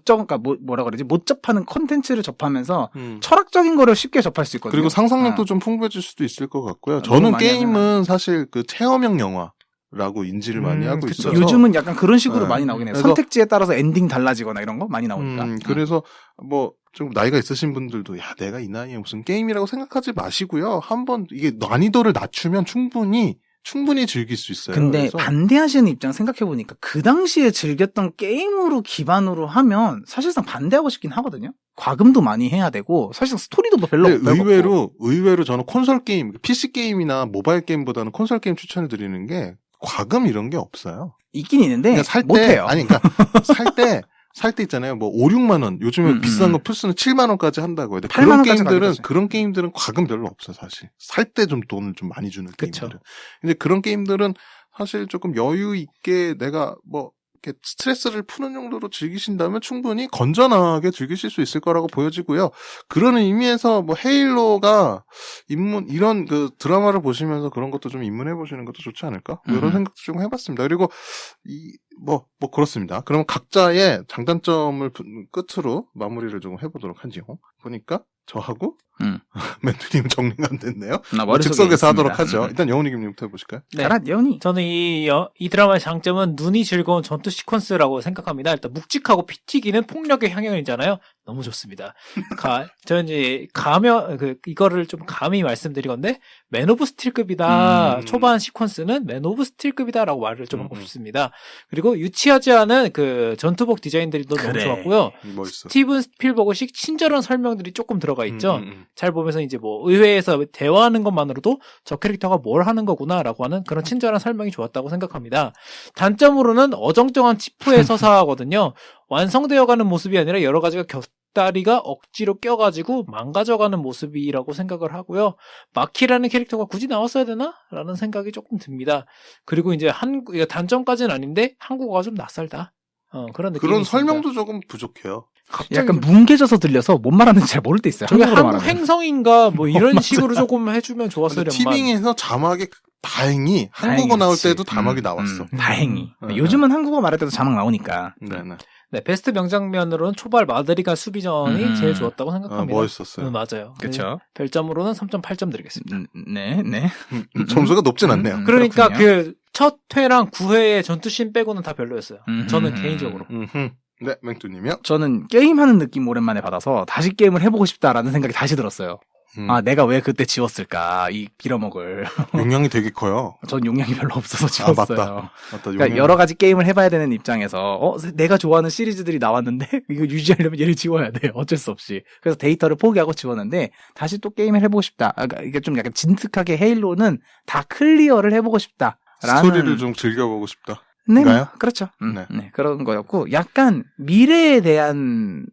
Speaker 2: 그러니까 뭐라 그러지? 못 접하는 콘텐츠를 접하면서 철학적인 거를 쉽게 접할 수 있거든요.
Speaker 3: 그리고 상상력도 좀 풍부해질 수도 있을 것 같고요. 저는 게임은 사실 그 체험형 영화라고 인지를 많이 하고
Speaker 2: 그쵸.
Speaker 3: 있어서
Speaker 2: 요즘은 약간 그런 식으로
Speaker 3: 네.
Speaker 2: 많이 나오긴 해요.
Speaker 3: 그래서
Speaker 2: 선택지에 따라서 엔딩 달라지거나 이런 거 많이 나오니까.
Speaker 3: 그래서 뭐 좀 나이가 있으신 분들도 야 내가 이 나이에 무슨 게임이라고 생각하지 마시고요. 한번 이게 난이도를 낮추면 충분히 즐길 수 있어요.
Speaker 2: 근데
Speaker 3: 그래서
Speaker 2: 반대하시는 입장 생각해보니까 그 당시에 즐겼던 게임으로 기반으로 하면 사실상 반대하고 싶긴 하거든요. 과금도 많이 해야 되고 사실상 스토리도 뭐 별로
Speaker 3: 근데 의외로 저는 콘솔 게임, PC 게임이나 모바일 게임보다는 콘솔 게임 추천을 드리는 게 과금 이런 게 없어요.
Speaker 2: 있긴 있는데 못해요.
Speaker 3: 그러니까 살 때 있잖아요. 뭐 5, 6만 원. 요즘에 비싼 거 플스는 7만 원까지 한다고 해요. 그런 게임들은 과금 별로 없어 사실. 살 때 좀 돈을 좀 많이 주는 게임들은. 근데 그런 게임들은 사실 조금 여유 있게 내가 뭐 이렇게 스트레스를 푸는 정도로 즐기신다면 충분히 건전하게 즐기실 수 있을 거라고 보여지고요. 그런 의미에서 뭐 헤일로가 이런 그 드라마를 보시면서 그런 것도 좀 입문해 보시는 것도 좋지 않을까? 뭐 이런 생각도 좀 해봤습니다. 그리고 뭐 그렇습니다. 그럼 각자의 장단점을 끝으로 마무리를 좀 해보도록 하지요. 보니까 저하고 멘토님 정리가 안 됐네요. 즉석에서 하도록 하죠. 일단 영훈이 김님부터 해보실까요?
Speaker 1: 네. 영훈이. 저는 이 드라마의 장점은 눈이 즐거운 전투 시퀀스라고 생각합니다. 일단 묵직하고 피 튀기는 폭력의 향연이잖아요. 너무 좋습니다. 저는 이제 이거를 좀 감히 말씀드린 건데, 맨 오브 스틸급이다. 초반 시퀀스는 맨 오브 스틸급이다라고 말을 좀 하고 싶습니다. 그리고 유치하지 않은 그 전투복 디자인들이 너무 좋았고요.
Speaker 3: 멋있어.
Speaker 1: 스티븐 스필버그식 친절한 설명들이 조금 들어가 있죠. 잘 보면서 이제 뭐 의회에서 대화하는 것만으로도 저 캐릭터가 뭘 하는 거구나라고 하는 그런 친절한 설명이 좋았다고 생각합니다. 단점으로는 어정쩡한 치프의 서사거든요. 완성되어가는 모습이 아니라 여러 가지가 곁다리가 억지로 껴가지고 망가져가는 모습이라고 생각을 하고요. 마키라는 캐릭터가 굳이 나왔어야 되나? 라는 생각이 조금 듭니다. 그리고 이제 단점까지는 아닌데 한국어가 좀 낯설다. 그런 느낌이
Speaker 3: 그런
Speaker 1: 있습니다.
Speaker 3: 설명도 조금 부족해요.
Speaker 2: 약간 뭉개져서 들려서 뭔 말하는지 잘 모를 때 있어요.
Speaker 1: 저게 한국 행성인가 뭐 이런 식으로 조금 해주면 좋았어요.
Speaker 3: 티빙에서 자막이 다행히 한국어 나올 때도 자막이 나왔어.
Speaker 2: 다행히. 요즘은 한국어 말할 때도 자막 나오니까.
Speaker 1: 네, 베스트 명장면으로는 초발 마드리가 수비전이 제일 좋았다고 생각합니다.
Speaker 3: 멋있었어요.
Speaker 1: 맞아요.
Speaker 2: 그렇죠.
Speaker 1: 별점으로는 3.8점 드리겠습니다.
Speaker 2: 네.
Speaker 3: 점수가 높진 않네요.
Speaker 1: 그러니까 그 첫 회랑 9회의 전투씬 빼고는 다 별로였어요. 저는 개인적으로.
Speaker 3: 네, 맹두님이요?
Speaker 2: 저는 게임하는 느낌 오랜만에 받아서 다시 게임을 해보고 싶다라는 생각이 다시 들었어요. 내가 왜 그때 지웠을까, 이 빌어먹을.
Speaker 3: 용량이 되게 커요.
Speaker 2: 전 용량이 별로 없어서 지웠어요.
Speaker 3: 맞다.
Speaker 2: 그러니까 여러 가지 게임을 해봐야 되는 입장에서, 내가 좋아하는 시리즈들이 나왔는데, 이거 유지하려면 얘를 지워야 돼요. 어쩔 수 없이. 그래서 데이터를 포기하고 지웠는데, 다시 또 게임을 해보고 싶다. 그러니까 이게 좀 약간 진득하게 헤일로는 다 클리어를 해보고 싶다.
Speaker 3: 스토리를 좀 즐겨보고 싶다.
Speaker 2: 네, 그렇죠. 네, 그런 거였고, 약간 미래에 대한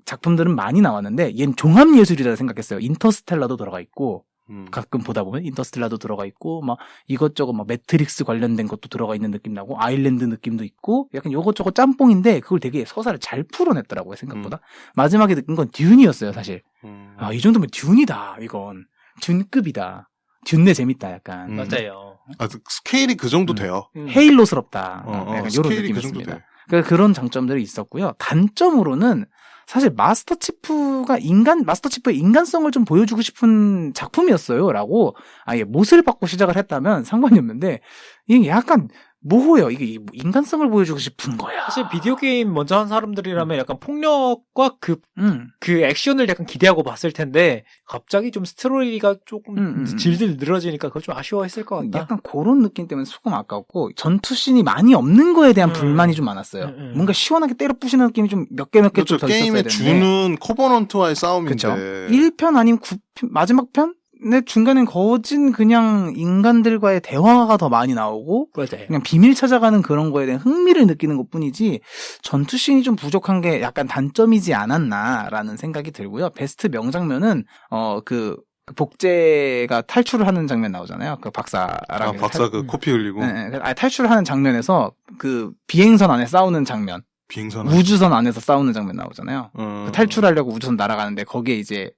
Speaker 2: 작품들은 많이 나왔는데 얘는 종합예술이라 생각했어요. 인터스텔라도 들어가 있고 가끔 보다 보면 인터스텔라도 들어가 있고 막 이것저것 막 매트릭스 관련된 것도 들어가 있는 느낌 나고 아일랜드 느낌도 있고 약간 요것저것 짬뽕인데 그걸 되게 서사를 잘 풀어냈더라고요. 생각보다. 마지막에 느낀 건 듄이었어요. 사실. 이 정도면 듄이다. 이건 듄급이다. 듄내 재밌다. 약간.
Speaker 1: 맞아요.
Speaker 3: 스케일이 그 정도 돼요.
Speaker 2: 헤일로스럽다. 약간 이런 느낌이었습니다. 그런 장점들이 있었고요. 단점으로는 사실 마스터 치프의 인간성을 좀 보여주고 싶은 작품이었어요라고 아예 못을 받고 시작을 했다면 상관이 없는데 이게 약간 모호해요. 이게 인간성을 보여주고 싶은 거야.
Speaker 1: 사실 비디오 게임 먼저 한 사람들이라면 약간 폭력과 그 액션을 약간 기대하고 봤을 텐데 갑자기 좀 스토리가 조금 질질 늘어지니까 그걸 좀 아쉬워했을 것 같다.
Speaker 2: 약간 그런 느낌 때문에 조금 아깝고 전투씬이 많이 없는 거에 대한 불만이 좀 많았어요. 뭔가 시원하게 때려 부시는 느낌이 좀 몇 개 좀 더 있었어야 되는데.
Speaker 3: 게임의 주는 코버넌트와의 싸움인데.
Speaker 2: 그렇죠. 1편 아니면 9편 마지막 편? 근데 중간엔 거진 그냥 인간들과의 대화가 더 많이 나오고
Speaker 1: 맞아요.
Speaker 2: 그냥 비밀 찾아가는 그런 거에 대한 흥미를 느끼는 것뿐이지 전투씬이 좀 부족한 게 약간 단점이지 않았나라는 생각이 들고요. 베스트 명장면은 그 복제가 탈출을 하는 장면 나오잖아요. 그 박사랑
Speaker 3: 그 코피 흘리고
Speaker 2: 탈출을 하는 장면에서 그 비행선 안에 싸우는 장면. 우주선 안에서 싸우는 장면 나오잖아요. 탈출하려고 우주선 날아가는데 거기에 이제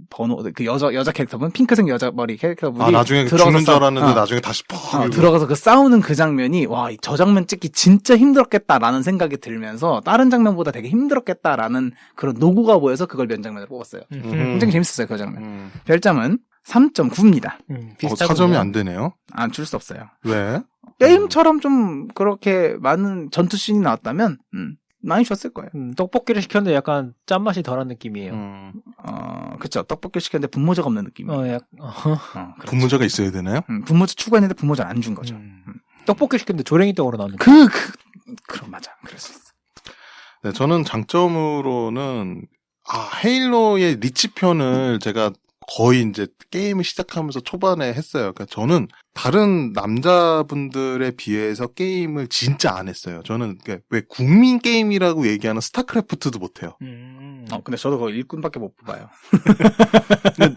Speaker 2: 번호 그 여자 캐릭터분 핑크색 여자 머리 캐릭터분이
Speaker 3: 나중에 죽는 줄 알았는데 나중에 다시 퍽
Speaker 2: 들어가서 그 싸우는 그 장면이 와, 저 장면 찍기 진짜 힘들었겠다라는 생각이 들면서 다른 장면보다 되게 힘들었겠다라는 그런 노고가 보여서 그걸 면장면으로 뽑았어요. 굉장히 재밌었어요, 그 장면. 별점은 3.9입니다.
Speaker 3: 사점이 안 되네요.
Speaker 2: 안 줄 수 없어요.
Speaker 3: 왜?
Speaker 2: 게임처럼 좀 그렇게 많은 전투씬이 나왔다면 많이 줬을 거예요.
Speaker 1: 떡볶이를 시켰는데 약간 짠맛이 덜한 느낌이에요.
Speaker 2: 그쵸. 떡볶이 시켰는데 분모자가 없는 느낌이에요.
Speaker 3: 그렇죠. 분모자가 있어야 되나요?
Speaker 2: 분모자 추가했는데 분모자를 안 준 거죠.
Speaker 1: 떡볶이 시켰는데 조랭이 떡으로 나오는
Speaker 2: 그럼 맞아. 그럴 수 있어.
Speaker 3: 네, 저는 장점으로는 헤일로의 리치 편을 제가 거의 이제 게임을 시작하면서 초반에 했어요. 그러니까 저는 다른 남자분들에 비해서 게임을 진짜 안 했어요. 저는 그러니까 왜 국민 게임이라고 얘기하는 스타크래프트도 못해요.
Speaker 2: 근데 저도 그거 일꾼밖에 못 뽑아요.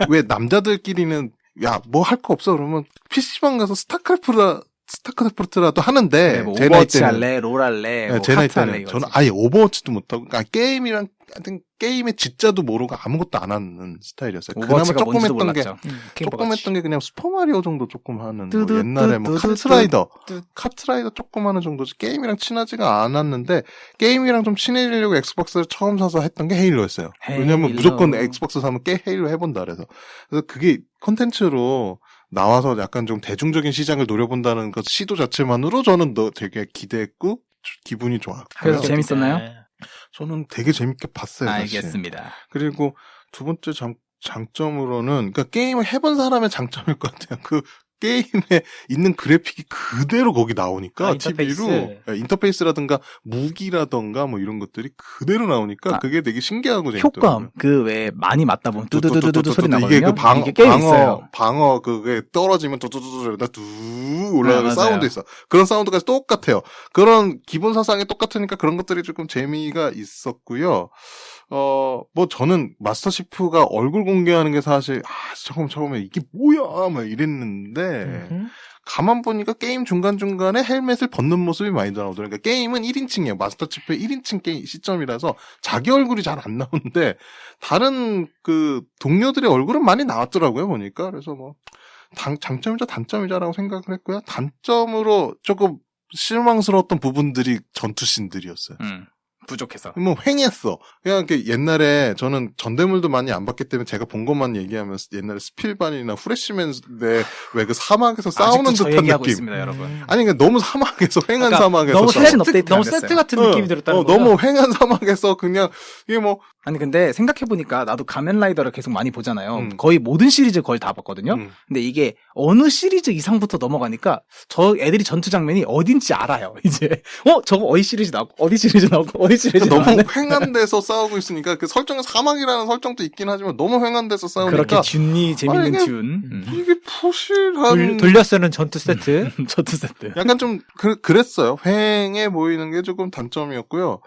Speaker 3: 왜 남자들끼리는 야, 뭐 할 거 없어 그러면 PC방 가서 스타크래프트라도 하는데
Speaker 2: 네, 뭐
Speaker 3: 제 나이
Speaker 2: 오버워치
Speaker 3: 때는
Speaker 2: 할래, 롤 할래,
Speaker 3: 네,
Speaker 2: 뭐
Speaker 3: 제 나이
Speaker 2: 카트 할래
Speaker 3: 때는
Speaker 2: 이거지.
Speaker 3: 저는 아예 오버워치도 못하고 그러니까 게임이랑 하여튼 게임의 진짜도 모르고 아무것도 안 하는 스타일이었어요. 그나마
Speaker 2: 오버워치가
Speaker 3: 조금
Speaker 2: 뭔지도
Speaker 3: 했던
Speaker 2: 몰랐죠.
Speaker 3: 조금 했던 게 그냥 슈퍼마리오 정도 조금 하는 뭐
Speaker 2: 뚜두,
Speaker 3: 옛날에 뭐
Speaker 2: 뚜두,
Speaker 3: 카트라이더 조금 하는 정도지 게임이랑 친하지가 않았는데 게임이랑 좀 친해지려고 엑스박스를 처음 사서 했던 게 헤일로였어요. 왜냐면
Speaker 2: 헤일로.
Speaker 3: 무조건 엑스박스 사면 헤일로 해본다 그래서 그게 컨텐츠로 나와서 약간 좀 대중적인 시장을 노려본다는 것 시도 자체만으로 저는 되게 기대했고 기분이 좋았고요.
Speaker 2: 그래서 재밌었나요?
Speaker 3: 저는 되게 재밌게 봤어요. 사실.
Speaker 2: 알겠습니다.
Speaker 3: 그리고 두 번째 장점으로는 그러니까 게임을 해본 사람의 장점일 것 같아요. 그 게임에 있는 그래픽이 그대로 거기 나오니까 TV로 인터페이스라든가 무기라든가 뭐 이런 것들이 그대로 나오니까 그게 되게 신기하고 재밌더라고요.
Speaker 2: 효과음 그 왜 많이 맞다 보면 두두두두두 소리 나거든요.
Speaker 3: 이게 그
Speaker 2: 이게 게임에 있어요.
Speaker 3: 방어 그게 떨어지면 두두두두두다 두 올라가는
Speaker 2: 네,
Speaker 3: 사운드 있어. 그런 사운드까지 똑같아요. 그런 기본 사상이 똑같으니까 그런 것들이 조금 재미가 있었고요. 뭐 저는 마스터치프가 얼굴 공개하는 게 사실 처음에 이게 뭐야 막 이랬는데 가만 보니까 게임 중간중간에 헬멧을 벗는 모습이 많이 나오더라고요. 그러니까 게임은 1인칭이에요. 마스터치프의 1인칭 게임 시점이라서 자기 얼굴이 잘 안 나오는데 다른 그 동료들의 얼굴은 많이 나왔더라고요. 보니까. 그래서 뭐 장점이자 단점이자라고 생각을 했고요. 단점으로 조금 실망스러웠던 부분들이 전투씬들이었어요.
Speaker 2: 부족해서.
Speaker 3: 뭐 횡했어. 그냥 옛날에 저는 전대물도 많이 안 봤기 때문에 제가 본 것만 얘기하면서 옛날에 스필반이나 후레쉬맨의 왜 그 사막에서 싸우는 듯한
Speaker 2: 얘기하고
Speaker 3: 느낌.
Speaker 2: 있습니다, 여러분.
Speaker 3: 아니 그러니까 너무 사막에서 횡한 사막에서
Speaker 1: 너무
Speaker 2: 너무
Speaker 1: 세트 같은 느낌이 들었다는 거죠.
Speaker 3: 너무 횡한 사막에서 그냥 이게 뭐
Speaker 2: 아니 근데 생각해보니까 나도 가면라이더를 계속 많이 보잖아요. 거의 모든 시리즈 거의 다 봤거든요. 근데 이게 어느 시리즈 이상부터 넘어가니까 저 애들이 전투 장면이 어딘지 알아요. 이제 저거 어디 시리즈 나오고 어디 시리즈 나오고 어디 시리즈
Speaker 3: 너무
Speaker 2: 나오네.
Speaker 3: 횡한 데서 싸우고 있으니까 그 설정에 사막이라는 설정도 있긴 하지만 너무 횡한 데서 싸우니까
Speaker 2: 그렇게 듄이 재밌는
Speaker 3: 이게
Speaker 2: 듄.
Speaker 3: 이게 푸실한
Speaker 1: 돌려 쓰는 전투 세트.
Speaker 2: 전투 세트.
Speaker 3: 약간 좀 그랬어요. 횡해 보이는 게 조금 단점이었고요.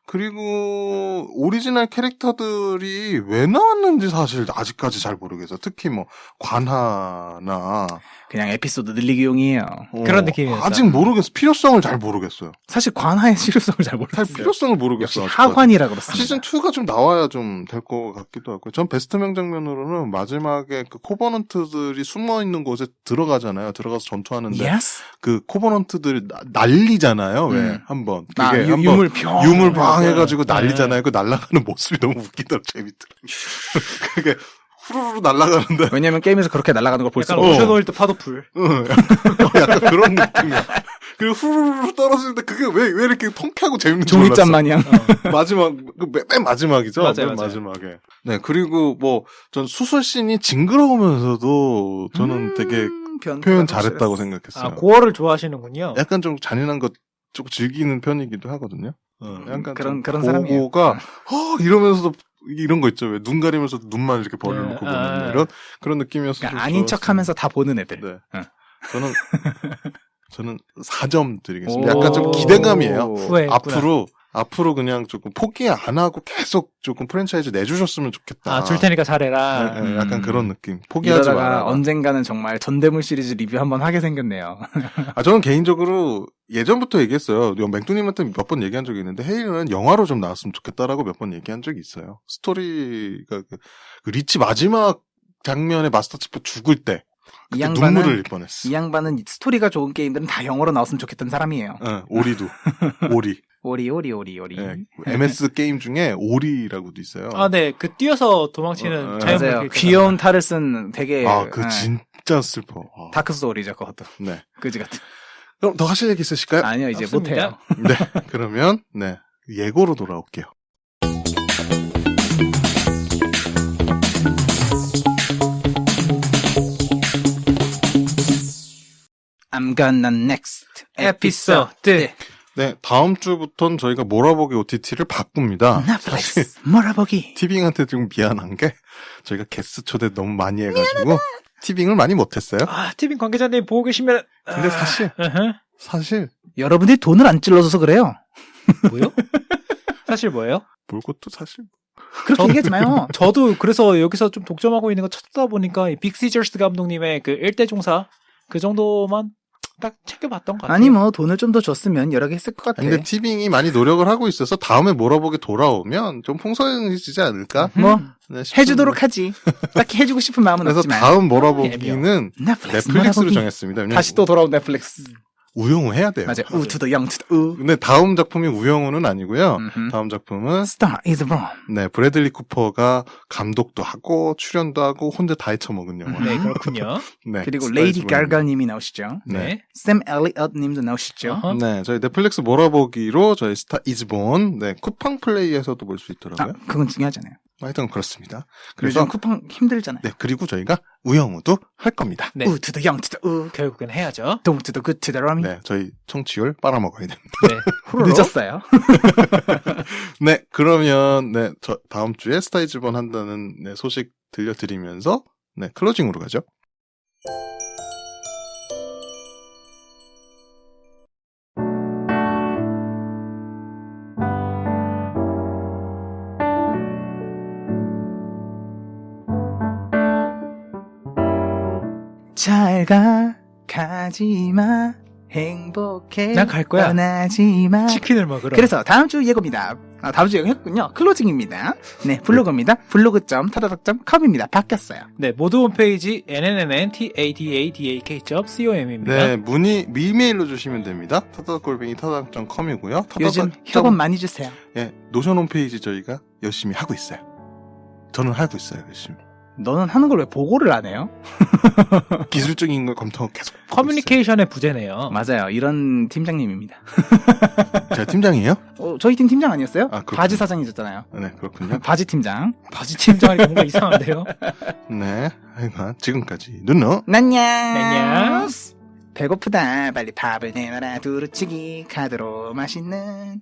Speaker 3: 그리고 오리지널 캐릭터들이 왜 나왔는지 사실 아직까지 잘 모르겠어요. 특히 뭐 관하나
Speaker 2: 그냥 에피소드 늘리기용이에요.
Speaker 1: 그런 느낌이었죠.
Speaker 3: 아직 모르겠어. 필요성을 잘 모르겠어요.
Speaker 2: 사실 관하의 실효성을 잘
Speaker 3: 잘
Speaker 2: 모르겠어요.
Speaker 3: 필요성을
Speaker 2: 역시
Speaker 3: 모르겠어요.
Speaker 2: 하관이라 그렇습니다.
Speaker 3: 시즌 2가 좀 나와야 좀 될 것 같기도 하고요. 전 베스트 명장면으로는 마지막에 그 코버넌트들이 숨어 있는 곳에 들어가잖아요. 들어가서 전투하는데
Speaker 2: Yes?
Speaker 3: 그 코버넌트들이 날리잖아요. 왜 한번 그게
Speaker 2: 유물
Speaker 3: 유물방 해가지고 난리잖아요. 그 날아가는 모습이 너무 웃기더라고 재밌더라고. 그게 후루루 날아가는데.
Speaker 2: 왜냐면 게임에서 그렇게 날아가는 걸 볼 수가
Speaker 1: 약간
Speaker 2: 없어.
Speaker 1: 오션월드 파도풀.
Speaker 3: 약간 그런 느낌이야. 그리고 후루루 떨어질 때 그게 왜 이렇게 통쾌하고 재밌는지
Speaker 2: 종이짠
Speaker 3: 몰랐어.
Speaker 2: 마냥.
Speaker 3: 마지막 맨 마지막이죠.
Speaker 1: 맞아요,
Speaker 3: 맨
Speaker 1: 맞아요.
Speaker 3: 마지막에. 네 그리고 뭐 전 수술씬이 징그러우면서도 저는 되게 표현 잘했다고 생각했어요.
Speaker 1: 고어를 좋아하시는군요.
Speaker 3: 약간 좀 잔인한 거 조금 즐기는 편이기도 하거든요. 약간
Speaker 2: 그런 사람이에요.
Speaker 3: 고거가 이러면서도 이런 거 있죠. 왜 눈 가리면서 눈만 이렇게 벌을 놓고 보는 이런 그런 느낌이었어서
Speaker 2: 그러니까 아닌 척하면서 다 보는 애들.
Speaker 3: 네. 저는 4점 드리겠습니다. 약간 좀 기대감이에요.
Speaker 1: 후회
Speaker 3: 앞으로 앞으로 그냥 조금 포기 안 하고 계속 조금 프랜차이즈 내주셨으면 좋겠다.
Speaker 1: 줄 테니까 잘해라.
Speaker 3: 네, 약간 그런 느낌. 포기하지
Speaker 2: 이러다가
Speaker 3: 마라.
Speaker 2: 언젠가는 정말 전대물 시리즈 리뷰 한번 하게 생겼네요.
Speaker 3: 저는 개인적으로 예전부터 얘기했어요. 맹뚜님한테 몇 번 얘기한 적이 있는데 헤일로는 영화로 좀 나왔으면 좋겠다라고 몇 번 얘기한 적이 있어요. 스토리가 그 리치 마지막 장면에 마스터 치프 죽을 때
Speaker 2: 이
Speaker 3: 그때
Speaker 2: 양반은
Speaker 3: 눈물을 흘릴 뻔했어.
Speaker 2: 이 양반은 스토리가 좋은 게임들은 다 영어로 나왔으면 좋겠던 사람이에요.
Speaker 3: 오리도 오리.
Speaker 2: 오리.
Speaker 3: 네, MS 게임 중에 오리라고도 있어요.
Speaker 1: 네. 그 뛰어서 도망치는 자연물
Speaker 2: 맞아요.
Speaker 1: 캐릭터.
Speaker 2: 귀여운 탈을 쓴 되게
Speaker 3: 그 진짜 슬퍼.
Speaker 2: 다크 소울이죠, 그것도.
Speaker 3: 네.
Speaker 2: 그지 같은.
Speaker 3: 그럼 더 하실 얘기 있으실까요?
Speaker 2: 아니요, 이제
Speaker 1: 없습니다.
Speaker 2: 못해요.
Speaker 3: 네. 그러면 예고로 돌아올게요.
Speaker 2: I'm gonna next
Speaker 1: 에피소드.
Speaker 3: 네, 다음 주부터는 저희가 몰아보기 OTT를 바꿉니다.
Speaker 2: 넷플릭스 몰아보기.
Speaker 3: 티빙한테 좀 미안한 게 저희가 게스트 초대 너무 많이 해가지고 티빙을 많이 못했어요.
Speaker 1: 티빙 관계자님 보고 계시면.
Speaker 3: 근데 사실
Speaker 2: 여러분들이 돈을 안 찔러줘서 그래요.
Speaker 1: 뭐요? 사실 뭐예요?
Speaker 3: 볼 것도 사실
Speaker 2: 그렇게 얘기하지 마요.
Speaker 1: 저도 그래서 여기서 좀 독점하고 있는 거 찾다 보니까 이 빅 시저스 감독님의 그 일대 종사 그 정도만 딱 챙겨봤던 것 같아요.
Speaker 2: 아니 뭐 돈을 좀 더 줬으면 여러 개 했을 것 같아.
Speaker 3: 근데 티빙이 많이 노력을 하고 있어서 다음에 몰아보기 돌아오면 좀 풍성해지지 않을까?
Speaker 2: 뭐
Speaker 3: 네, 싶은-
Speaker 2: 해주도록 하지. 딱히 해주고 싶은 마음은
Speaker 3: 그래서
Speaker 2: 없지만.
Speaker 3: 다음 몰아보기는
Speaker 2: 넷플릭스
Speaker 3: 넷플릭스로
Speaker 2: 몰아보기.
Speaker 3: 정했습니다. 왜냐면
Speaker 2: 다시 또 돌아온 넷플릭스.
Speaker 3: 우영우 해야 돼요.
Speaker 2: 맞아요. 우투더 영투더 우.
Speaker 3: 근데 다음 작품이 우영우는 아니고요.
Speaker 2: 음흠.
Speaker 3: 다음 작품은
Speaker 2: Star is born.
Speaker 3: 브래들리 쿠퍼가 감독도 하고 출연도 하고 혼자 다 헤쳐먹은 영화.
Speaker 1: 네, 그렇군요.
Speaker 3: 네,
Speaker 2: 그리고
Speaker 3: 스타이즈
Speaker 2: 레이디
Speaker 3: 본입니다.
Speaker 2: 가가님이 나오시죠.
Speaker 3: 네.
Speaker 2: 샘 엘리엇 님도 나오시죠.
Speaker 1: 어허.
Speaker 3: 네, 저희 넷플릭스 몰아보기로 저희 스타 이즈본 쿠팡 플레이에서도 볼 수
Speaker 2: 아,
Speaker 3: 있더라고요.
Speaker 2: 그건 중요하잖아요.
Speaker 3: 하여튼 그렇습니다. 그래서
Speaker 2: 요즘 쿠팡 힘들잖아요.
Speaker 3: 그리고 저희가 우영우도 할 겁니다.
Speaker 1: 네.
Speaker 2: 우투더 영투더 우.
Speaker 1: 결국엔 해야죠.
Speaker 2: 동투더 굿투더 러미.
Speaker 3: 네, 저희 청취율 빨아먹어야 됩니다.
Speaker 1: 네. 후루룩.
Speaker 2: 늦었어요.
Speaker 3: 네, 그러면 저 다음 주에 스타 이즈본 한다는 소식 들려드리면서 클로징으로 가죠.
Speaker 2: 잘 가, 가지마, 행복해.
Speaker 1: 난갈 거야.
Speaker 2: 떠나지마.
Speaker 1: 치킨을 먹으러.
Speaker 2: 그래서 다음 주 예고입니다. 다음 주 예고했군요. 클로징입니다. 네, 블로그입니다. 블로그.타다닥.com입니다. 바뀌었어요.
Speaker 1: 네, 모두 홈페이지 nnnntadadak.com입니다.
Speaker 3: 네, 문의 이메일로 주시면 됩니다. 타다닥골뱅이 타다닥.com이고요.
Speaker 2: 요즘 협업 많이 주세요.
Speaker 3: 노션 홈페이지 저희가 열심히 하고 있어요. 저는 하고 있어요, 열심히.
Speaker 2: 너는 하는 걸 왜 보고를 안 해요?
Speaker 3: 기술적인 걸 검토하고 계속.
Speaker 1: 커뮤니케이션의 부재네요.
Speaker 2: 맞아요. 이런 팀장님입니다.
Speaker 3: 제가 팀장이에요?
Speaker 2: 저희 팀 팀장 아니었어요?
Speaker 3: 아, 그렇군요.
Speaker 2: 바지 사장이셨잖아요.
Speaker 3: 네, 그렇군요.
Speaker 2: 바지 팀장.
Speaker 1: 바지 팀장이 뭔가 이상한데요?
Speaker 3: 네, 하여간 지금까지 눈노.
Speaker 2: 안녕.
Speaker 1: 안녕.
Speaker 2: 배고프다. 빨리 밥을 내놔라. 두루치기 카드로 맛있는